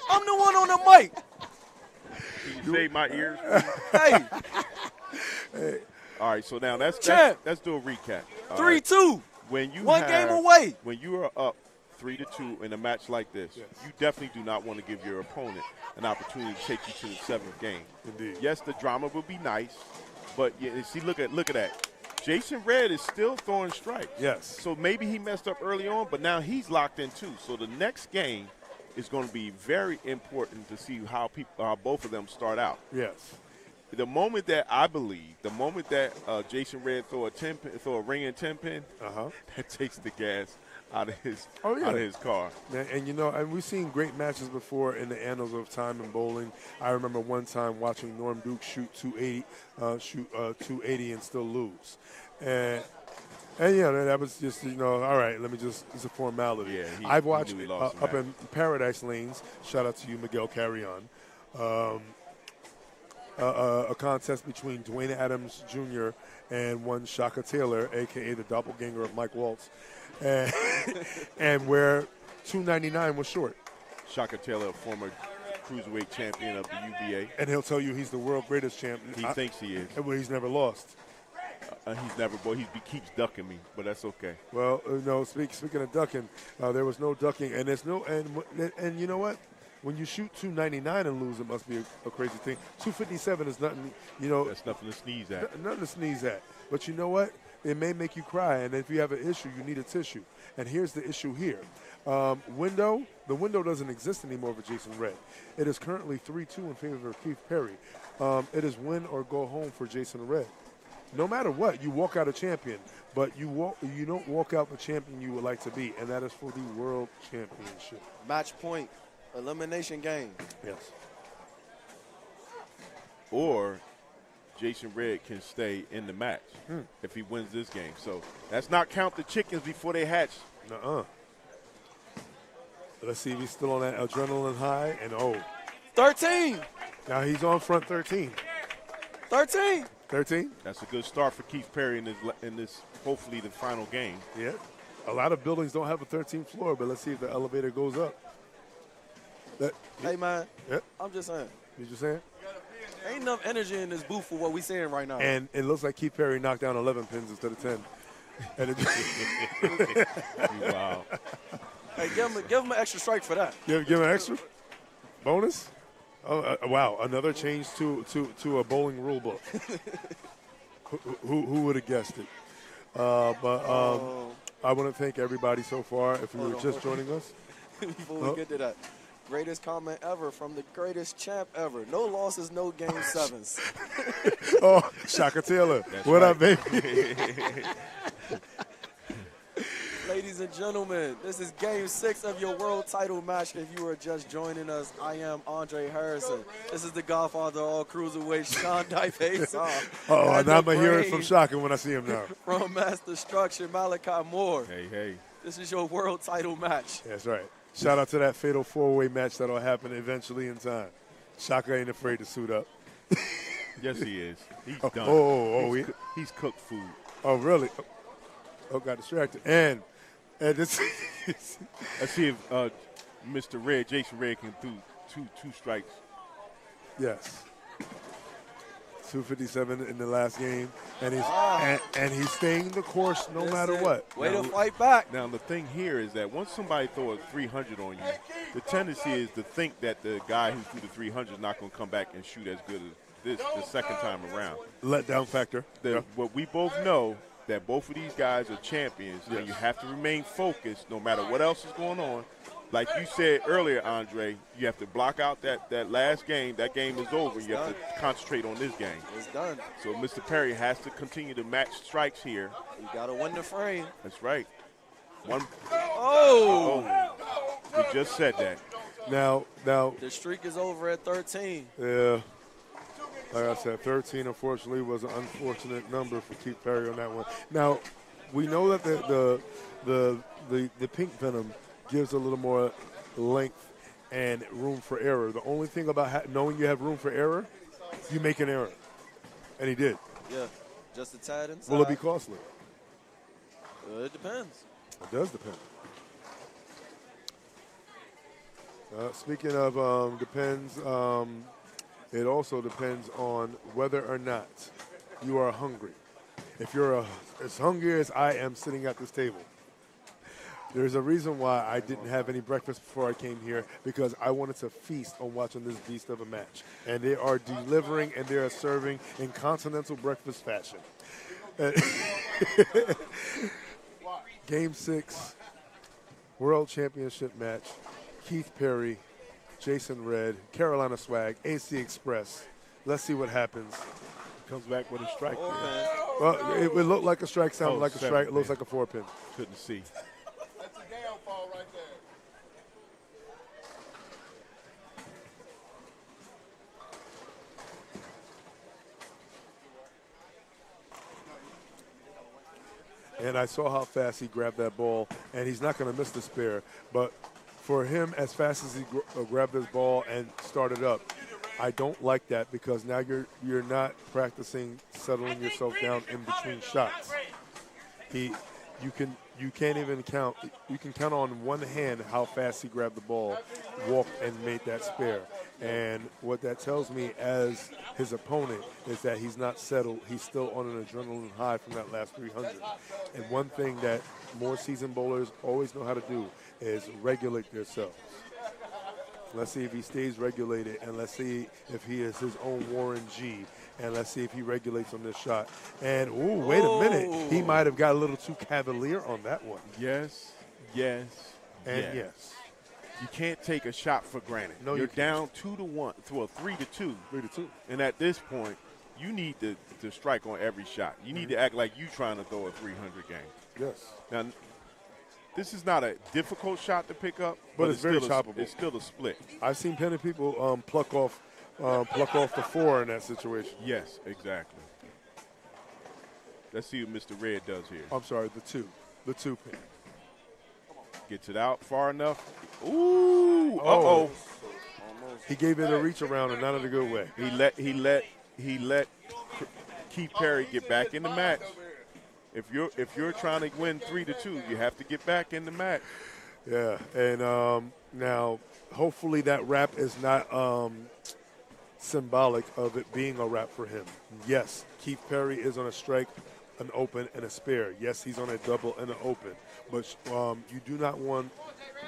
I'm the one on the mic. Can you save my ears? Hey, All right, so now let's do Champ. a recap. All 3-2. right. When you One game away. When you are up 3-2 in a match like this, you definitely do not want to give your opponent an opportunity to take you to the 7th game. Indeed. Yes, the drama would be nice, but see, look at that. Jason Red is still throwing strikes. Yes. So maybe he messed up early on, but now he's locked in too. So the next game is going to be very important to see how both of them start out. Yes. The moment that Jason Red throw a ring and 10 pin, that takes the gas out of his car. And you know, and we've seen great matches before in the annals of time in bowling. I remember one time watching Norm Duke shoot 280 and still lose. And yeah, that was just, you know, all right, it's a formality. Yeah, I've watched he lost the up match. in Paradise Lanes, shout out to you, Miguel Carrion, a contest between Dwayne Adams Jr. and one Shaka Taylor, a.k.a. the doppelganger of Mike Waltz, and where 299 was short. Shaka Taylor, a former cruiserweight champion of the UBA. And he'll tell you he's the world greatest champion. He thinks he is. Well, he's never lost. He keeps ducking me, but that's okay. Well, no. Speaking of ducking, there was no ducking, and there's no, and you know what? When you shoot 299 and lose, it must be a crazy thing. 257 is nothing, you know. That's nothing to sneeze at. Nothing to sneeze at. But you know what? It may make you cry, and if you have an issue, you need a tissue. And here's the issue here. The window doesn't exist anymore for Jason Red. It is currently 3-2 in favor of Keith Perry. It is win or go home for Jason Red. No matter what, you walk out a champion, but you don't walk out the champion you would like to be, and that is for the World Championship. Match point. Elimination game. Yes. Or Jason Red can stay in the match if he wins this game. So let's not count the chickens before they hatch. Let's see if he's still on that adrenaline high. And 13. Now he's on front 13. 13. 13? That's a good start for Keith Perry in this hopefully the final game. Yeah. A lot of buildings don't have a 13th floor, but let's see if the elevator goes up. Hey, man. Yeah. I'm just saying. You just saying? Ain't enough energy in this booth for what we saying right now. And it looks like Keith Perry knocked down 11 pins instead of 10. And Wow. Hey, give him an extra strike for that. Give him an extra bonus. Oh, wow, another change to a bowling rule book. Who would have guessed it? I want to thank everybody so far. If you were just joining us. Before we get to that, greatest comment ever from the greatest champ ever. No losses, no game sevens. Oh, Shaka Taylor. That's what right. up, baby? Ladies and gentlemen, this is Game 6 of your world title match. If you are just joining us, I am Andre Harrison. This is the godfather of all cruiserweights, Sean Dipe. Oh, and I'm going to hear it from Shaka when I see him now. From Master Structure, Malachi Moore. Hey. This is your world title match. That's right. Shout out to that fatal four-way match that'll happen eventually in time. Shaka ain't afraid to suit up. Yes, he is. He's done. He's cooked food. Oh, really? Oh, got distracted. And this. Let's see if Mr. Red, Jason Red, can do two strikes. Yes. 257 in the last game, and he's staying the course no matter what. Way to fight back. Now the thing here is that once somebody throws 300 on you, the tendency is to think that the guy who threw the 300 is not going to come back and shoot as good as this the second time around. Letdown factor. What we both know, that both of these guys are champions, and you have to remain focused no matter what else is going on. Like you said earlier, Andre, you have to block out that last game. That game is over. You have to concentrate on this game. It's done. So Mr. Perry has to continue to match strikes here. You got to win the frame. That's right. One. Oh! We just said that. Now. The streak is over at 13. Yeah. Like I said, 13, unfortunately, was an unfortunate number for Keith Perry on that one. Now, we know that the pink venom gives a little more length and room for error. The only thing about knowing you have room for error, you make an error. And he did. Yeah, just a tad inside. Will it be costly? It depends. It does depend. Speaking of depends, it also depends on whether or not you are hungry. If you're as hungry as I am sitting at this table, there's a reason why I didn't have any breakfast before I came here, because I wanted to feast on watching this beast of a match. And they are delivering and they are serving in continental breakfast fashion. Game 6, World Championship match. Keith Perry, Jason Red, Carolina Swag, AC Express. Let's see what happens. Comes back with a strike. Well, it would look like a strike, sounded like a strike. It looks like a 4-pin. Couldn't see. That's a downfall right there. And I saw how fast he grabbed that ball, and he's not going to miss the spare. But for him, as fast as he grabbed this ball and started up, I don't like that, because now you're not practicing settling yourself down in between shots. You can't even count. You can count on one hand how fast he grabbed the ball, walked, and made that spare. And what that tells me as his opponent is that he's not settled. He's still on an adrenaline high from that last 300. And one thing that more seasoned bowlers always know how to do is regulate themselves. Let's see if he stays regulated, and let's see if he is his own Warren G. And let's see if he regulates on this shot. And, ooh, wait a minute. He might have got a little too cavalier on that one. Yes. And yes. You can't take a shot for granted. No, you're down 2-1, to a 3-2. 3-2. And at this point, you need to strike on every shot. You need to act like you trying to throw a 300 game. Yes. Now, this is not a difficult shot to pick up, but it's very choppable. It's still a split. I've seen plenty of people pluck off the 4 in that situation. Yes, exactly. Let's see what Mr. Red does here. I'm sorry, the 2 pin. Gets it out far enough. Ooh, uh-oh. He gave it a reach around, and not in a good way. He let Keith Perry get back in the match. If you're trying to win 3-2, you have to get back in the match. Yeah, and now hopefully that wrap is not symbolic of it being a wrap for him. Yes, Keith Perry is on a strike, an open, and a spare. Yes, he's on a double and an open. But you do not want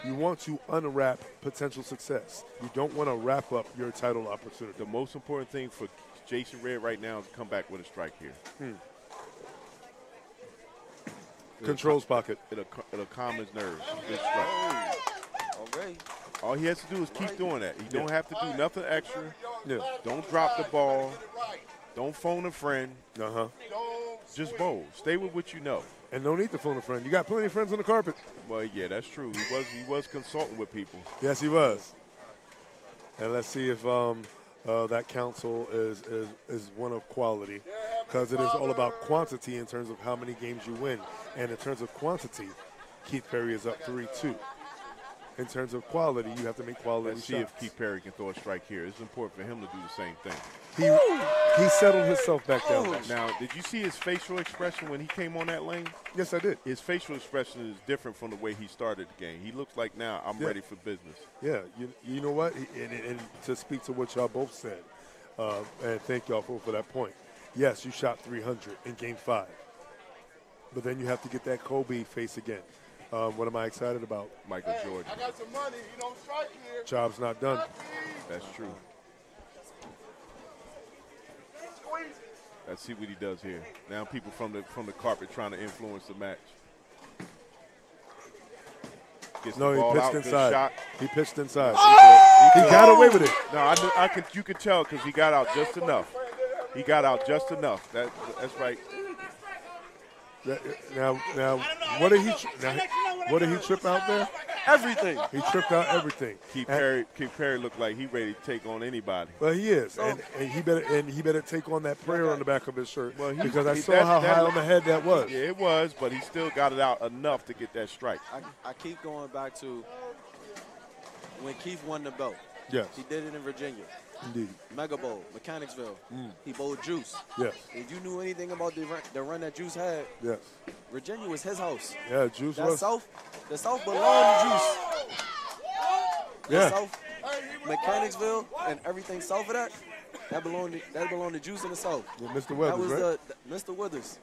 You want to unwrap potential success. You don't want to wrap up your title opportunity. The most important thing for Jason Red right now is to come back with a strike here. Controls pocket. It'll calm his nerves. Good strike. Okay. All he has to do is keep doing that. He don't have to do nothing extra. Yeah. Don't drop the ball. Don't phone a friend. Uh-huh. Just bowl. Stay with what you know. And no need to phone a friend. You got plenty of friends on the carpet. Well, yeah, that's true. He was consulting with people. Yes, he was. And let's see if that counsel is one of quality, because it is all about quantity in terms of how many games you win. And in terms of quantity, Keith Perry is up 3-2. In terms of quality, you have to make quality Let's shots. see if Keith Perry can throw a strike here. It's important for him to do the same thing. He settled himself back down. Now, did you see his facial expression when he came on that lane? Yes, I did. His facial expression is different from the way he started the game. He looks like, now I'm ready for business. Yeah, you know what? And to speak to what y'all both said, and thank y'all for that point. Yes, you shot 300 in Game 5. But then you have to get that Kobe face again. What am I excited about? Michael Jordan. I got some money. You don't strike here. Job's not done. That's true. Let's see what he does here. Now people from the carpet trying to influence the match. Gets the No, ball he out, pitched good inside. shot. He pitched inside. He He got away with it. No, you could tell because he got out just enough. He got out just enough. That's right. Now, what did he trip out there? Everything. He tripped out everything. Keith Perry looked like he ready to take on anybody. Well, he is, and he better take on that prayer on the back of his shirt, Well, because I saw how high on the head that was. Yeah, it was, but he still got it out enough to get that strike. I keep going back to when Keith won the belt. Yes, He did it in Virginia. indeed. Mega Bowl, Mechanicsville. He bowled Juice. Yes, If you knew anything about the run that Juice had, yes. Virginia was his house. Yeah, Juice That was. the South belonged to Juice. The Yeah. South, Mechanicsville, and everything south of that belonged to Juice in the South. With Mr. That Weathers, was right? Mr. Withers.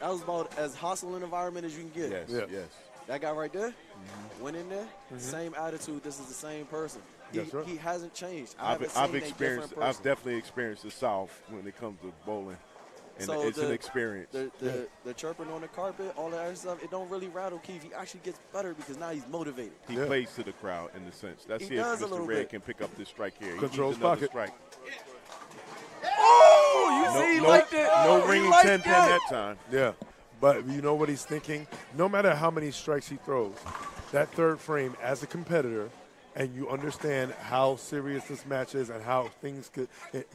That was about as hostile an environment as you can get. Yes. That guy right there went in there, same attitude. This is the same person. That's right. He hasn't changed. I've different definitely experienced the South when it comes to bowling, and So it's an experience. The chirping on the carpet, all that other stuff, it don't really rattle Keith. He actually gets better because now he's motivated. He plays to the crowd in a sense. Let's He see if does a Mr. little Red bit. can pick up this strike here. Controls he needs another pocket. strike. Oh, you see, he liked it. No He ringing liked 10 it. pin that time. Yeah, but you know what he's thinking? No matter how many strikes he throws, that third frame as a competitor, and you understand how serious this match is and how things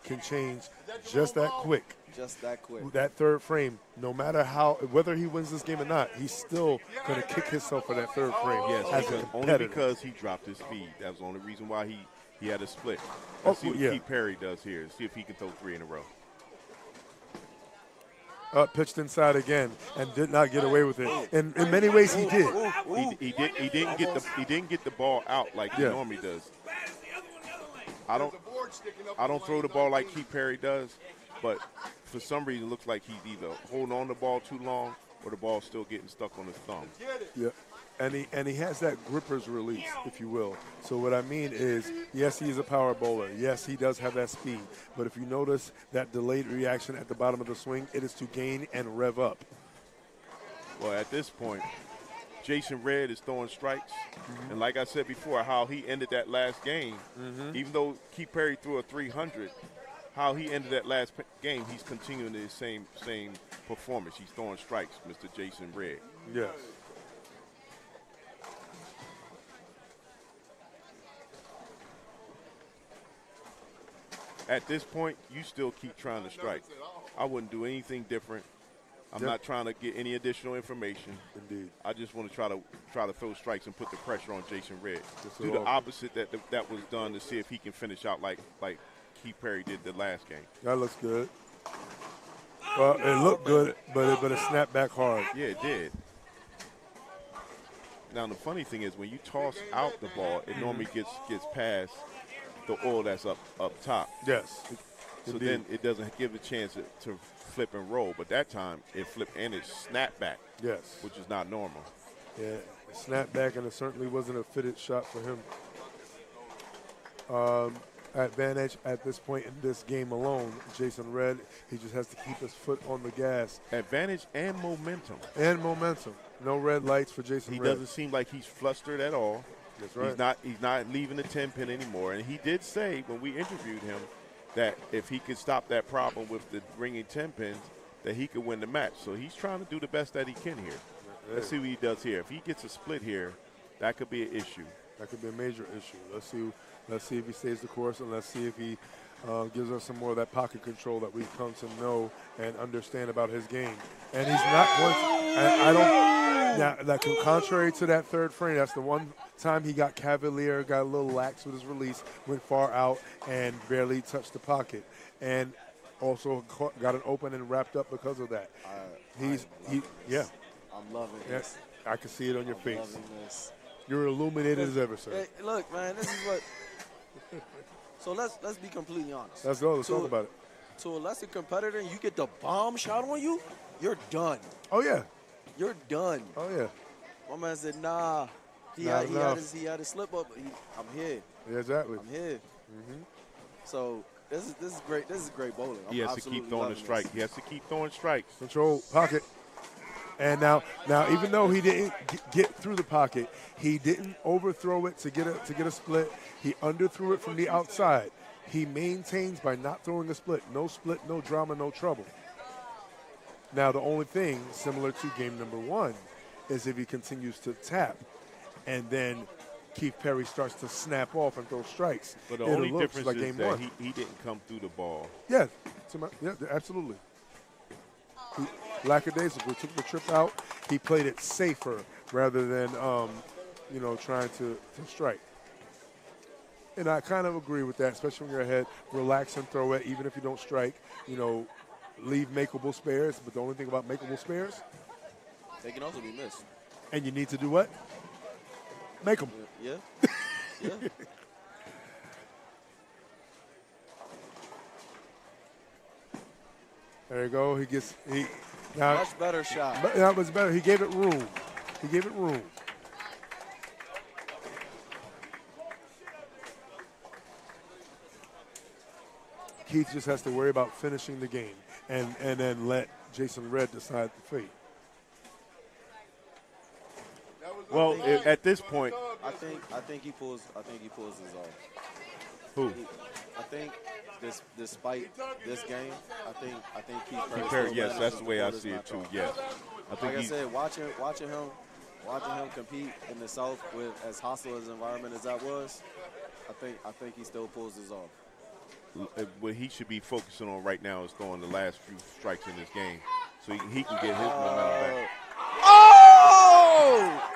can change just that quick. Just that quick. That third frame, no matter whether he wins this game or not, he's still going to kick himself for that third frame. Yes, as a only competitor. because he dropped his speed. That was the only reason why he had a split. Oh, Let's see what yeah. Keith Perry does here. See if he can throw 3 in a row. Pitched inside again and did not get away with it. And in many ways, he did. He didn't get the ball out like he Yeah. normally does. I don't throw the ball like Keith Perry does, but for some reason it looks like he's either holding on the ball too long or the ball's still getting stuck on his thumb. Yeah, and he has that gripper's release, if you will. So what I mean is, yes, he is a power bowler. Yes, he does have that speed. But if you notice that delayed reaction at the bottom of the swing, it is to gain and rev up. Well, at this point, Jason Red is throwing strikes. And like I said before, how he ended that last game, even though Keith Perry threw a 300, how he ended that last game, he's continuing his same performance. He's throwing strikes, Mr. Jason Red. Yes. At this point, you still keep trying to strike. I wouldn't do anything different. I'm Yep. not trying to get any additional information. Indeed. I just want to try to throw strikes and put the pressure on Jason Red. Just Do a the little- opposite that was done to see if he can finish out like Keith Perry did the last game. That looks good. Well, it looked good, but it snapped back hard. Yeah, it did. Now the funny thing is when you toss out the ball, it normally gets past the oil that's up top. Yes. So Indeed. then it doesn't give a chance to flip and roll. But that time it flipped and it snapped back, Yes. which is not normal. Yeah. Snap back, and it certainly wasn't a fitted shot for him. Advantage at this point in this game alone, Jason Red, he just has to keep his foot on the gas. Advantage and momentum. And momentum. No red lights for Jason Red. He doesn't seem like he's flustered at all. That's right. He's not leaving the 10-pin anymore. And he did say when we interviewed him that if he could stop that problem with the ringing 10 pins, that he could win the match. So he's trying to do the best that he can here. Let's see what he does here. If he gets a split here, that could be an issue. That could be a major issue. Let's see if he stays the course, and let's see if he gives us some more of that pocket control that we've come to know and understand about his game. And he's not going to, I don't, now, that contrary to that third frame, that's the one time he got cavalier, got a little lax with his release, went far out, and barely touched the pocket. And also got it open and wrapped up because of that. Yeah. I'm loving this. I can see it on your face. Loving this. You're illuminated as ever, sir. Hey, look, man, this is what. So let's be completely honest. Let's go. Let's talk about it. To a lesser competitor, you get the bomb shot on you, you're done. Oh yeah. You're done. Oh yeah. My man said, nah. He had his slip up. I'm here. Yeah, exactly. I'm here. So this is great. This is great bowling. He has to keep throwing the strike. He has to keep throwing strikes. Control pocket. And now, even though he didn't get through the pocket, he didn't overthrow it to get a split. He underthrew it from the outside. He maintains by not throwing a split. No split, no drama, no trouble. Now, the only thing similar to game number one is if he continues to tap, and then Keith Perry starts to snap off and throw strikes. But the only difference is that he didn't come through the ball. Yeah, absolutely. Lackadaisical, took the trip out. He played it safer rather than, trying to strike. And I kind of agree with that, especially when you're ahead. Relax and throw it, even if you don't strike. Leave makeable spares. But the only thing about makeable spares, they can also be missed. And you need to do what? Make them. Yeah. Yeah. There you go. Now, much better shot. That was better. He gave it room. Keith just has to worry about finishing the game and then let Jason Red decide the fate. Well, at this point, I think he pulls his off. Who? I think despite this game, I think Keith Perry. Yes, that's the way I see it too. Yes. Like I said, watching him compete in the South with as hostile as environment as that was, I think he still pulls his off. What he should be focusing on right now is throwing the last few strikes in this game, so he can get his momentum back. Oh!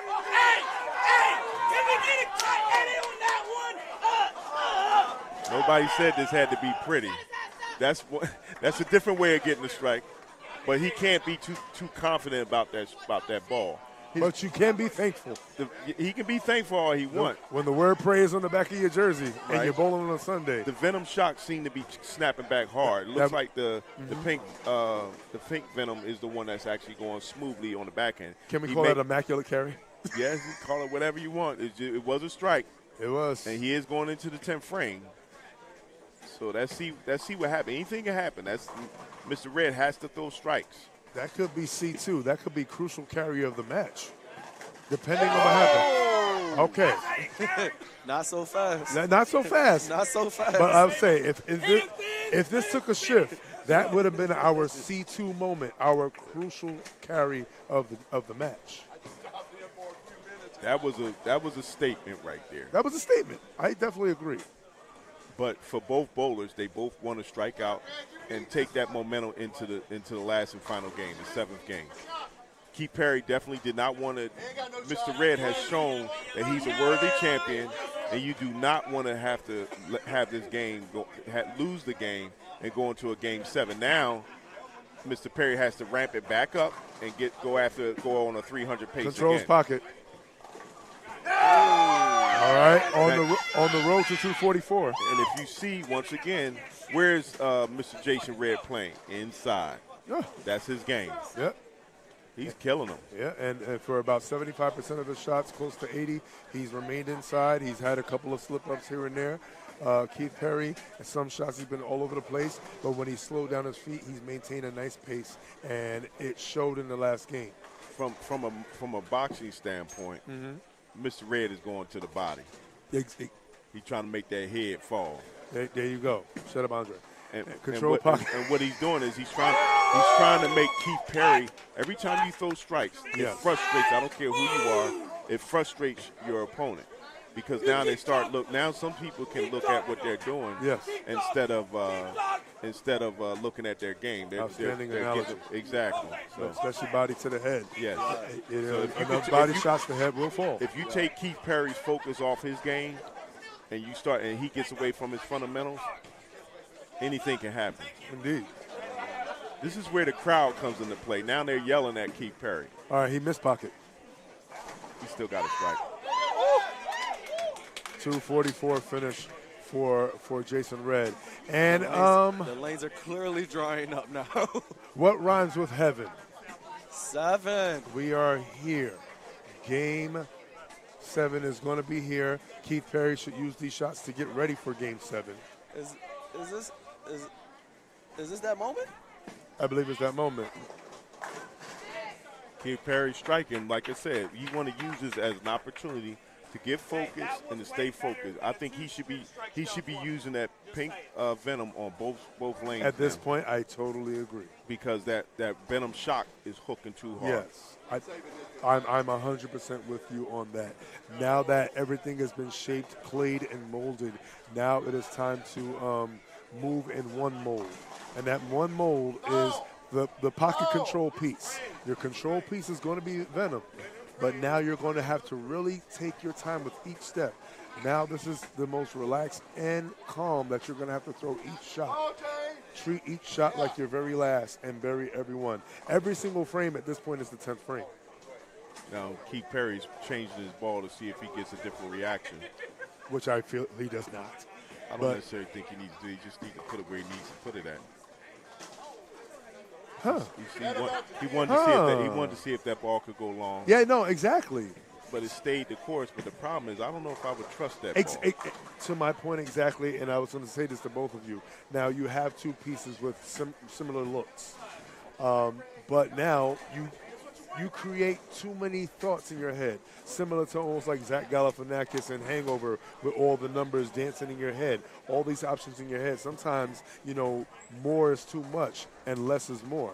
Can we get a cut edit on that one? Nobody said this had to be pretty. That's a different way of getting the strike, but he can't be too confident about that ball. But you can be thankful. He can be thankful all he wants. When the word pray is on the back of your jersey and you're bowling on a Sunday. The Venom shock seemed to be snapping back hard. It looks like the pink Venom is the one that's actually going smoothly on the back end. Can we call that immaculate carry? Yes, you call it whatever you want. It was a strike. It was. And he is going into the 10th frame. So let's see what happens. Anything can happen. Mr. Red has to throw strikes. That could be C2. That could be crucial carry of the match, depending on what happens. Okay. Not so fast. Not so fast. Not so fast. But I would say if this took a shift, that would have been our C2 moment, our crucial carry of the match. That was a statement right there. That was a statement. I definitely agree. But for both bowlers, they both want to strike out and take that momentum into the last and final game, the 7th game. Keith Perry definitely did not want to. Mr. Red has shown that he's a worthy champion, and you do not want to have this game lose the game and go into a game 7. Now, Mr. Perry has to ramp it back up and go on a 300 pace. Controls again. Pocket. All right, on the road to 244. And if you see, once again, where's Mr. Jason Red playing? Inside. Yeah. That's his game. Yep. He's killing them. Yeah, and for about 75% of the shots, close to 80, he's remained inside. He's had a couple of slip-ups here and there. Keith Perry, some shots he's been all over the place, but when he slowed down his feet, he's maintained a nice pace, and it showed in the last game. From a boxing standpoint, Mr. Red is going to the body. He's trying to make that head fall. There you go. Shut up, Andre. And Control pocket. And what he's doing is he's trying to make Keith Perry, every time you throw strikes, it frustrates, I don't care who you are, it frustrates your opponent. Because now now some people can look at what they're doing instead of looking at their game. Outstanding analogy. Exactly. So, especially body to the head. Yes. Enough body shots, the head will fall. If you take Keith Perry's focus off his game and he gets away from his fundamentals, anything can happen. Indeed. This is where the crowd comes into play. Now they're yelling at Keith Perry. All right, he missed pocket. He still got a strike. 2:44 finish for Jason Red. And the lanes are clearly drying up now. What rhymes with heaven? 7. We are here. Game 7 is going to be here. Keith Perry should use these shots to get ready for Game 7. Is this that moment? I believe it's that moment. Keith Perry striking, like I said, you want to use this as an opportunity to get focused and to stay focused. I think he should be using that pink venom on both lanes. At this point, I totally agree. Because that venom shock is hooking too hard. Yes, I'm 100% with you on that. Now that everything has been shaped, clayed, and molded, now it is time to move in one mold. And that one mold is the pocket control piece. Your control piece is going to be venom. But now you're going to have to really take your time with each step. Now this is the most relaxed and calm that you're going to have to throw each shot. Treat each shot like your very last and bury every one. Every single frame at this point is the 10th frame. Now Keith Perry's changing his ball to see if he gets a different reaction. Which I feel he does not. I don't necessarily think he needs to do. He just needs to put it where he needs to put it at. Huh. He wanted to see if that ball could go long. Yeah, no, exactly. But it stayed the course. But the problem is, I don't know if I would trust that ball. To my point exactly, and I was going to say this to both of you. Now, you have two pieces with similar looks. But now you create too many thoughts in your head, similar to almost like Zach Galifianakis and Hangover with all the numbers dancing in your head, all these options in your head. Sometimes, more is too much and less is more.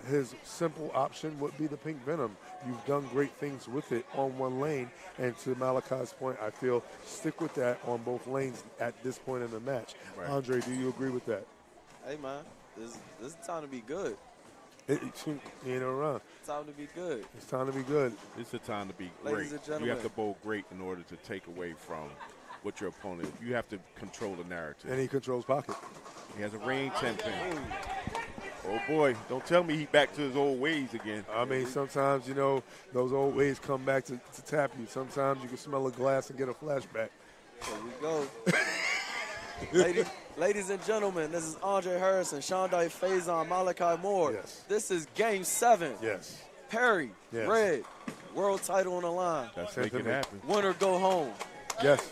His simple option would be the pink venom. You've done great things with it on one lane, and to Malachi's point, I feel stick with that on both lanes at this point in the match. Right. Andre, do you agree with that? Hey, man, this is time to be good. It's time to be good. It's time to be good. It's a time to be Ladies great. And gentlemen. You have to bowl great in order to take away from what your opponent. You have to control the narrative. And he controls pocket. He has a rain 10 pin. Oh boy! Don't tell me he's back to his old ways again. I mean, sometimes those old ways come back to tap you. Sometimes you can smell a glass and get a flashback. There we go. Ladies and gentlemen, this is Andre Harrison, Shondai Faison, Malachi Moore. Yes. This is Game 7. Yes. Perry, yes. Red, world title on the line. That's making it happen. Win or go home. Yes.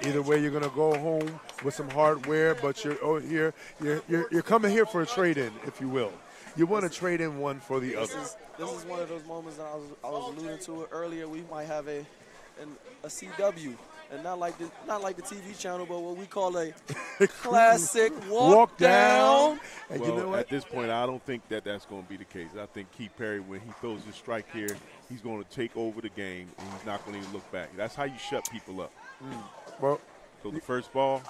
Either way, you're gonna go home with some hardware, but you're coming here for a trade-in, if you will. You want to trade in one for the other. This is one of those moments that I was alluding to it earlier. We might have a CW. And not like the TV channel, but what we call a classic walk down. And well, you know what? At this point, I don't think that's going to be the case. I think Keith Perry, when he throws his strike here, he's going to take over the game, and he's not going to even look back. That's how you shut people up. Well, so the first ball,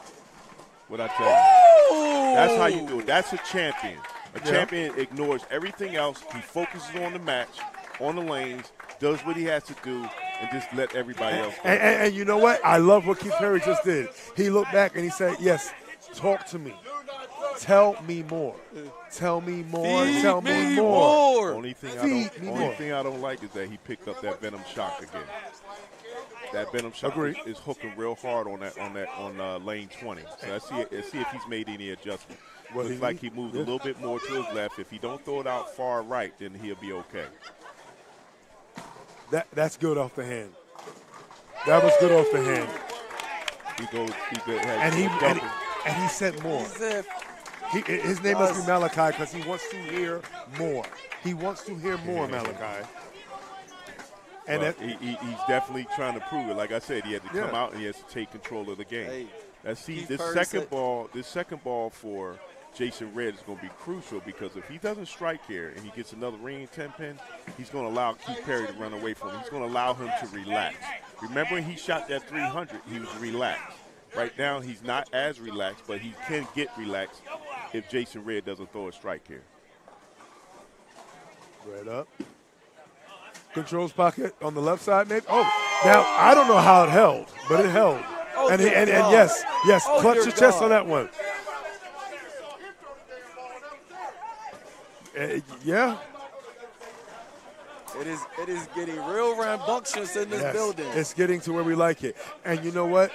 what I tell you, that's how you do it. That's a champion. A champion ignores everything else. He focuses on the match, on the lanes, does what he has to do, and just let everybody else go. And you know what? I love what Keith Perry just did. He looked back and he said, yes, talk to me. Tell me more. Tell me more. Tell me more. Only thing I don't like is that he picked up that venom shock again. That venom shock is hooking real hard on lane 20. So let's see if he's made any adjustment. Looks like he moved a little bit more to his left. If he don't throw it out far right, then he'll be okay. That's good off the hand. That was good off the hand. And he said more. His name must be Malachi because he wants to hear more. He wants to hear more, Malachi. And well, he's definitely trying to prove it. Like I said, he had to come out and he has to take control of the game. Hey, this second ball for Jason Red is going to be crucial because if he doesn't strike here and he gets another ring 10 pin, he's going to allow Keith Perry to run away from him. He's going to allow him to relax. Remember when he shot that 300, he was relaxed. Right now, he's not as relaxed, but he can get relaxed if Jason Red doesn't throw a strike here. Red up. Controls pocket on the left side, maybe. Oh, now I don't know how it held, but it held. Oh, and yes, oh, clutch your chest on that one. Yeah. It is getting real rambunctious in this building. It's getting to where we like it. And you know what?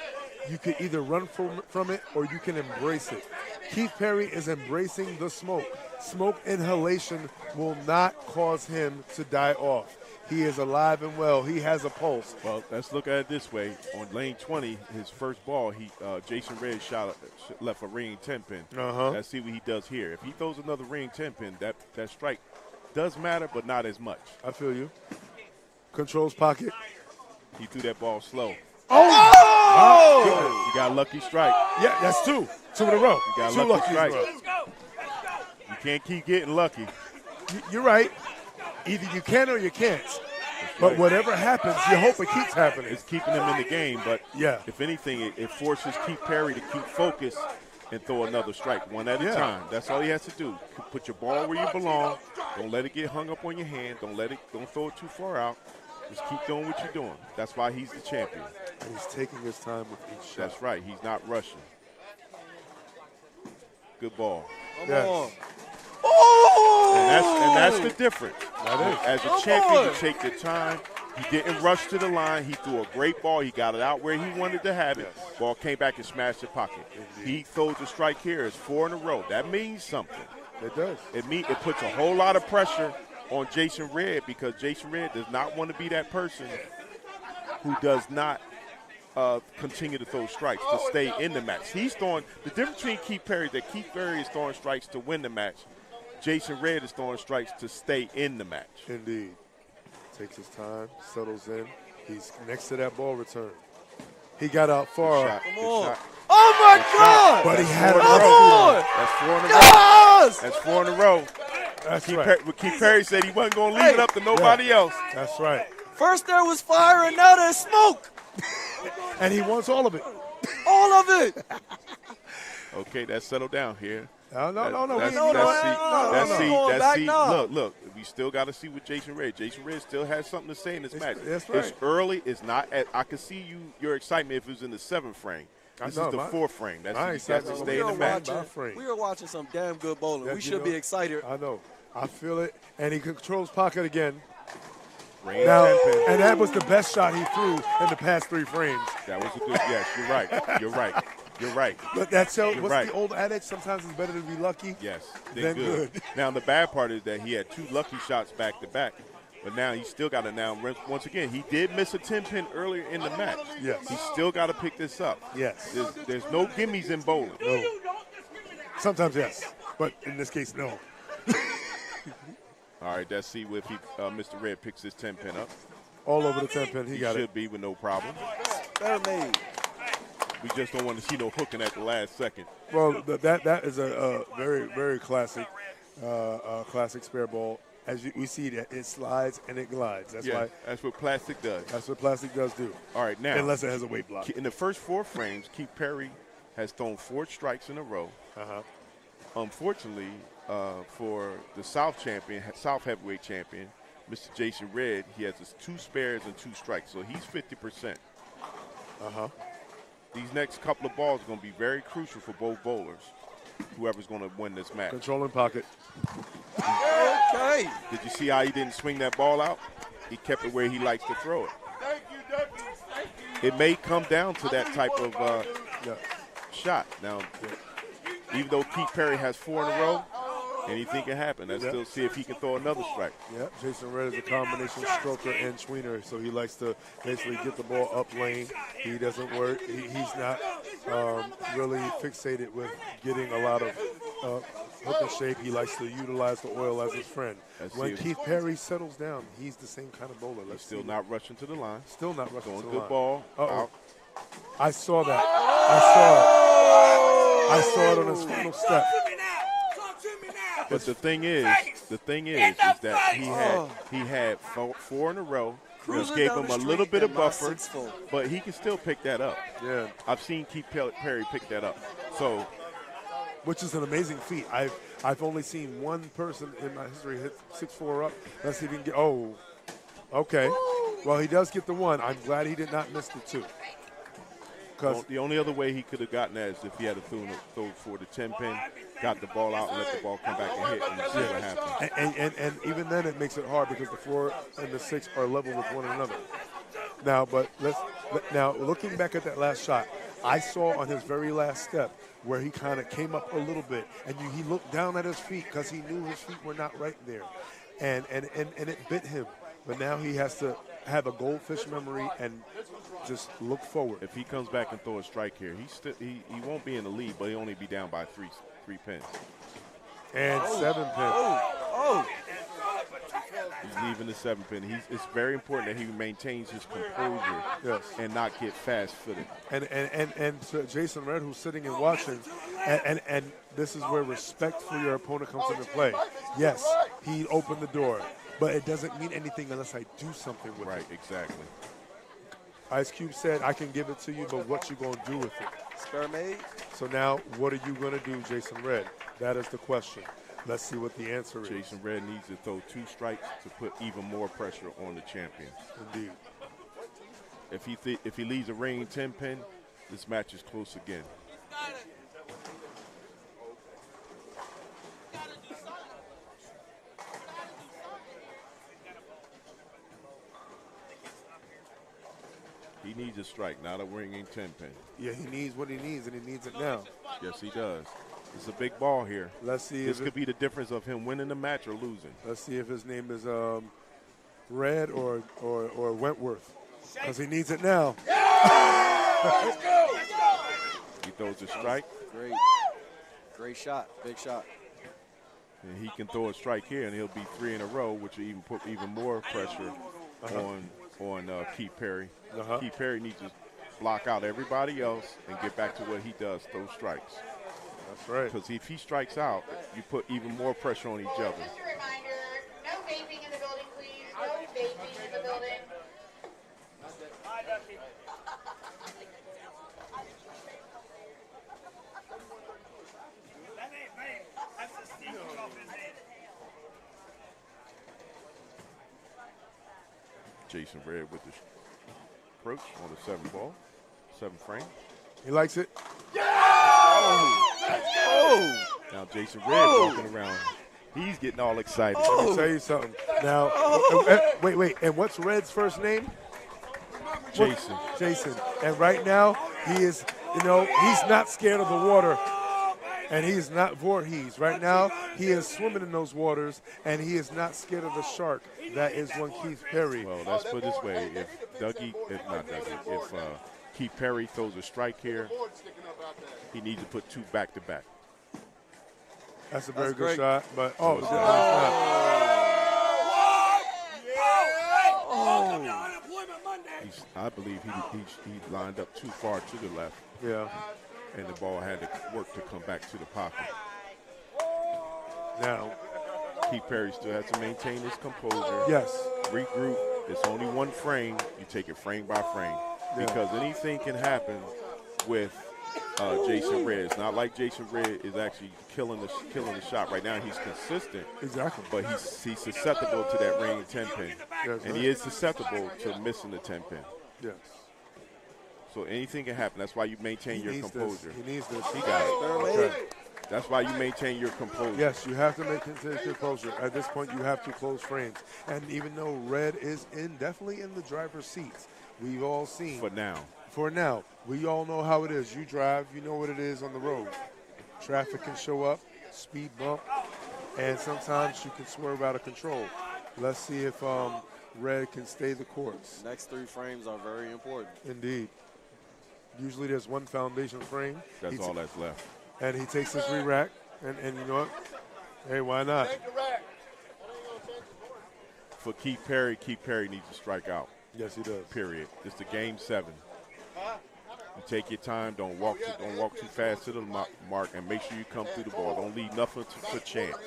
You can either run from it or you can embrace it. Keith Perry is embracing the smoke. Smoke inhalation will not cause him to die off. He is alive and well. He has a pulse. Well, let's look at it this way. On lane 20, his first ball, Jason Red left a ring 10 pin. Let's see what he does here. If he throws another ring 10 pin, that strike does matter, but not as much. I feel you. Controls pocket. He threw that ball slow. Oh! You got a lucky strike. Yeah, that's two. Two in a row. You got a two lucky strike. You can't keep getting lucky. You're right. Either you can or you can't. But whatever happens, you hope it keeps happening. It's keeping him in the game, but if anything, it forces Keith Perry to keep focused and throw another strike, one at a time. That's all he has to do. Put your ball where you belong. Don't let it get hung up on your hand. Don't throw it too far out. Just keep doing what you're doing. That's why he's the champion. And he's taking his time with each shot. That's right. He's not rushing. Good ball. Come on. And that's the difference. As a champion, you take your time. He didn't rush to the line. He threw a great ball. He got it out where he wanted to have it. Ball came back and smashed the pocket. He throws a strike here. It's 4 in a row. That means something. It does. It puts a whole lot of pressure on Jason Red because Jason Red does not want to be that person who does not continue to throw strikes to stay in the match. He's throwing the difference between Keith Perry that Keith Perry is throwing strikes to win the match. Jason Red is throwing strikes to stay in the match. Indeed. Takes his time, settles in. He's next to that ball return. He got out far. Come on. Oh, my God. But he had it up. That's 4 in a row. That's 4 in a row. That's right. Keith Perry said he wasn't going to leave it up to nobody else. That's right. First there was fire and now there's smoke. And he wants all of it. All of it. Okay, that's settled down here. No. Look. We still got to see with Jason Red. Jason Red still has something to say in this match. That's right. It's early. It's not. I could see your excitement if it was in the 7th frame. This is the 4th frame. That's you got to stay in the match. We are watching some damn good bowling. We should be excited. I know. I feel it. And he controls pocket again. Range now, 10 pin. and that was the best shot he threw in the past 3 frames. That was a good. Yes, you're right. You're right. But that's the old adage? Sometimes it's better to be lucky. Yes, than good. Now the bad part is that he had 2 lucky shots back to back, but now he's still got to once again. He did miss a 10 pin earlier in the match. Yes, he's still got to pick this up. Yes, there's no gimmies in bowling. No. Sometimes yes, but in this case no. All right, let's see if Mr. Red picks his 10 pin up. All over the 10 pin, he got it. He should be with no problem. Better made. We just don't want to see no hooking at the last second. Well, that is a very, very classic spare ball. As we see that it slides and it glides. That's what plastic does. That's what plastic does do. All right, now. Unless it has a weight block. In the first 4 frames, Keith Perry has thrown 4 strikes in a row. Unfortunately, for the South heavyweight champion, Mr. Jason Red, he has 2 spares and 2 strikes, so he's 50%. These next couple of balls are going to be very crucial for both bowlers, whoever's going to win this match. Controlling pocket. Okay. Did you see how he didn't swing that ball out? He kept it where he likes to throw it. It may come down to that type of shot. Now, even though Keith Perry has 4 in a row, anything can happen. Let's still see if he can throw another strike. Yep, Jason Red is a combination stroker and tweener, so he likes to basically get the ball up lane. He doesn't work. He's not really fixated with getting a lot of hook and shake. He likes to utilize the oil as his friend. When Keith Perry settles down, he's the same kind of bowler. He's still not rushing to the line. Still not rushing to the line. Good ball. Out. I saw that. I saw it on his final step. But the thing is that he had 4 in a row, which gave him a little bit of buffer, but he can still pick that up. Yeah, I've seen Keith Perry pick that up. So, which is an amazing feat. I've only seen one person in my history hit 6-4 up. Let's see if he can get. Oh, okay. Well, he does get the 1. I'm glad he did not miss the 2. The only other way he could have gotten that is if he had to throw for the 10-pin, got the ball out, and let the ball come back and hit, and see what happens. And even then, it makes it hard because the 4 and the 6 are level with one another. Now, looking back at that last shot, I saw on his very last step where he kind of came up a little bit, and he looked down at his feet because he knew his feet were not right there, and it bit him. But now he has to have a goldfish memory and just look forward. If he comes back and throw a strike here, he won't be in the lead, but he'll only be down by three pins. And 7 pins. He's leaving the 7 pin. It's very important that he maintains his composure and not get fast-footed. And to Jason Red, who's sitting and watching, and this is where respect for your opponent comes into play. Yes, he opened the door, but it doesn't mean anything unless I do something with it. Right, exactly. Ice Cube said, I can give it to you, but what you going to do with it? Spermade. So now, what are you going to do, Jason Red? That is the question. Let's see what the answer is. Jason Red needs to throw 2 strikes to put even more pressure on the champion. Indeed. If he leaves a reigning 10-pin, this match is close again. He needs a strike, not a ringing 10-pin. Yeah, he needs what he needs, and he needs it now. Yes, he does. It's a big ball here. Let's see. This could be the difference of him winning the match or losing. Let's see if his name is Red or Wentworth, because he needs it now. He throws a strike. Great shot, big shot. And he can throw a strike here, and he'll be 3 in a row, which will even put even more pressure on Keith Perry. Keith Perry needs to block out everybody else and get back to what he does, throw strikes. That's right. Because if he strikes out, you put even more pressure on each other. Just a reminder, no vaping in the building, please. No vaping in the building. Jason Red with the approach on the 7 ball, 7 frame. He likes it. Now Jason Red walking around. He's getting all excited. Let me tell you something. Now, wait. And what's Red's first name? Jason. Jason. And right now, he is, he's not scared of the water. And he is not Voorhees. Right now, he is swimming in those waters, and he is not scared of the shark. That is one Keith Perry. Well, let's put it this way. If Keith Perry throws a strike here, he needs to put 2 back-to-back. That's a very good shot, but I believe he lined up too far to the left. Yeah. And the ball had to work to come back to the pocket. Now, Keith Perry still has to maintain his composure. Yes. Regroup. It's only 1 frame. You take it frame by frame. Yeah. Because anything can happen with Jason Red. It's not like Jason Red is actually killing the shot right now. He's consistent. Exactly. But he's susceptible to that ring 10-pin. Yes, and he is susceptible to missing the 10-pin. Yes. So anything can happen. That's why you maintain your composure. He needs this. He got it. Okay. That's why you maintain your composure. Yes, you have to maintain your composure. At this point, you have to close frames. And even though Red is definitely in the driver's seats, we've all seen. For now. For now. We all know how it is. You drive, you know what it is on the road. traffic can show up, speed bump, and sometimes you can swerve out of control. Let's see if Red can stay the course. Next 3 frames are very important. Indeed. Usually there's one foundation frame. That's all that's left. And he takes his re-rack, and you know what? Hey, why not? For Keith Perry needs to strike out. Yes, he does. Period. It's a game 7. You take your time. Don't walk too fast to the mark, and make sure you come through the ball. Don't leave nothing for chance.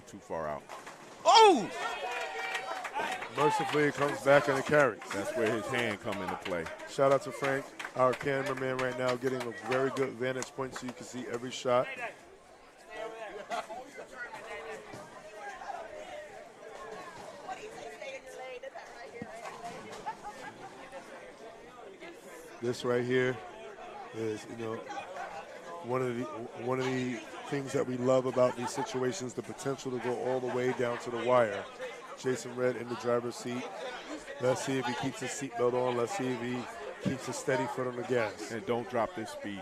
Too far out. Oh! Mercifully, it comes back and it carries. That's where his hand come into play. Shout out to Frank, our cameraman right now, getting a very good vantage point so you can see every shot. This right here is, you know, one of the things that we love about these situations, the potential to go all the way down to the wire. Jason Red in the driver's seat. Let's see if he keeps his seatbelt on. Let's see if he keeps a steady foot on the gas. And don't drop this speed.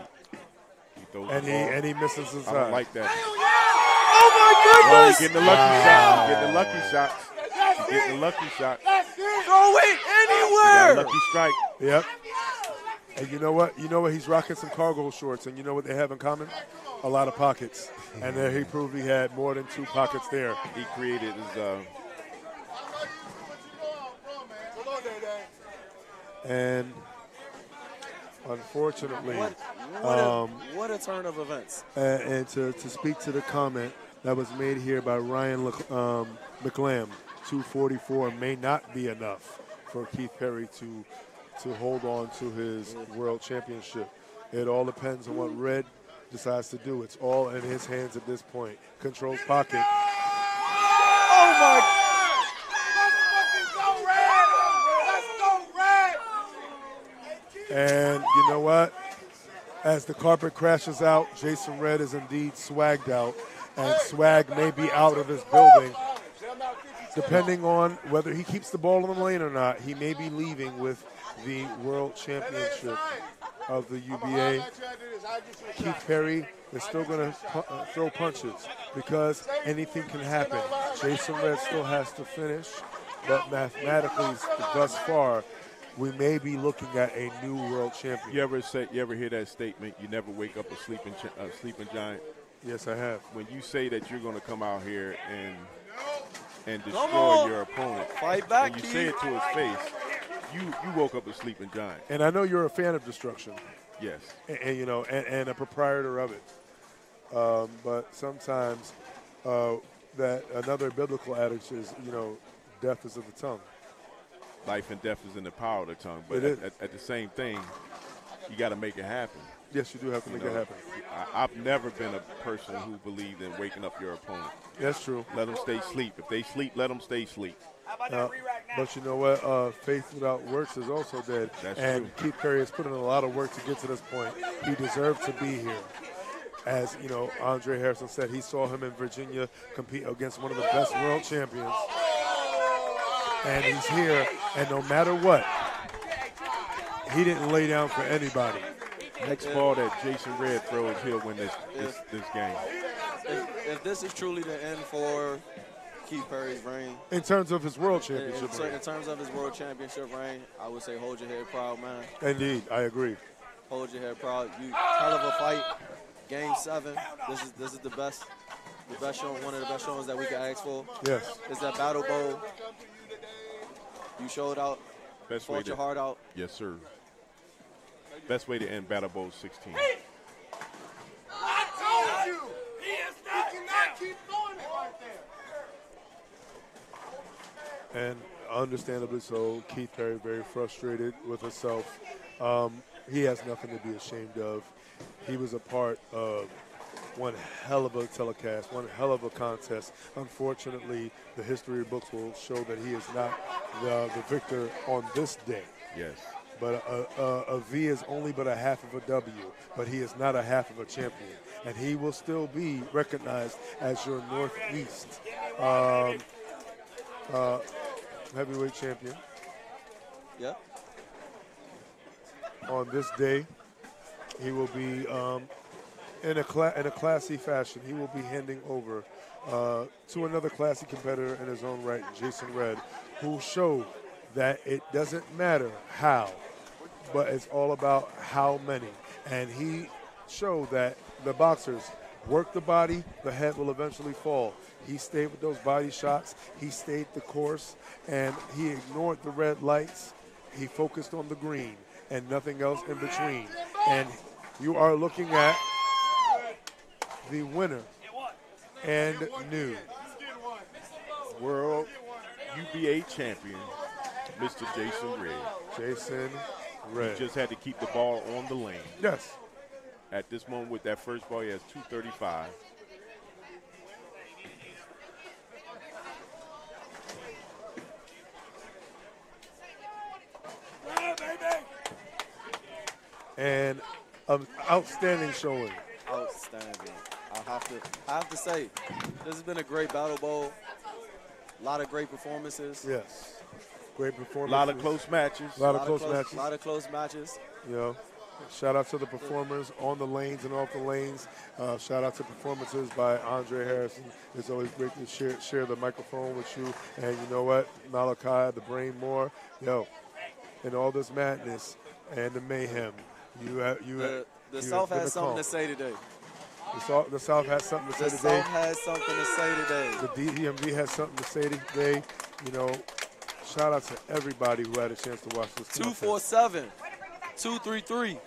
And he misses his I don't like that. Oh my goodness! You're getting the lucky shot. You're getting the lucky shots. You're getting the lucky shot. Throw it anywhere! Lucky strike. Yep. And you know what? You know what? He's rocking some cargo shorts, and you know what they have in common? A lot of pockets. And there he proved he had more than 2 pockets there. He created his. And unfortunately, what a turn of events. And to speak to the comment that was made here by Ryan McLam, 244 may not be enough for Keith Perry to hold on to his world championship. It all depends on what Red decides to do. It's all in his hands at this point. Controls pocket. Oh my! And you know what? As the carpet crashes out, Jason Red is indeed swagged out, and swag may be out of this building. Depending on whether he keeps the ball in the lane or not, he may be leaving with the World Championship of the UBA. Keith Perry is still going to throw punches because anything can happen. Jason Red still has to finish, but mathematically, thus far, we may be looking at a new world champion. You ever hear that statement? You never wake up a sleeping giant. Yes, I have. When you say that you're going to come out here and destroy your opponent, fight back, and you say it to his face, you woke up a sleeping giant. And I know you're a fan of destruction. Yes. And you know, and a proprietor of it. But sometimes that another biblical adage is, you know, death is of the tongue. Life and death is in the power of the tongue. But at the same thing, you got to make it happen. Yes, you do have to make it happen. I've never been a person who believed in waking up your opponent. That's true. Let them stay asleep. If they sleep, let them stay asleep. But you know what? Faith without works is also dead. That's and true. Keith Perry has put in a lot of work to get to this point. He deserved to be here. As, you know, Andre Harrison said, he saw him in Virginia compete against one of the best world champions. And he's here, and no matter what, he didn't lay down for anybody. Next ball that Jason Red throws, he'll win this game. If this is truly the end for Keith Perry's reign, In terms of his world championship reign. in terms of his world championship reign, I would say hold your head proud, man. Indeed, I agree. Hold your head proud. You hell of a fight. Game 7. This is the best show, one of the best showings that we can ask for. Yes. It's that Battle Bowl. You showed out. Best way Fought your heart out. Yes, sir. Best way to end Battle Bowl 16. I told you. He cannot keep throwing it right there. And understandably so, Keith Perry very frustrated with himself. He has nothing to be ashamed of. He was a part of one hell of a telecast, one hell of a contest. Unfortunately, the history books will show that he is not the victor on this day. Yes. but a V is only but a half of a W, but he is not a half of a champion. And he will still be recognized as your Northeast heavyweight champion. Yep. On this day, he will be in a classy fashion. He will be handing over to another classy competitor in his own right, Jason Red, who showed that it doesn't matter how, but it's all about how many. And he showed that the boxers work the body, the head will eventually fall. He stayed with those body shots. He stayed the course, and he ignored the red lights. He focused on the green and nothing else in between. And you are looking at the winner and new World UBA champion, Mr. Jason Red. Jason Red. Just had to keep the ball on the lane. Yes. At this moment with that first ball, he has 235. And an outstanding showing. Outstanding. I have to say, this has been a great Battle Bowl. A lot of great performances. Yes. Great performance. A lot of close matches. A lot of close matches. A lot of close matches. You know, shout out to the performers on the lanes and off the lanes. Shout out to performances by Andre Harrison. It's always great to share the microphone with you. And you know what? Malachi, the Brain Moore. Yo, in all this madness and the mayhem, the South has something to say today. The South has something to say today. The South has something to say today. The DMV has something to say today. You know, shout out to everybody who had a chance to watch this. 247-233.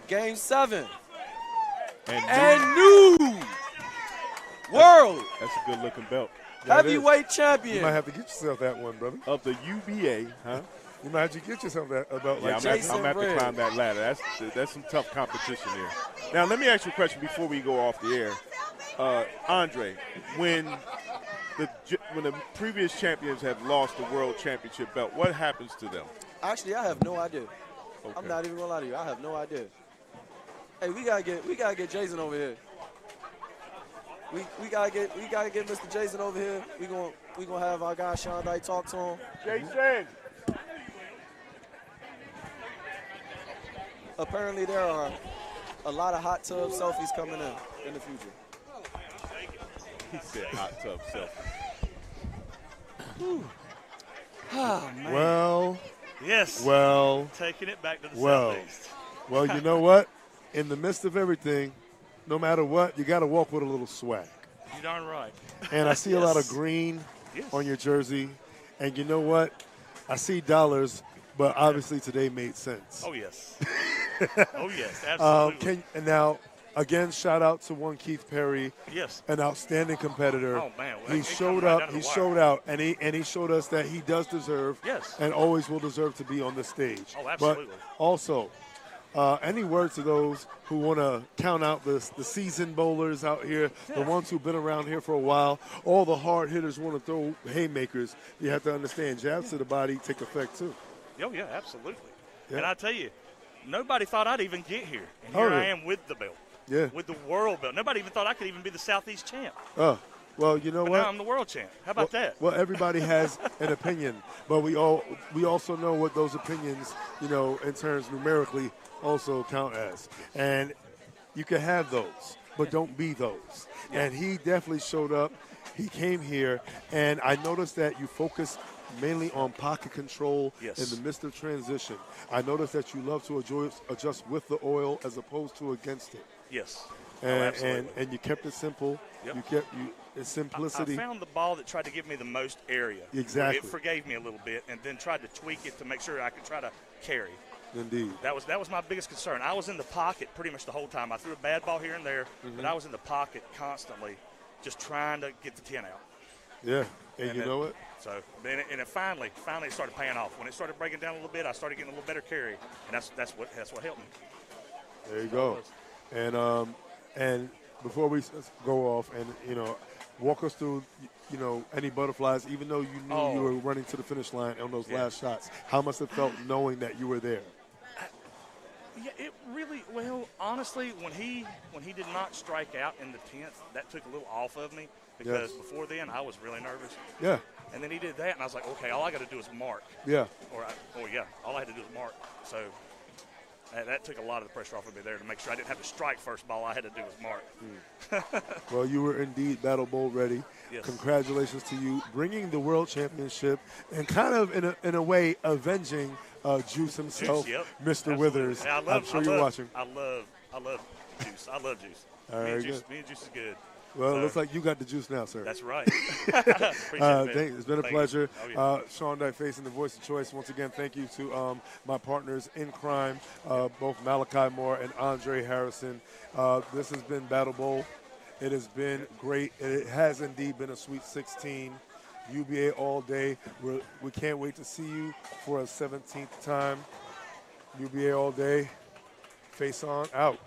Game 7. And new world. That's a good looking belt. Heavyweight champion. You might have to get yourself that one, brother. Of the UBA, huh? You might have to get yourself that belt. Yeah, like I'm going to have to climb that ladder. That's some tough competition there. Now, let me ask you a question before we go off the air. Andre, when the previous champions have lost the world championship belt, what happens to them? Actually, I have no idea. Okay. I'm not even gonna lie to you. I have no idea. Hey, we gotta get Jason over here. We gotta get Mr. Jason over here. We gonna have our guy Sean Dyke talk to him. Jason. Apparently, there are a lot of hot tub selfies coming in the future. He said hot tub selfie. Oh, man. Well. Yes. Well. Taking it back to the Southeast. Well, you know what? In the midst of everything, no matter what, you got to walk with a little swag. You're darn right. And I see a lot of green on your jersey. And you know what? I see dollars, but obviously today made sense. Oh, yes. Oh, yes, absolutely. And now, again, shout out to one Keith Perry. Yes. An outstanding competitor. Oh, man. Well, he showed up. He showed out. And he showed us that he does deserve and always will deserve to be on this stage. Oh, absolutely. But also, any words to those who want to count out the seasoned bowlers out here, the ones who've been around here for a while, all the hard hitters want to throw haymakers, you have to understand jabs to the body take effect too. Oh, yeah, absolutely. Yeah. And I tell you, nobody thought I'd even get here. And here I am with the belt. Yeah. With the world belt. Nobody even thought I could even be the Southeast champ. Well, you know but what? Now I'm the world champ. How about that? Well, everybody has an opinion, but we also know what those opinions, in terms numerically, also count as. And you can have those, but don't be those. Yeah. And he definitely showed up. He came here, and I noticed that you focused mainly on pocket control in the midst of transition. I noticed that you love to adjust with the oil as opposed to against it. Yes. And you kept it simple. Yep. You kept simplicity. I found the ball that tried to give me the most area. Exactly. It forgave me a little bit, and then tried to tweak it to make sure I could try to carry. Indeed. That was my biggest concern. I was in the pocket pretty much the whole time. I threw a bad ball here and there, but I was in the pocket constantly, just trying to get the 10 out. Yeah, and you know what? So, and it finally it started paying off. When it started breaking down a little bit, I started getting a little better carry, and that's what helped me. There you go. And before we go off, and Walk us through, any butterflies, even though you knew you were running to the finish line on those last shots. How must it felt knowing that you were there? Yeah, it really, well, honestly, when he did not strike out in the 10th, that took a little off of me because before then I was really nervous. Yeah. And then he did that, and I was like, okay, all I got to do is mark. Yeah. All I had to do was mark. So that took a lot of the pressure off of me there to make sure I didn't have to strike first ball. All I had to do was mark. Well, you were indeed Battle Bowl ready. Yes. Congratulations to you, bringing the World Championship and kind of in a way avenging Juice himself, Juice, yep. Mr. Absolutely. Withers. Yeah, I'm sure you're watching. I love Juice. I love Juice. All me, right, and Juice is good. Well, it looks like you got the juice now, sir. That's right. It's been a pleasure. Oh, yeah. Sean Dyke facing the voice of choice. Once again, thank you to my partners in crime, both Malachi Moore and Andre Harrison. This has been Battle Bowl. It has been great. It has indeed been a Sweet 16. UBA all day. We can't wait to see you for a 17th time. UBA all day. Face on out.